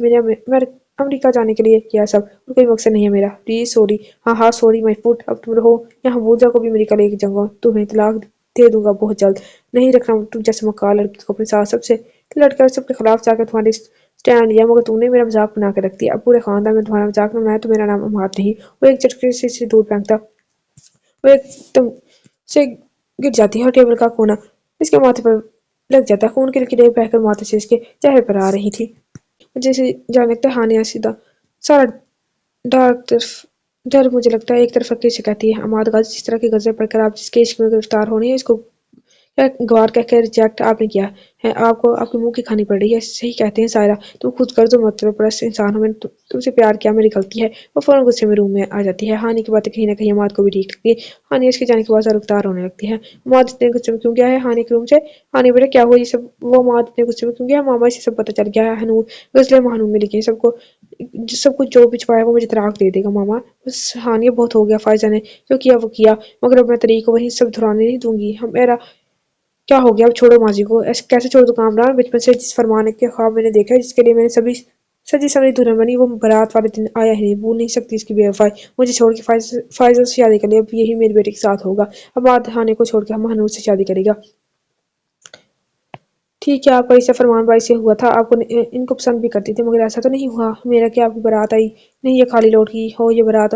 मैं अमेरिका जाने के लिए किया सब, और कोई मकसद नहीं है मेरा। Please sorry. हाँ हाँ सॉरी माई फुट। अब तुम रहो यहाँ। भूल जाओ कभी अमेरिका लेके जाऊंगा। तुम्हें तलाक दे दूंगा बहुत जल्द। नहीं रखना तुम जैसे मक्कार लड़की को अपने साथ। सबसे लड़कर सबके खिलाफ जाकर तुम्हारी स्टैंड लिया, मगर तुमने मेरा मजाक बना के रख दिया। अब पूरे खानदान में तुम्हारा मजाक ना बनाए तो मेरा नाम अमाद नहीं। वो एक झटके से दूर फेंकता, वो एकदम से गिर जाती है और टेबल का कोना इसके माथे पर लग जाता है। खून की लकीरें बहकर माथे से इसके चेहरे पर आ रही थी। जैसे जाने लगता है हानिया सीधा सारा डार्क तरफ डर। मुझे लगता है एक तरफ फकीर से कहती है, अमाद गाजी जिस तरह की गजल पढ़कर आप जिसके इश्क में गिरफ्तार होनी है, इसको गवार कह के रिजेक्ट आपने किया है। आपको आपके मुंह की खानी पड़ रही है। सही कहते हैं सायरा, तुम खुद कर दो मतलब परस्त इंसान हो। मैंने तुमसे प्यार किया, मेरी गलती है। वो फौरन गुस्से में रूम में आ जाती है। हानि की बातें कहीं ना कहीं अमाद को भी ठीक लगती है। हानि उसके जाने के बाद गिरफ्तार होने लगती है। अमाद इतने गुस्से में क्यों गया है हानि के रूम से? हानि बेटा क्या हुआ ये सब? वो अमाद इतने गुस्से में क्यों गया? मामा से सब पता चल गया है। हनूर गजलें महानूर में लिखी है। सब कुछ जो भी छुपाया वो मुझे तलाक दे देगा मामा। बस हानि, बहुत हो गया। फायजा ने जो किया वो किया, मगर अब मैं तरीक को वही सब दोहराने नहीं दूंगी। हम मेरा क्या हो गया? अब छोड़ो माजी को। ऐसे कैसे छोड़ दूं कामरान? बचपन से जिस फरमान के ख्वाब मैंने देखा है, जिसके लिए मैंने सभी सजी सवरी दुल्हन बनी, वो बारात वाले दिन आया ही नहीं। भूल नहीं सकती इसकी बेवफाई। मुझे छोड़ के फाइजल से शादी कर लिया। अब यही मेरे बेटे के साथ होगा। अब आधाने को छोड़ के हम हनूर से शादी करेगा। ठीक है, आपका रिश्ता फरमान भाई से हुआ था। आपको इनको पसंद भी करती थी, मगर ऐसा तो नहीं हुआ मेरा कि आपकी बारात आई नहीं, ये खाली लौट गई हो। ये बारात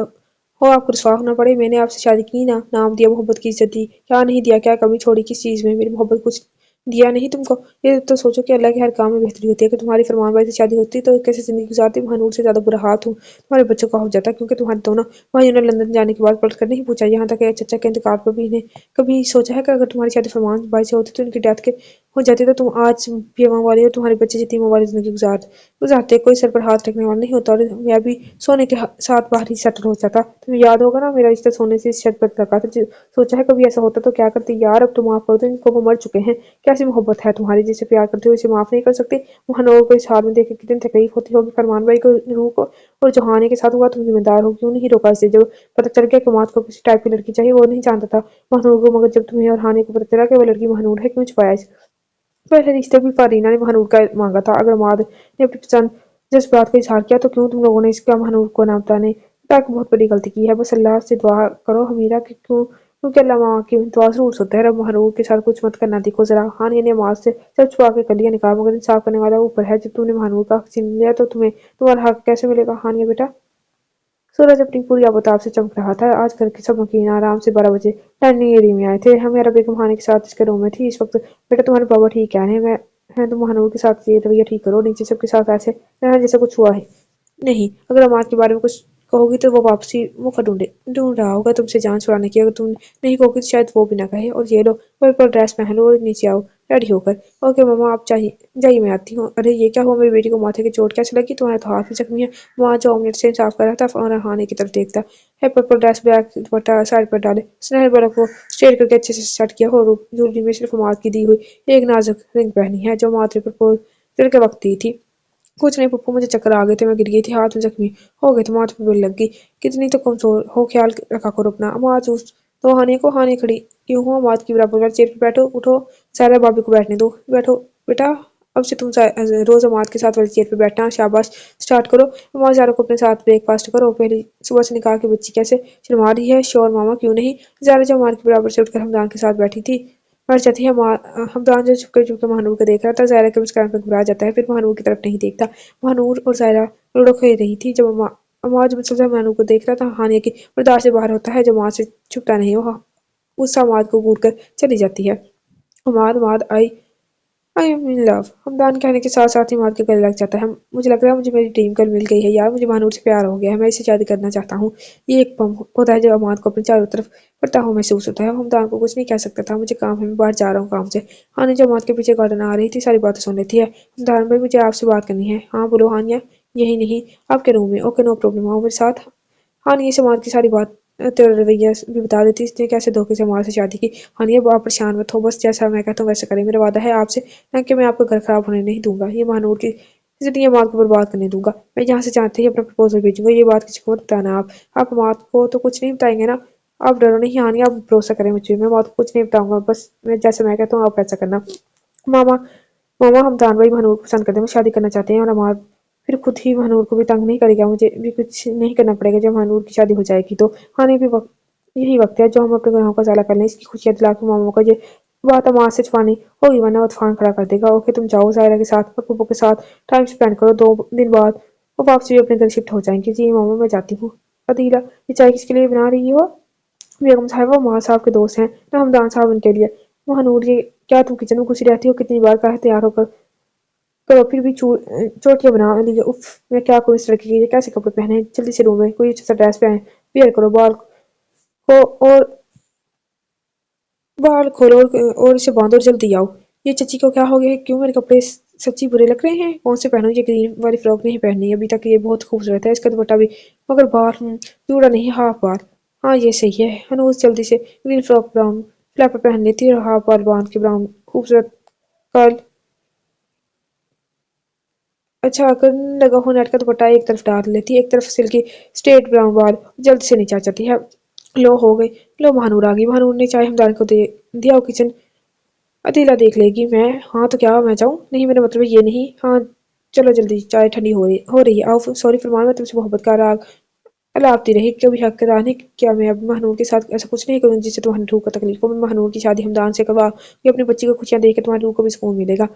हो आपको रुसवा होना पड़े। मैंने आपसे शादी की ना, नाम दिया, मोहब्बत की इज्जत दी। क्या नहीं दिया? क्या कमी छोड़ी किस चीज़ में? मेरी मोहब्बत कुछ दिया नहीं तुमको? ये तो सोचो कि अल्लाह के हर काम में बेहतरी होती है। कि तुम्हारी फरमान भाई से शादी होती तो कैसे ज़िंदगी गुजारती? महानूर से ज़्यादा बुरा हाल तुम्हारे बच्चों का हो जाता, क्योंकि तुम्हारे दोनों भाइयों ने लंदन जाने के बाद पलट कर नहीं पूछा। यहाँ तक कि चचा के इंतकाल पर भी इन्हें कभी सोचा है कि अगर तुम्हारी शादी फरमान भाई से होती तो इनकी डेथ के हो जाती, तो तुम आज बेवा वाली और तुम्हारे बच्चे यतीमों वाली जिंदगी गुजारते। कोई सर पर हाथ रखने वाला नहीं होता और मैं भी सोने के साथ बाहर ही सेटल हो जाता। तुम्हें याद होगा ना, मेरा रिश्ता सोने से इस शर्त पर लगा था। सोचा है कभी ऐसा होता तो क्या करती? यार अब तो माफ कर दो इनको, वो मर चुके हैं। कैसी मोहब्बत है तुम्हारी? जिसे प्यार करते हो इसे माफ नहीं कर सकती? महानोर को इस हाल में देख कितनी तकलीफ होती होगी फरमान भाई को, रूह को। और जो हानि के साथ हुआ तुम जिम्मेदार हो। क्यों नहीं रोका इसे? जब पता चल गया कि मात को किसी टाइप की लड़की चाहिए, वो नहीं जानता था महानूर को, मगर जब तुम्हें और हानि को पता चला कि वो लड़की महानूर है, क्यों छुपाया? पहले रिश्ते भी फारीना ने महानूर का मांगा था। अगर माद ने अपनी पसंद जज्बात का इजहार किया तो क्यों तुम लोगों ने इसका महानूर को ना बताने ताकि बहुत बड़ी गलती की है। बस अल्लाह से दुआ करो हमीरा कि क्योंकि अल्लाह माँ की दुआ जरूर सुनता है। रब महानूर के साथ कुछ मत करना देखो जरा। हानिया ने माँ से सब छुपा के कर लिया निकाह मगर इंसाफ करने वाला ऊपर है। जब तुमने महानूर का हक छीन लिया तो तुम्हें तुम्हारा हक कैसे मिलेगा हानिया बेटा। सूरज अपनी पूरी आबोताब से चमक रहा था। आज घर के सब मकीन आराम से 12 बजे डाइनिंग एरिया में आए थे। हम मेरा बेगम खाने के साथ इसके रूम में थी इस वक्त। बेटा तुम्हारे बाबा ठीक है मैं हैं तुम महानूर के साथ ये रवैया ठीक करो। नीचे सबके साथ ऐसे रहना जैसे कुछ हुआ है नहीं। अगर अमाद के बारे में कुछ कहोगी तो वो वापसी मौका ढूंढ रहा होगा तुमसे जान छुड़ाने की। अगर तुम नहीं कहोगी तो शायद वो भी ना कहे। और ये लो पर्पल ड्रेस पहन लो और नीचे आओ रेडी होकर। ओके मम्मा आप चाहिए जाइए मैं आती हूँ। अरे ये क्या हुआ मेरी बेटी को माथे की चोट कैसे लगी। तुम्हारा तो हाथ भी जख्मी है। वहाँ जो ऑमलेट से साफ कर रहा था फौरन हानि की तरफ देखता है। पर्पल ड्रेस बैग दुपट्टा साइड पर डाले सुनहरे बालों को स्ट्रेट करके अच्छे से सेट किया और ज्वेलरी में सिर्फ माद की दी हुई एक नाजुक रिंग पहनी है जो माथे पर प्रपोज के वक्त दी थी। कुछ नहीं पप्पू मुझे चक्कर आ गए थे मैं गिर गई थी हाथ में जख्मी हो गए थे माथे पे बेल लग गई। कितनी तो कमजोर हो ख्याल रखा करो अपना। अमाद उस तो हानि को हानि खड़ी क्यों हो अमाद की बराबर चेयर पे बैठो उठो सारा भाभी को बैठने दो बैठो बेटा। अब से तुम रोज अमाद के साथ वाली चेयर पे बैठना शाबाश स्टार्ट करो। अमाद जारा को अपने साथ ब्रेकफास्ट करो। पहली सुबह से निकाह की बच्ची कैसे शर्मा रही है श्योर मामा क्यों नहीं। जारा जो अमाद के बराबर से उठकर हमदान के साथ बैठी थी मर जाती है। हमदान जो चुपके चुपके महानूर को देख रहा था ज़ायरा के मुस्कान पर घबरा जाता है फिर महानूर की तरफ नहीं देखता। महानूर और ज़ायरा लूडो खेल रही थी जब अमाद मुसलसल महानूर को देख रहा था हानिया की बर्दाश्त से बाहर होता है जो माँ से छुपता नहीं वो गुस्सा अमाद को घूर कर चली जाती है। Amad Amad I am in love Hamdan कहने के साथ साथ ही माद के गले लग जाता है। मुझे लग रहा है मुझे मेरी ड्रीम गर्ल मिल गई है यार मुझे महानूर से प्यार हो गया है मैं इससे शादी करना चाहता हूँ। ये एक पम होता है जब अमाद को अपनी चारों तरफ पड़ता हुआ महसूस होता है। हमदान को कुछ नहीं कह सकता था मुझे काम है मैं बाहर जा रहा हूँ काम से। हानिया जो अमाद के पीछे गार्डन आ रही थी सारी बातें सुन रही थी। हमदान भाई मुझे आपसे बात करनी है। हाँ बोलो हानिया। यही नहीं आपके रूम में ओके नो प्रॉब्लम आओ मेरे साथ। हानिया से अमाद की सारी बात तेरा रवैया भी बता देती इसने कैसे धोखे से अमाद से शादी की। हानिया आप परेशान मत हो बस जैसा मैं कहता हूँ वैसे करें मेरा वादा है आपसे कि मैं आपका घर खराब होने नहीं दूंगा। ये महानूर की जिंदगी अमाद को बर्बाद करने दूंगा। मैं यहाँ से जानते ही अपना प्रपोजल भेजूंगा ये बात किसी को मत बताना आप अमाद को तो कुछ नहीं बताएंगे ना। आप डरो नहीं हानिया आप भरोसा करें मुझे मैं अमाद को कुछ नहीं बताऊंगा बस मैं जैसे मैं कहता हूँ आप ऐसा करना। मामा मामा हमदान भाई महानूर को पसंद करते हैं वो शादी करना चाहते हैं और हमारा फिर खुद ही महानूर को भी तंग नहीं करेगा मुझे भी कुछ नहीं करना पड़ेगा जब महानूर की शादी हो जाएगी तो। हाँ नहीं भी वक्त यही वक्त है जो हम अपने गुनाहों का साला कर लें इसकी खुशियाँ दिला के मामू का ये बात अमाज से छुपानी होगी वरना वो तूफान खड़ा कर देगा। ओके तुम जाओ जायरा के साथ और पप्पू के साथ टाइम स्पेंड करो 2 दिन बाद वो वापसी भी अपने घर शिफ्ट हो जाएंगे। जी मामा मैं जाती हूँ। अदीला ये चाय किसके लिए बना रही हो। बेगम साहिबा वहाँ साहब के दोस्त हैं ना हमदान साहब उनके लिए। महानूर ये क्या तुम किचन में घुसी रहती हो कितनी बार कहा है तैयार होकर करो फिर भी चोटियां बना ली है। उफ मैं क्या करूँ इस लड़की के ये कैसे कपड़े पहने जल्दी से रूम में कोई अच्छा सा ड्रेस पहने वेयर करो बाल को और बाल खोलो और इसे बांधो और जल्दी आओ। ये चची को क्या हो गया है क्यों मेरे कपड़े सच्ची बुरे लग रहे हैं कौन से पहनूं ये ग्रीन वाली फ्रॉक नहीं पहननी अभी तक ये बहुत खूबसूरत है इसका दुपट्टा भी मगर बाल जूड़ा नहीं हाफ बाल। हाँ ये सही है हनूज जल्दी से ग्रीन फ्रॉक ब्राउन फ्लैपर पहन लेती है और हाफ बाल बांध के ब्राउन खूबसूरत कर्ल अच्छा करने लगा हो नेट का दुपट्टा एक तरफ डाल लेती एक तरफ सिल्की स्ट्रेट ब्राउन बाल जल्द से नीचे आ जाती है। लो हो गई। लो महानूर आ गई महानूर ने चाय हमदान को दे दिया और किचन अतीला देख लेगी मैं हाँ तो क्या मैं जाऊँ नहीं मेरा मतलब ये नहीं हाँ चलो जल्दी चाय ठंडी हो रही है आओ सॉरी फरमान मैं तुमसे मोहब्बत का राग अलापती रही कभी हकदार ने क्या मैं अब महानूर के साथ ऐसा कुछ नहीं करूँ जिससे तुम्हारी रूह को तकलीफ हो। मैं महानूर की शादी हमदान से करवा कि अपनी बच्ची को खुशियाँ देख के तुम्हारी रूह को भी सुकून मिलेगा।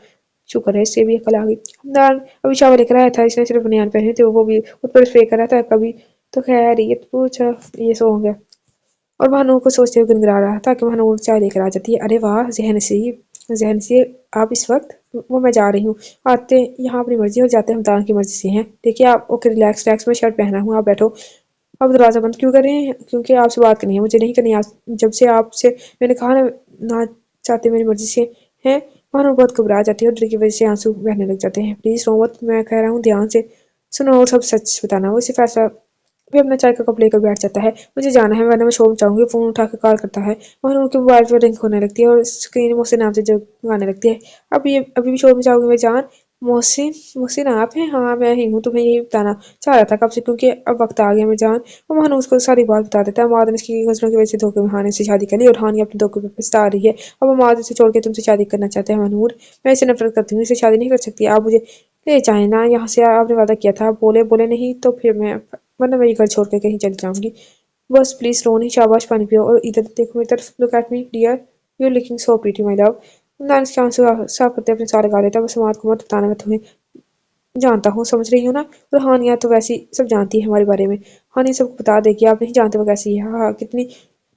शुक्र है इससे भी अकल आ गई। हमदान अभी शावर लेकर आया था इसने सिर्फ बनियान पहने थे वो भी उस पर स्प्रे कर रहा था कभी तो खैर ये पूछा ये सो गया और महानूर को सोचते हुए गुनगुना रहा था कि महानूर चाय लेकर आ जाती है। अरे वाह जहन से आप इस वक्त वो मैं जा रही हूँ आते यहाँ अपनी मर्जी और जाते हमदान की मर्जी से हैं। देखिए आप ओके रिलैक्स रिलैक्स में शर्ट पहना हूँ आप बैठो। आप दरवाज़ा बंद क्यों कर रहे हैं क्योंकि आपसे बात करनी है मुझे नहीं करनी जब से आपसे मैंने कहा ना चाहते मेरी मर्जी से हैं। महानूर बहुत घबरा जाती है और डर की वजह से आंसू बहने लग जाते हैं। प्लीज़ रो मत मैं कह रहा हूँ ध्यान से सुनो और सब सच बताना। वो इसे फैसला भी अपना चाय का कप लेकर बैठ जाता है। मुझे जाना है वरना मैं शोर मचाऊंगी। फोन उठाकर कॉल करता है महानूर के मोबाइल पर रिंग होने लगती है और स्क्रीन मुझसे नाम से जगाने लगती है। अभी भी शोर मचाओगी मैं जान मोहसिन मोहसिन आप हैं? हाँ, मैं ही हूँ। तुम्हें यही बताना चाह रहा था कब से, क्योंकि अब वक्त आ गया मिर्जान। और महान उसको सारी बात बता देता है। माद ने इसकी गजलों की वजह से धोखे में हानि से शादी कर ली और हानि अपने धोखे पे पछता रही है। अब वो माद से छोड़ के तुमसे शादी करना चाहते हैं मनूर। मैं इससे नफरत करती हूँ, इसे शादी नहीं कर सकती। आप मुझे ले जाए ना यहाँ से, आपने वादा किया था। आप बोले बोले नहीं तो फिर मैं, वरना मैं ये घर छोड़ के कहीं चली जाऊंगी। बस प्लीज रो नहीं, शाबाश पानी पियो और इधर देखो मेरी तरफ। Look at me dear, you looking so pretty my love. Danish के आंसू साफ करते अपने सारे गा लेता। बस समाज को मत बताना, मैं तुम्हें जानता हूँ, समझ रही हो ना? और हानिया तो वैसी सब जानती है हमारे बारे में। हानि सबको बता देगी, आप नहीं जानते वो कैसी है। हाँ, कितनी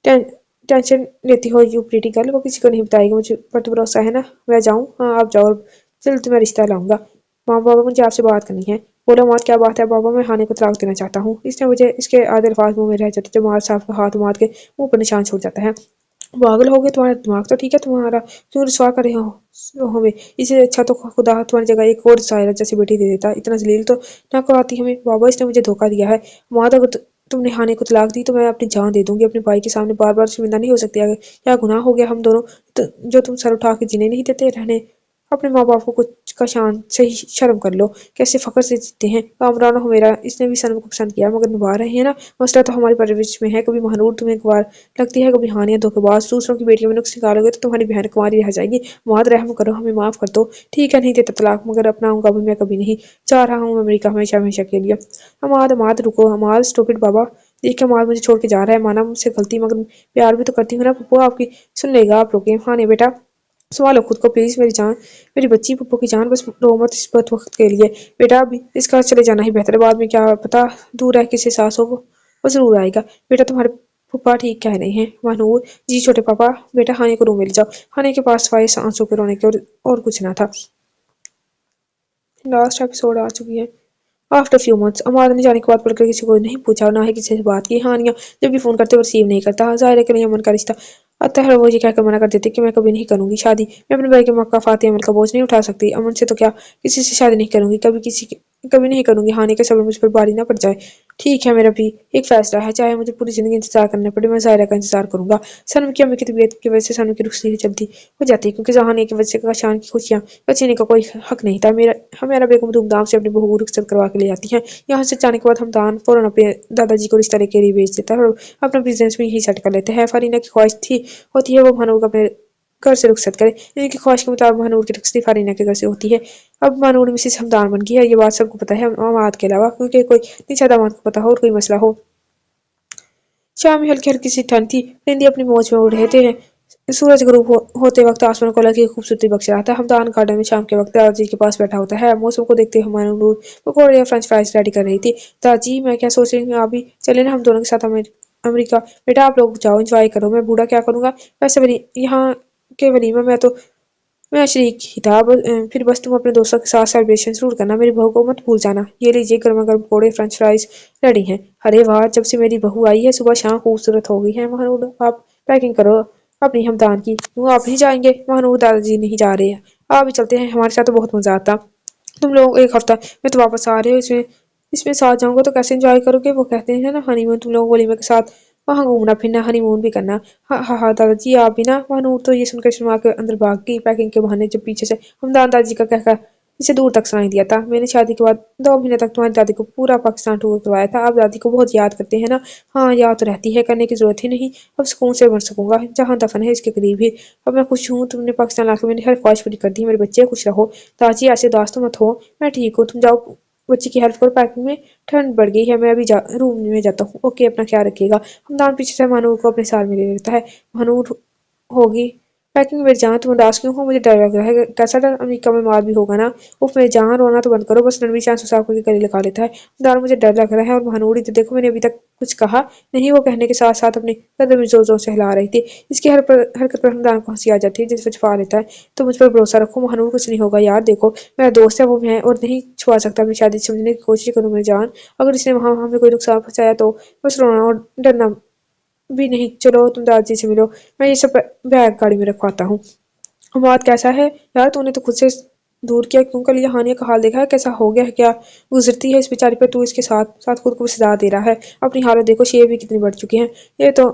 टें, टेंशन लेती हो यू प्रीटी गर्ल। वो किसी को नहीं बताएगी, मुझे पर तो भरोसा है ना? मैं जाऊँ? हाँ आप जाओ, और जल्द तुम्हें रिश्ता लाऊंगा। माँ बाबा, मुझे आपसे बात करनी है। बोलो माँ, क्या बात है? बाबा, मैं हानि को तलाक देना चाहता हूँ। इसने मुझे इसके आधे अल्फाज मुंह में रह जाते तो मार साहब का हाथ मार के मुंह पर निशान छोड़ जाता है। पागल हो गए? तुम्हारा दिमाग तो ठीक है तुम्हारा? क्यों रुसवा कर रहे हो हमें? इससे अच्छा तो खुदा तुम्हारी जगह एक और सायरा जैसी बेटी दे देता। इतना जलील तो ना कराती हमें। बाबा, इसने मुझे धोखा दिया है। माँ, अगर तुमने हानि को तलाक दी तो मैं अपनी जान दे दूंगी। अपने भाई के सामने बार बार शर्मिंदा नहीं हो सकती। क्या गुनाह हो गया हम दोनों तो, जो तुम सर उठा के जीने नहीं देते रहने? अपने माँ बाप को कुछ का शान से ही शर्म कर लो। कैसे फख्र से जीते हैं। कामरान हो मेरा, इसने भी सनम को पसंद किया मगर निभा रहे हैं ना। मसला तो हमारी परवरिश में है। कभी महानूर तुम्हें गवार लगती है, कभी हानिया धोखेबाज। दूसरों की बेटियों में नुक्स निकालोगे तो तुम्हारी बहन कुंवारी रह जाएगी। माद, रहम करो, हमें माफ कर दो। ठीक है, नहीं देता तलाक, मगर अपनाऊंगा भी मैं कभी नहीं। चाह रहा हूँ अमेरिका हमेशा हमेशा के लिए। अमाद, अमाद रुको। अमाद, स्टूपिड बाबा। देखिए अमाद मुझे छोड़ के जा रहा है। माना मुझसे गलती, मगर प्यार भी तो करती हूँ ना पप्पू आपकी। सुन लेगा आप रोके? हाँ नहीं बेटा, संभालो खुद को प्लीज। मेरी जान, मेरी बच्ची पप्पू की जान, बस रो मत इस वक्त के लिए। बेटा अभी इसका चले जाना ही बेहतर है। बाद में क्या पता दूर रह किसी सास हो, वो जरूर आएगा। बेटा तुम्हारे फूफा ठीक कह रहे हैं। महानूर जी, छोटे पापा। बेटा हानि को रूम में ले जाओ। हानि के पास सवाए आंसू के रोने के और कुछ ना था। लास्ट एपिसोड आ चुकी है। आफ्टर फ्यू मंथ्स, अमाद ने जाने के बाद पढ़कर किसी को नहीं पूछा और ना ही किसी से बात की। हानिया जब भी फोन करते वो रिसीव नहीं करता। जाहिर है कि नहीं, अमन का रिश्ता। अतः वो ये कहकर मना कर देते कि मैं कभी नहीं करूंगी शादी। मैं अपने भाई के मक्काफाती अमल का बोझ नहीं उठा सकती। अमन से तो क्या, किसी से शादी नहीं करूंगी कभी, कभी नहीं करूंगी। हानि का सब्र मुझ पर भारी ना पड़ जाए। ठीक है, मेरा भी एक फैसला है। चाहे मुझे पूरी जिंदगी इंतजार करना पड़े, मैं जायरा का इंतजार करूंगा। सनम की अम्मी की तबीयत की वजह से सनम की रुखसती जल्दी हो जाती है, क्योंकि जहानी की वजह से शान की खुशियां बचने का कोई हक नहीं था। हमारा बेगम धूमधाम से अपनी बहू को रुखसत करवा के ले आती है। यहाँ से जाने के बाद हमदान फौरन अपने दादाजी को रिश्ता लेके ही भेज देता है और अपना बिजनेस भी यही सेट कर लेते हैं। फरीना की ख्वाहिश थी होती है वो भानुर को अपने घर से रुखसत करे। इनकी ख्वाहिश के मुताबिक भानुर की रुखसती फरीना के घर से होती है। अब भानुर मिसेस हमदान बन गई है, ये बात सबको पता है अमाद के अलावा, क्योंकि कोई निशा दामाद को पता हो और कोई मसला हो। शाम में हल्की हल्की सी ठंड थी। परिंदे अपनी मौज में उड़ रहे थे। सूरज ग्रूप होते वक्त आसमान को अलग ही खूबसूरती बख्श रहा था। हमदान गार्डन में शाम के वक्त दादाजी के पास बैठा होता है। मौसम को देखते हुए मनूर पकौड़े या फ्रेंच फ्राइज रेडी कर रही थी। दादाजी, मैं क्या सोच रही हूँ, आप भी चले ना हम दोनों के साथ अमेरिका। बेटा आप लोग जाओ, एंजॉय करो, मैं बूढ़ा क्या करूंगा। वैसे यहाँ के वलीमा में तो मैं शरीक ही था। फिर बस तुम अपने दोस्तों के साथ सेलिब्रेशन जरूर करना। मेरी बहू को मत भूल जाना। ये लीजिए गर्मा गर्म पकौड़े, फ्रेंच फ्राइज रेडी हैं। अरे वाह, जब से मेरी बहू आई है सुबह शाम खूबसूरत हो गई है। महानूर आप पैकिंग करो अपनी हमदान की। क्यों आप नहीं जाएंगे? महानूर दादाजी नहीं जा रहे हैं, आप भी चलते हैं हमारे साथ, तो बहुत मजा आता। तुम लोग एक हफ्ता में तो वापस आ रहे हो, इसमें इसमें साथ जाऊंगा तो कैसे एंजॉय करोगे? वो कहते हैं ना हनीमून, तुम लोग वलीमे के साथ वहां घूमना फिरना, हनीमून भी करना। हाँ हाँ हाँ दादाजी, आप भी ना। महानूर तो ये सुनकर शर्मा के अंदर भाग गई पैकिंग के बहाने, जब पीछे से हमदान दादाजी का कहकर इसे दूर तक सुनाई दिया था। मैंने शादी के बाद 2 महीने तक तुम्हारी दादी को पूरा पाकिस्तान टूर करवाया था। आप दादी को बहुत याद करते हैं ना? हाँ याद तो रहती है, करने की जरूरत ही नहीं। अब सुकून से मर सकूंगा जहाँ दफन है इसके करीब ही। अब मैं खुश हूँ, तुमने पाकिस्तान लाकर मेरी हर ख्वाहिश पूरी कर दी। मेरे बच्चे खुश रहो। दादाजी ऐसे उदास तो मत हो, मैं ठीक हूँ। तुम जाओ बच्ची की हेल्प करो पैकिंग में। ठंड बढ़ गई है, मैं अभी रूम में जाता हूँ। ओके, अपना ख्याल रखिएगा। हमदान पीछे से महानूर को अपने साथ में ले लेता है। महानूर होगी पैकिंग में जहाँ, तुम उदास क्यों हो? मुझे डर लग रहा है। कैसा डर? अमेरिका में मार भी होगा ना? उफ मेरी जान, रोना तो बंद करो। बस रणवीर सिंह साहब को गले लगा लेता है। दार, मुझे डर लग रहा है। और महानूर इधर देखो, मैंने अभी तक कुछ कहा नहीं। वो कहने के साथ साथ अपने कदम में जोर जोर से हिला रही थी। इसकी हरकत पर हमदान को हंसी आ जाती है, जिस पर छुपा लेता है। तो मुझ पर भरोसा रखो महानूर, कुछ नहीं होगा यार। देखो मेरा दोस्त है वो, मैं और नहीं छुपा सकता। अपनी शादी समझने की कोशिश करूँ मेरी जान। अगर इसने वहां हमें कोई नुकसान पहुंचाया तो बस रोना और डरना भी नहीं। चलो तुम दादाजी से मिलो, मैं ये सब बैग गाड़ी में रखवाता हूँ। बात कैसा है यार, तूने तो खुद से दूर किया क्यों? कल ये हानिया का हाल देखा है, कैसा हो गया है? क्या गुजरती है इस बेचारी पर? तू इसके साथ साथ खुद को भी सजा दे रहा है। अपनी हालत देखो, शेर भी कितनी बढ़ चुकी है। ये तो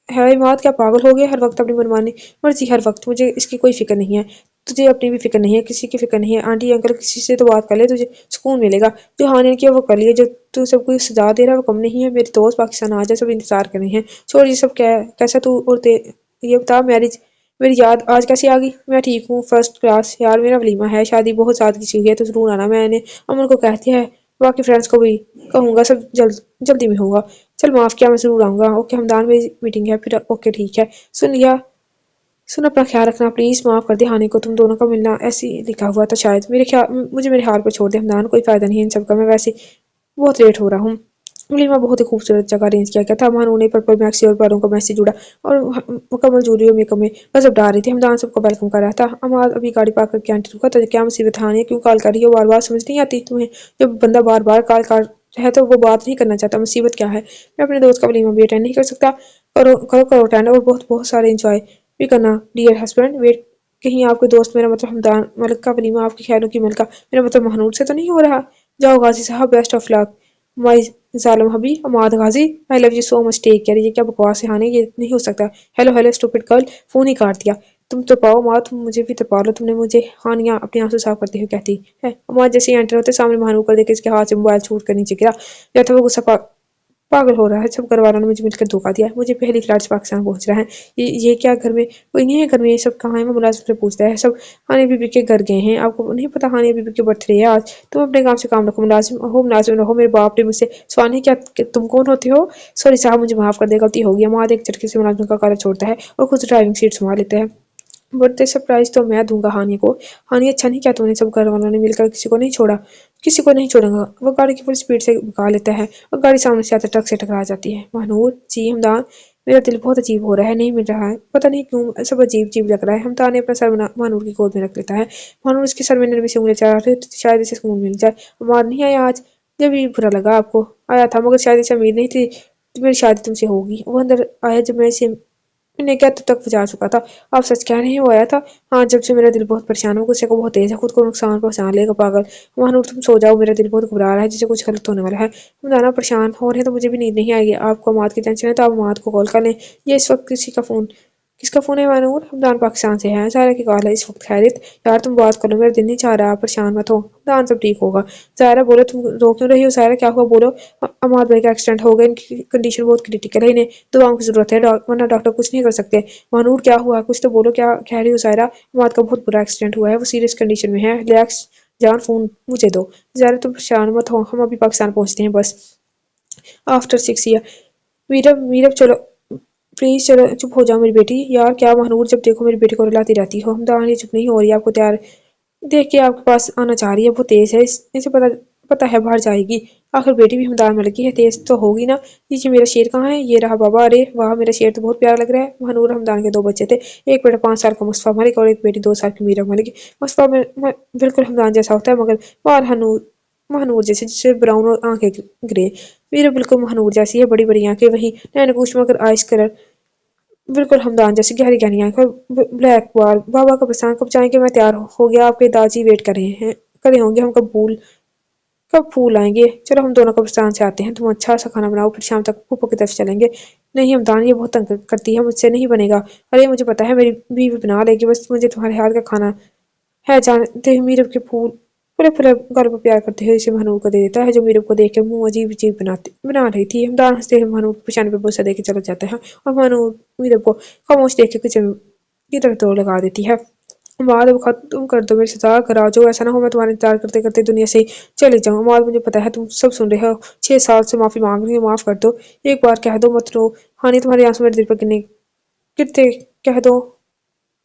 है इमाद, क्या पागल हो गया? हर वक्त अपनी मनमानी मर्जी, हर वक्त। मुझे इसकी कोई फिक्र नहीं है। तुझे अपनी भी फिक्र नहीं है, किसी की फिक्र नहीं है। आंटी अंकल किसी से तो बात कर ले, तुझे सुकून मिलेगा। जो हानि ने किया वो कर लिया, जो तू सबको सजा दे रहा है वो कम नहीं है। मेरे दोस्त पाकिस्तान आ जाए, सब इंतजार कर रहे हैं। छोड़ ये सब, क्या कैसा तू और ये बता, मैरिज मेरी याद आज कैसे आ गई? मैं ठीक हूँ, फर्स्ट क्लास। यार मेरा वलीमा है, शादी बहुत सादगी से हुई है, तो जरूर आना। मैंने अमन को कहती है, बाकी फ्रेंड्स को भी कहूंगा, सब जल्दी में होगा। चल माफ किया, मैं जरूर आऊंगा। ओके हमदान, मेरी मीटिंग है फिर। ओके ठीक है। सुन लिया, सुन अपना ख्याल रखना प्लीज। माफ कर दे हानि को, तुम दोनों का मिलना ऐसे ही लिखा हुआ था शायद। मेरे हाल पर छोड़ दे हमदान, कोई फायदा नहीं है इन सब का। मैं वैसे बहुत लेट हो रहा हूँ। वलीमा बहुत ही खूबसूरत जगह अरेंज किया गया था। वहां उन्हें पर्पल मैक्सी और बालों का मैसेज जुड़ा और मुकम्मल जूरी और मेकअप में गजब डाल रही थी। हमदान सबको वेलकम कर रहा था। अमाद अभी गाड़ी पार्क करके आंटी रुका तो, क्या मुसीबत हानि, क्यों कॉल कर रही हो बार बार? समझ नहीं आती तुम्हें? जब बंदा बार बार कॉल कर है तो वो बात नहीं करना चाहता, मुसीबत क्या है? मैं अपने दोस्त का वलीमा भी अटेंड नहीं कर सकता? करो करो करो अटेंड, और बहुत बहुत सारे इंजॉय भी करना। डियर हस्बैंड, वेट, कहीं आपके दोस्त, मेरा मतलब हमदान मलिक का वलीमा आपके ख्यालों की मलका, मेरा मतलब महानूर से तो नहीं हो रहा? जाओ गाजी साहब, बेस्ट ऑफ लक। माई जालिम hubby Amad Ghazi, I love you so much, take care. ये क्या बकवास है हानि, ये नहीं हो सकता। Hello hello stupid girl, phone ही काट दिया। तुम तो पाओ माँ, तुम मुझे भी तपा लो। तुमने मुझे, हानिया अपने आंसू साफ करते हुए कहती है। अमाद जैसे ही एंटर होते सामने महानूर कर देखे इसके हाथ से मोबाइल छूट कर नीचे गिरा। या तो वो गुस्सा पागल हो रहा है, सब घर वालों ने मुझे मिलकर धोखा दिया। मुझे पहली फ्लाइट से पाकिस्तान पहुंच रहा है। ये क्या, घर में कोई नहीं है? घर में ये सब कहाँ है? मैं मुलाजिम से पूछता है। सब हानिया बीबी के घर गए हैं। आपको नहीं पता हानिया बीबी की बर्थडे है आज? तुम अपने काम से काम रखो, मुलाजिम रहो। मेरे बाप ने मुझसे सवाल नहीं किया कि तुम कौन होते हो। सॉरी साहब, मुझे माफ कर दे, गलती हो गई। अमाद एक झटके से मुलाजिम का कॉलर छोड़ता है और खुद ड्राइविंग सीट संभाल लेता है। बर्थडे सरप्राइज तो मैं दूंगा हानि को। हानि अच्छा नहीं किया तुमने, सब घर वालों ने मिलकर किसी को नहीं छोड़ा। किसी को नहीं छोड़ूंगा। वो गाड़ी की फुल स्पीड से भगा लेता है और गाड़ी सामने से आते ट्रक से टकरा जाती है। महानूर जी हमदान, मेरा दिल बहुत अजीब हो रहा है, नहीं मिल रहा है, पता नहीं क्यों सब अजीब अजीब लग रहा है। हमदान ने अपना सर महानूर की गोद में रख लेता है। महानूर उसके सर में नरमी से उंगली चला रहे तो शायद इसे सुकून मिल जाए। अमार नहीं आया आज? जब भी बुरा लगा आपको। आया था मगर शायद इसे उम्मीद नहीं थी कि मेरी शादी तुमसे होगी। वो अंदर आया जब मैं इसे, मैंने क्या तब तक जा चुका था। आप सच कह रहे हैं, वो आया था? हाँ, जब से मेरा दिल बहुत परेशान हो, गुस्से को बहुत तेज है, खुद को नुकसान पहुंचा लेगा पागल। महानूर तुम सो जाओ, मेरा दिल बहुत घबरा रहा है, जैसे कुछ गलत होने वाला है। तुम ज्यादा परेशान हो रहे हैं तो मुझे भी नींद नहीं आएगी। आपको अमाद की टेंशन है तो आप अमाद को कॉल कर लें। ये इस वक्त किसका फोन है महानूर? हमदान पाकिस्तान से है, जायरा की कॉल है इस वक्त। खैरियत? यार तुम बात कर लो, मेरा दिल नहीं चाह रहा, आप परेशान मत हो। हमदान सब ठीक होगा। जायरा बोलो, तुम रो क्यों रही हो? जायरा क्या हुआ बोलो। अमाद भाई का एक्सीडेंट हो गया, इनकी कंडीशन बहुत क्रिटिकल है, इन्हें दवाओं की जरूरत है, वरना डॉक्टर कुछ नहीं कर सकते। महानूर क्या हुआ, कुछ तो बोलो, क्या कह रही हो जायरा? अमाद का बहुत बुरा एक्सीडेंट हुआ है, वो सीरियस कंडीशन में है। रिलैक्स जान, फोन मुझे दो। जायरा तुम परेशान मत हो, हम अभी पाकिस्तान पहुंचते हैं बस आफ्टर 6 ईयर। मीरब मीरब चलो प्लीज, चलो चुप हो जाओ मेरी बेटी। यार क्या महानूर, जब देखो मेरी बेटी को रुलाती रहती हो। हमदान ये चुप नहीं हो रही, आपको तैयार देख के आपके पास आना चाह रही है। बहुत तेज है, इसे पता पता है बाहर जाएगी। आखिर बेटी भी हमदान में लगी है, तेज तो होगी ना। ये मेरा शेर कहाँ है? ये रहा बाबा। अरे वाह, मेरा शेर तो बहुत प्यारा लग रहा है। महानूर हमदान के दो बच्चे थे, एक बेटा 5 साल का मुस्तफा मलिक और एक बेटी 2 साल की मीरा मलिक। मुस्तफा बिल्कुल हमदान जैसा होता है, मगर बाल हनूर महानूर जैसे, जिससे ब्राउन और आंखें ग्रे। मीरा बिल्कुल महानूर जैसी है, बड़ी बड़ी आंखें, वही नैनकुश मगर आइस कलर बिल्कुल हमदान जैसी, गहरी गहरी आंखें और ब्लैक बाल। बाबा कब्रिस्तान कब जाएंगे? मैं तैयार हो गया, आपके दादाजी वेट कर रहे हैं, करे होंगे। हम कब फूल आएंगे? चलो हम दोनों कब्रिस्तान से आते हैं, तुम अच्छा सा खाना बनाओ, फिर शाम तक फूफो की तरफ चलेंगे। नहीं हमदान, ये बहुत तंग करती है, मुझसे नहीं बनेगा। अरे मुझे पता है, मेरी बीवी बना लेगी, बस मुझे तुम्हारे हाथ का खाना है। जानते हैं मीरब के फूल फुले फुले गालों पर प्यार करते हुए इसे महानूर को दे देता है, जो मीरब को देख के मुंह अजीब अजीब बना रही थी। हमदान हंसते हुए महानूर को पेशानी पर बोसा दे के चला जाता है और महानूर मीरब को खामोश देख के किचन की तरफ दौड़ लगा देती है। माद अब खत्म कर दो, मेरी सजा करा जो, ऐसा ना हो मैं तुम्हारा इंतजार करते करते दुनिया से ही चले जाऊं। माद मुझे पता है तुम सब सुन रहे हो, 6 साल से माफी मांग रही हो, माफ कर दो, एक बार कह दो, मत रो। हानि तुम्हारे आंसू मेरे दिल पर गिरते, कह दो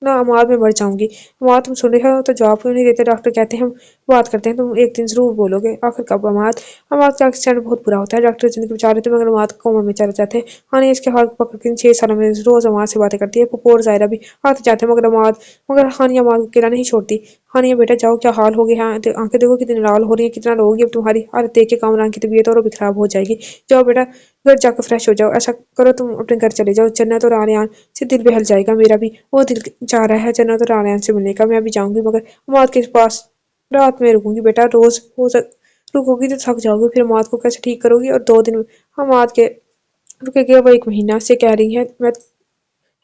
ना अमाद, मैं मर जाऊंगी। अमाद तुम सुन रहे हो तो जवाब क्यों नहीं देते? डॉक्टर कहते हैं हम बात करते हैं, तुम एक दिन जरूर बोलोगे। आखिर कब? अमाद का एक्सीडेंट बहुत बुरा होता है, डॉक्टर जिंदगी बचा लेते मगर अमाद कोमा में चले जाते हैं। हाँ इसके हाथ पकड़ के 6 सालों में रोज अमाद से बातें करती है, पुप्पो और जायरा भी आते जाते हैं, मगर हानिया अमाद को अकेला नहीं छोड़ती। हानिया बेटा जाओ, क्या हाल हो गया? हाँ आंखें देखो कितनी लाल हो रही है, कितना लोगी अब तुम्हारी हालत देख के कामरान की तबीयत और भी खराब हो जाएगी। जाओ बेटा, घर जाकर फ्रेश हो जाओ। ऐसा करो तुम अपने घर चले जाओ, जन्नत और आलियान से दिल बहल जाएगा। मेरा भी वो दिल चाह रहा है जन्नत और आलियान से मिलने का। मैं भी जाऊंगी मगर अमाद के पास रात में रुकूंगी। बेटा रोज रुकोगी तो थक जाओगी, फिर अमाद को कैसे ठीक करोगी? और 2 दिन अमाद के रुकेगी, वो 1 महीना से कह रही है। मैं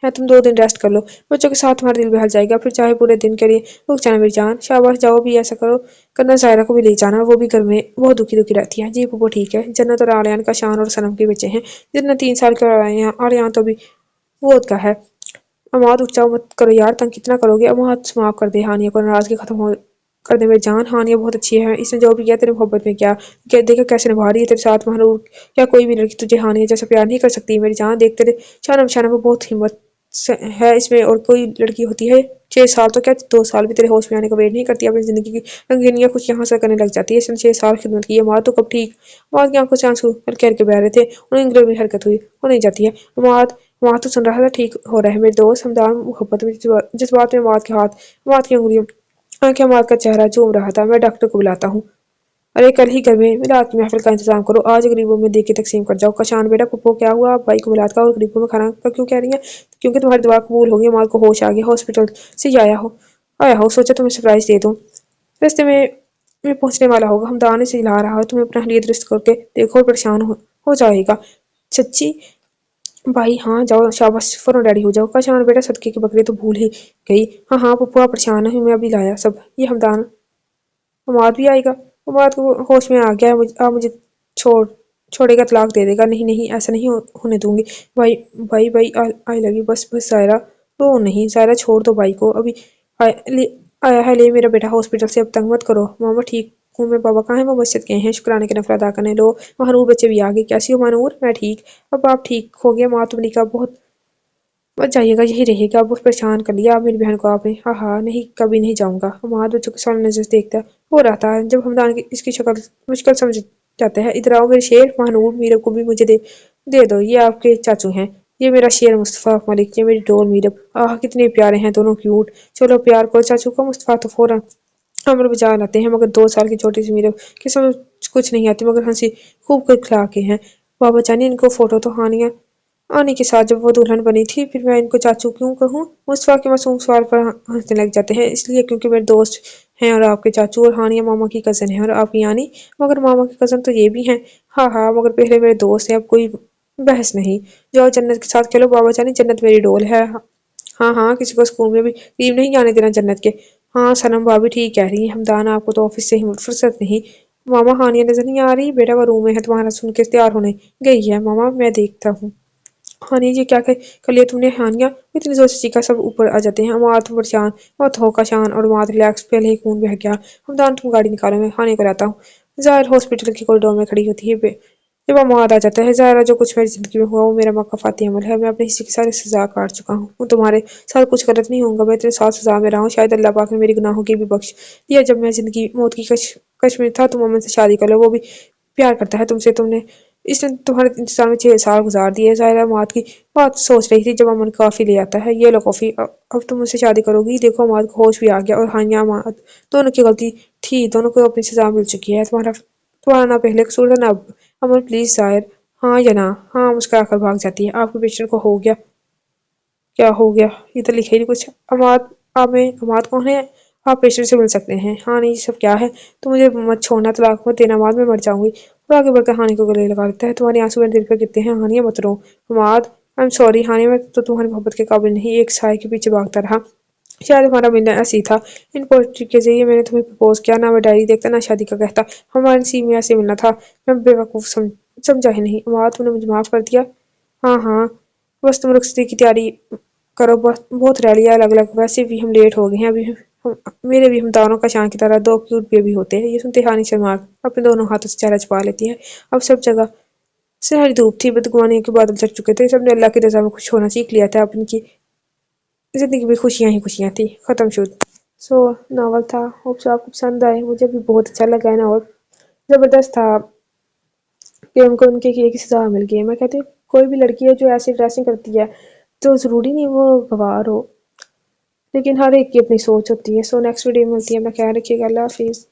है, तुम 2 दिन रेस्ट कर लो, बच्चों के साथ तुम्हारा दिल बहल जाएगा, फिर चाहे पूरे दिन के लिए रुक जाना मेरी जान। शाबाश, जाओ भी ऐसा करो करना, ज़ायरा को भी ले जाना, वो भी घर में बहुत दुखी दुखी रहती है। जी पप्पू ठीक है। जन्नत और आर्यन का शान और सनम के बच्चे हैं। जन्नत 3 साल का और आर्यन तो भी बहुत का है। अमाद ऊंचा मत करो यार, तंग कितना करोगे। अमाद माफ कर दे हानिया को, नाराजगी खत्म हो कर दे मेरी जान। हानिया बहुत अच्छी है, इसने जो भी किया तेरे मोहब्बत में क्या देखा कैसे निभा रही है तेरे साथ महरूर। क्या कोई भी लड़की तुझे हानिया जैसा प्यार नहीं कर सकती मेरी जान। देख तेरे शानम शानम में बहुत हिम्मत है इसमें, और कोई लड़की होती है 6 साल तो क्या 2 साल भी तेरे होश में आने का वेट नहीं करती, अपनी जिंदगी की रंगीनियां कुछ यहाँ से करने लग जाती है। इसने 6 साल खिदमत की है। माँ तो कब ठीक। माँ की आंखों से आंसू हल्के हल्के बह रहे थे, उन्हें इंग्लिश में हरकत हुई हो नहीं जाती है। माँ वहां तो सुन रहा था, ठीक हो रहा है मेरे दोस्त। हमदान मुहब्बत में जज्बात में मात के हाथ, मात की उंगलियों, आंखें मात का चेहरा चूम रहा था। मैं डॉक्टर को बुलाता हूँ। अरे कल ही घर में रात की महफिल का इंतजाम करो, आज गरीबों में दे के तकसीम कर जाओ। कशान बेटा पप्पो क्या हुआ, आप भाई को बुलात का और गरीबों में खाना का क्यों कह रही हैं। क्योंकि तुम्हारी दुआ कबूल होगी, माल को होश आ गया, हॉस्पिटल से आया हो सोचा तुम्हें सरप्राइज दे दूं। रास्ते में पहुंचने वाला होगा, हमदान ने सिला रहा है, तुम्हें अपना लिए दुरुस्त करके देखो, परेशान हो जाएगा। सच्ची भाई, हाँ जाओ शाबाश, फौरन रेडी हो जाओ। कशान बेटा सदके की बकरी तो भूल ही गई। हाँ हाँ पप्पू, आप परेशान है, मैं अभी लाया सब। ये हमदान उमाद भी आएगा। उमाद को होश में आ गया है, आप मुझे छोड़ छोड़ेगा, तलाक दे देगा। नहीं नहीं, ऐसा नहीं होने दूंगी। भाई भाई भाई, आई लगी, बस बस ज़ायरा रो नहीं। ज़ायरा छोड़ दो भाई को अभी। ले आया है, ले मेरा बेटा हॉस्पिटल से, अब तंग मत करो। मामा ठीक हूँ मैं, बाबा कहाँ है, वो मस्जिद गए हैं शुक्राने के नफल अदा करने। लो महानूर बच्चे भी आ गए। कैसी हो महानूर। मैं ठीक। अब आप ठीक हो गया, माँ तुमने का बहुत बच जाइएगा, यही रहेगा। बहुत परेशान कर लिया आप मेरी बहन को आपने। हाँ हाँ, नहीं कभी नहीं जाऊंगा। हमारे बच्चों के सामने नजर से देखता हो रहा था जब हमदान की इसकी शक्ल मुश्किल समझ जाते हैं। इधर आओ मेरे शेर। महानूर मीरब को भी मुझे दे दो, ये आपके चाचू हैं। ये मेरा शेर मुस्तफ़ा मलिक, ये मेरी डोल मीरब। आह कितने प्यारे हैं दोनों, क्यूट। चलो प्यार करो चाचू को। मुस्तफ़ा तो फौरन अमर बजा लाते हैं, मगर 2 साल की छोटी सी मीरब की समझ कुछ नहीं आती, मगर हंसी खूब कर खिला के हैं। बाबा जानी इनको फोटो तो हानिया आने के साथ जब वो दुल्हन बनी थी, फिर मैं इनको चाचू क्यों कहूँ। मुस्तफा के मासूम सवाल पर हंसने लग जाते हैं। इसलिए क्योंकि मेरे दोस्त हैं और आपके चाचू, और हानिया मामा की कज़न है और आपकी यानी मगर मामा की कज़न तो ये भी हैं। हाँ हाँ, मगर पहले मेरे दोस्त हैं, अब कोई बहस नहीं। जाओ जन्नत के साथ खेलो बाबा जानी, जन्नत मेरी डोल है। हाँ हाँ, किसी को स्कूल में भी लीव नहीं जाने देना जन्नत के। हाँ सनम भाभी ठीक कह रही है, हमदान आपको तो ऑफिस से ही फुर्सत नहीं। मामा हानिया नजर नहीं आ रही, बेटा वो रूम में है, तुम्हारा सुन के तैयार होने गई है। मामा मैं देखता हूँ। हानिया जी क्या कर लिया तुमने। हानिया इतनी जोर से चीखा, सब ऊपर आ जाते हैं। मात परेशान और थोका शान और मात रिलैक्स, पहले ही खून बह गया। हमदान तुम गाड़ी निकालो, मैं हानिया को लाता हूँ। जाहिर हॉस्पिटल के कॉरिडोर में खड़ी होती है। जब अमाद आ जाता है, ज़ाहिरा जो कुछ मेरी ज़िंदगी में हुआ वो मेरा मकफ़ाती अमल है। मैं अपने हिस्से की सारी सज़ा काट चुका हूँ, तुम्हारे साथ कुछ गलत नहीं होगा। मैं तेरे साथ सज़ा में रहा हूँ, शायद अल्लाह पाक ने मेरी गुनाहों की भी बख्श दिया। जब मैं ज़िंदगी मौत की कश में था, तुम अमन से शादी कर लो, वो भी प्यार करता है तुमसे। तुमने इसने तुम्हारे इंतजार में 6 साल गुजार दिए। ज़ाहिरा अमाद की बात सोच रही थी जब अमन कॉफ़ी ले आता है। ये लो कॉफ़ी, अब तुम मुझसे शादी करोगी। देखो अमाद को होश भी आ गया, और हानिया अमाद दोनों की गलती थी, दोनों को अपनी सज़ा मिल चुकी है। तुम्हारा ना पहले कसूर था ना अब। अमन प्लीज जाहिर, हाँ या ना। हाँ मुस्कुरा कर भाग जाती है। आपके पेशेंट को हो गया, क्या हो गया, ये तो लिखे ही नहीं कुछ। अमाद, आप में अमाद कौन है। आप पेशेंट से मिल सकते हैं। हाँ नहीं सब क्या है, तो मुझे मत छोड़ना, तलाक मत देना, अमाद मैं मर जाऊंगी। और आगे बढ़कर हानि को गले लगा लेता है। तुम्हारे आंसू मेरे दिल पर गिरते हैं, हानिया मत रो। अमाद आई एम सॉरी हानिया, मैं तो तुम्हारी मोहब्बत के काबिल नहीं, एक साय के पीछे भागता रहा। शायद हमारा मिलना ऐसे ही था। इन पोएट्री के जरिए मैंने तुम्हें प्रपोज किया, ना मैं डायरी देखता ना शादी का कहता। हमारे नसीब में ऐसे मिलना था। मैं बेवकूफ़ समझा ही नहीं। अमाद तुमने मुझे माफ़ कर दिया। हाँ हाँ, बस तुम रुखसती की तैयारी करो, बस बहुत रह लिया अलग अलग, वैसे भी हम लेट हो गए हैं अभी। हम मेरे भी हम दानों का शान की तरह 2 क्यूट बेबी होते हैं। ये सुनते हानि शर्मा अपने दोनों हाथों से चेहरा छुपा लेती है। अब सब जगह सुनहरी धूप थी, बदगुमानी के बादल छट चुके थे, सबने अल्लाह की रजा में खुश होना सीख लिया था। अब इनकी जिंदगी में खुशियां ही खुशियां थी। खत्म शुद। सो नावल था, होप सो आपको पसंद आए। मुझे भी बहुत अच्छा लगा है नावल, जबरदस्त था कि उनको उनके किए की सजा मिल गई है। मैं कहती हूँ कोई भी लड़की है जो ऐसी ड्रेसिंग करती है तो ज़रूरी नहीं वो गवार हो, लेकिन हर एक की अपनी सोच होती है। सो नेक्स्ट वीडियो में मिलती है, अपना ख्याल रखिएगा, अल्लाह हाफिज़।